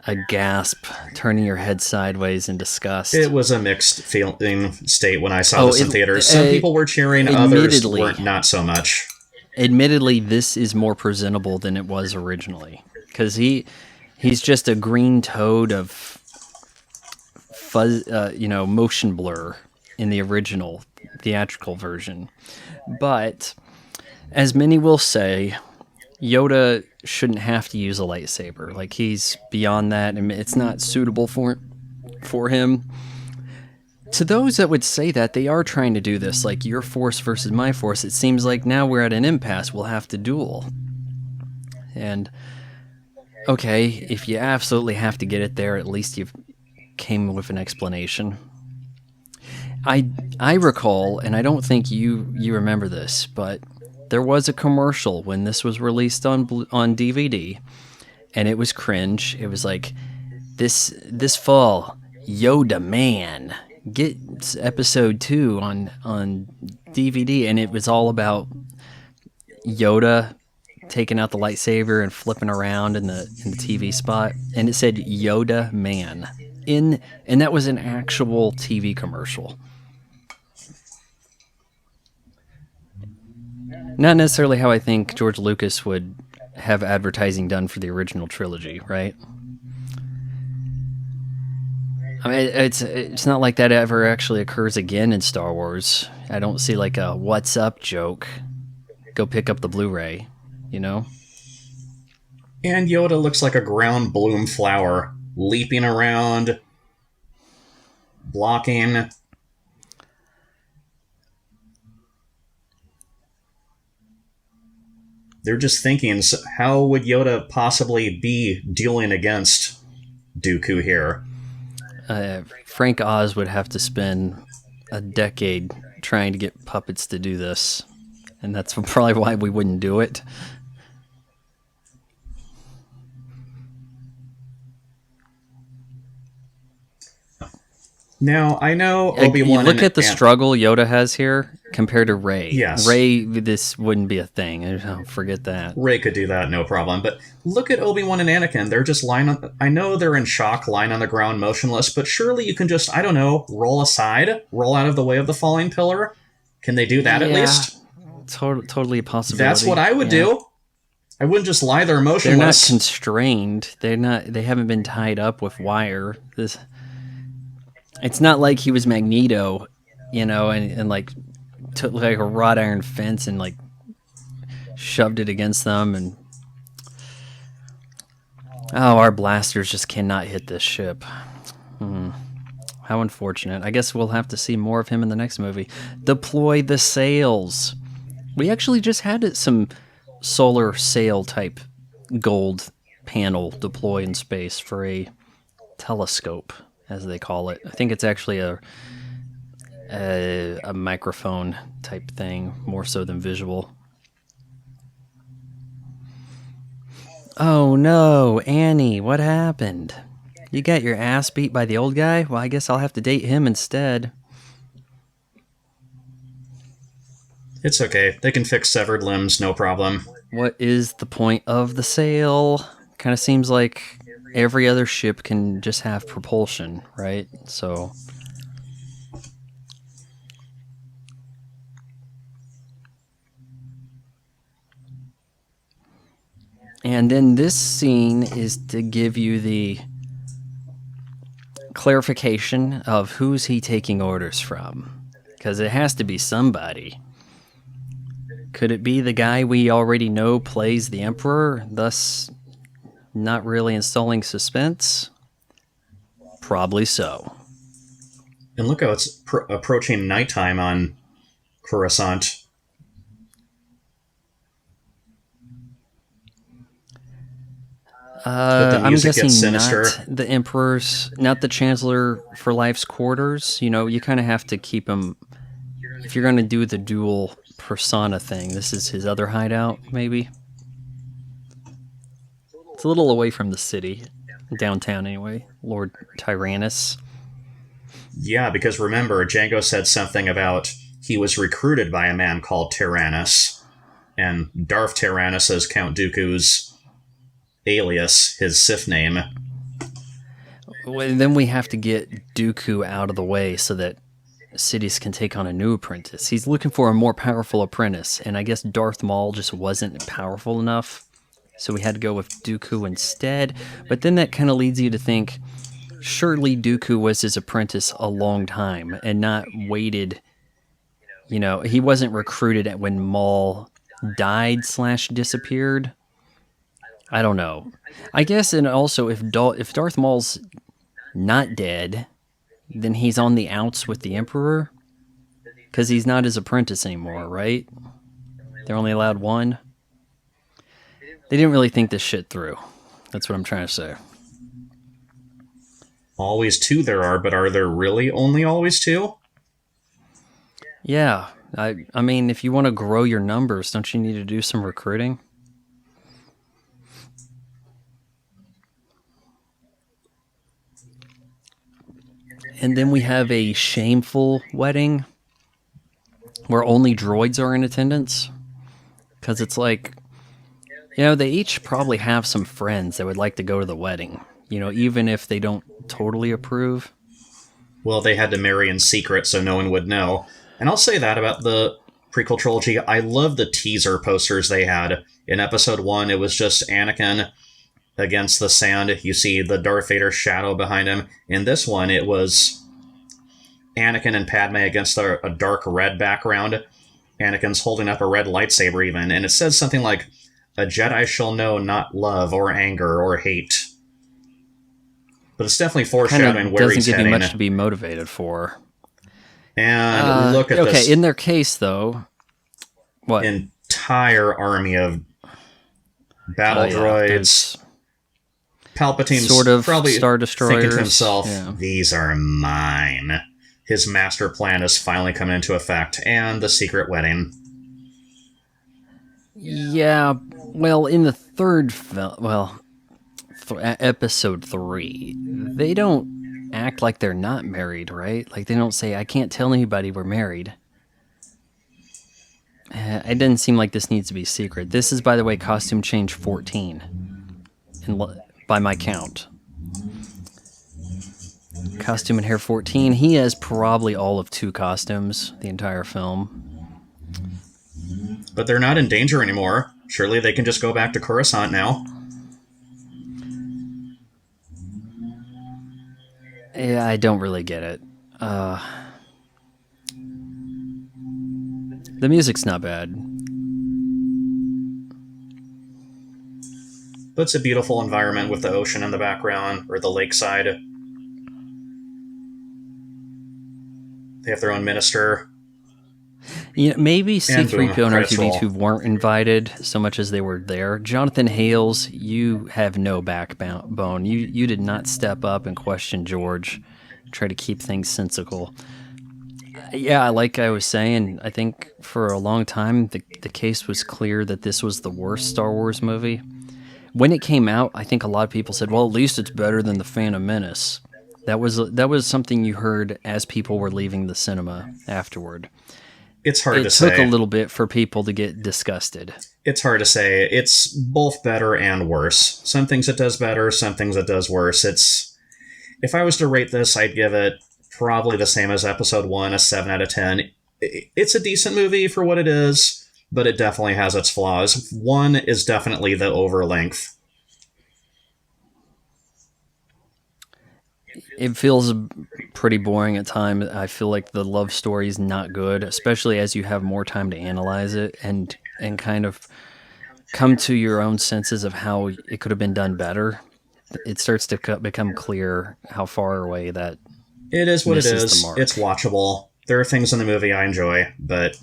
a gasp, turning your head sideways in disgust. It was a mixed feeling state when I saw this in theaters. Some people were cheering, others were not so much. Admittedly, this is more presentable than it was originally, because he's just a green toad of fuzz, motion blur in the original theatrical version. But as many will say, Yoda shouldn't have to use a lightsaber. Like, he's beyond that, and it's not suitable for him. To those that would say that, they are trying to do this, like your force versus my force. It seems like now we're at an impasse. We'll have to duel. And, okay, if you absolutely have to get it there, at least you came with an explanation. I recall, and I don't think you remember this, but there was a commercial when this was released on DVD, and it was cringe. It was like, this fall, Yoda Man, get episode 2 on DVD, and it was all about Yoda taking out the lightsaber and flipping around in the TV spot, and it said Yoda Man and that was an actual TV commercial. Not necessarily how I think George Lucas would have advertising done for the original trilogy, right? I mean, it's not like that ever actually occurs again in Star Wars. I don't see like a "What's up" joke. Go pick up the Blu-ray, you know? And Yoda looks like a ground bloom flower, leaping around, blocking. They're just thinking, how would Yoda possibly be dueling against Dooku here? Frank Oz would have to spend a decade trying to get puppets to do this. And that's probably why we wouldn't do it. Now, I know Obi-Wan... You look at the struggle Yoda has here compared to Rey. Yes. Rey, this wouldn't be a thing. Oh, forget that. Rey could do that, no problem. But look at Obi-Wan and Anakin. They're just lying on... I know they're in shock, lying on the ground, motionless, but surely you can just, I don't know, roll aside, roll out of the way of the falling pillar? Can they do that at least? Totally a possibility. That's what I would do. I wouldn't just lie there motionless. They're not constrained. They haven't been tied up with wire. It's not like he was Magneto, you know, and like took like a wrought iron fence and like shoved it against them, and our blasters just cannot hit this ship. How unfortunate. I guess we'll have to see more of him in the next movie. Deploy the sails. We actually just had some solar sail type gold panel deploy in space for a telescope, as they call it. I think it's actually a microphone type thing, more so than visual. Oh no, Annie, what happened? You got your ass beat by the old guy? Well, I guess I'll have to date him instead. It's okay. They can fix severed limbs, no problem. What is the point of the sail? Kind of seems like every other ship can just have propulsion, right? So... And then this scene is to give you the clarification of who's he taking orders from. Because it has to be somebody. Could it be the guy we already know plays the Emperor, thus not really installing suspense? Probably so. And look how it's approaching nighttime on Coruscant. I'm guessing not the Emperor's, not the Chancellor for Life's quarters. You know, you kind of have to keep him, if you're going to do the dual persona thing, this is his other hideout, maybe? It's a little away from the city, downtown anyway, Lord Tyrannus. Yeah, because remember, Jango said something about he was recruited by a man called Tyrannus, and Darth Tyrannus is Count Dooku's alias, his Sith name. Well, then we have to get Dooku out of the way so that Sidious can take on a new apprentice. He's looking for a more powerful apprentice, and I guess Darth Maul just wasn't powerful enough, so we had to go with Dooku instead. But then that kind of leads you to think, surely Dooku was his apprentice a long time and not waited. You know, he wasn't recruited when Maul died/disappeared. I don't know. I guess, and also if Darth Maul's not dead, then he's on the outs with the Emperor, because he's not his apprentice anymore, right? They're only allowed one. They didn't really think this shit through. That's what I'm trying to say. Always two there are, but are there really only always two? Yeah. I mean, if you want to grow your numbers, don't you need to do some recruiting? And then we have a shameful wedding where only droids are in attendance. Because it's like, They each probably have some friends that would like to go to the wedding, even if they don't totally approve. Well, they had to marry in secret so no one would know. And I'll say that about the prequel trilogy. I love the teaser posters they had. In episode 1, it was just Anakin against the sand. You see the Darth Vader shadow behind him. In this one, it was Anakin and Padme against a dark red background. Anakin's holding up a red lightsaber even, and it says something like, "A Jedi shall know not love or anger or hate." But it's definitely foreshadowing where he's heading. Doesn't give you much to be motivated for. And look at this. Okay, in their case, though, what? Entire army of battle droids. Palpatine's sort of probably Star Destroyers. Thinking to himself, these are mine. His master plan is finally coming into effect, and the secret wedding. Yeah, well, in the third film, episode 3, they don't act like they're not married, right? Like, they don't say, "I can't tell anybody we're married." It didn't seem like this needs to be secret. This is, by the way, costume change 14, by my count. Costume and hair 14. He has probably all of 2 costumes the entire film. But they're not in danger anymore. Surely they can just go back to Coruscant now. Yeah, I don't really get it. The music's not bad. But it's a beautiful environment with the ocean in the background, or the lakeside. They have their own minister. Maybe C-3PO and R2-D2 weren't invited so much as they were there. Jonathan Hales, you have no backbone. You did not step up and question George, try to keep things sensical. Yeah, like I was saying, I think for a long time the case was clear that this was the worst Star Wars movie. When it came out, I think a lot of people said, well, at least it's better than the Phantom Menace. That was something you heard as people were leaving the cinema afterward. It's hard to say. It took a little bit for people to get disgusted. It's hard to say. It's both better and worse. Some things it does better, some things it does worse. If I was to rate this, I'd give it probably the same as episode 1, a 7 out of 10. It's a decent movie for what it is, but it definitely has its flaws. 1 is definitely the over length. It feels pretty boring at times. I feel like the love story is not good, especially as you have more time to analyze it and kind of come to your own senses of how it could have been done better. It starts to become clear how far away that it is. What it is. It's watchable. There are things in the movie I enjoy, but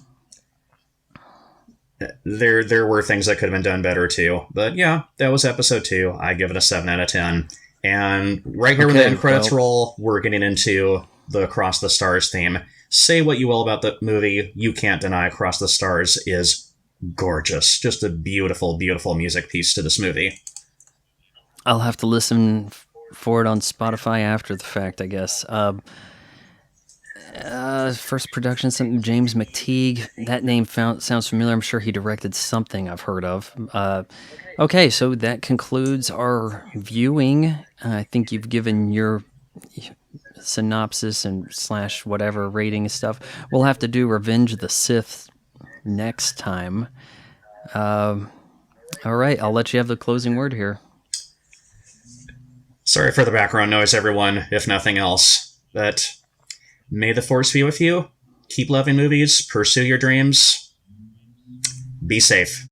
there were things that could have been done better too. But yeah, that was episode 2. I give it a 7 out of 10. And right here when the end credits roll, we're getting into the Across the Stars theme. Say what you will about the movie, you can't deny Across the Stars is gorgeous. Just a beautiful, beautiful music piece to this movie. I'll have to listen for it on Spotify after the fact, I guess. First production, something James McTeague. That name sounds familiar. I'm sure he directed something I've heard of. Okay, so that concludes our viewing. I think you've given your synopsis and / whatever rating and stuff. We'll have to do Revenge of the Sith next time. All right, I'll let you have the closing word here. Sorry for the background noise, everyone, if nothing else. But may the Force be with you. Keep loving movies. Pursue your dreams. Be safe.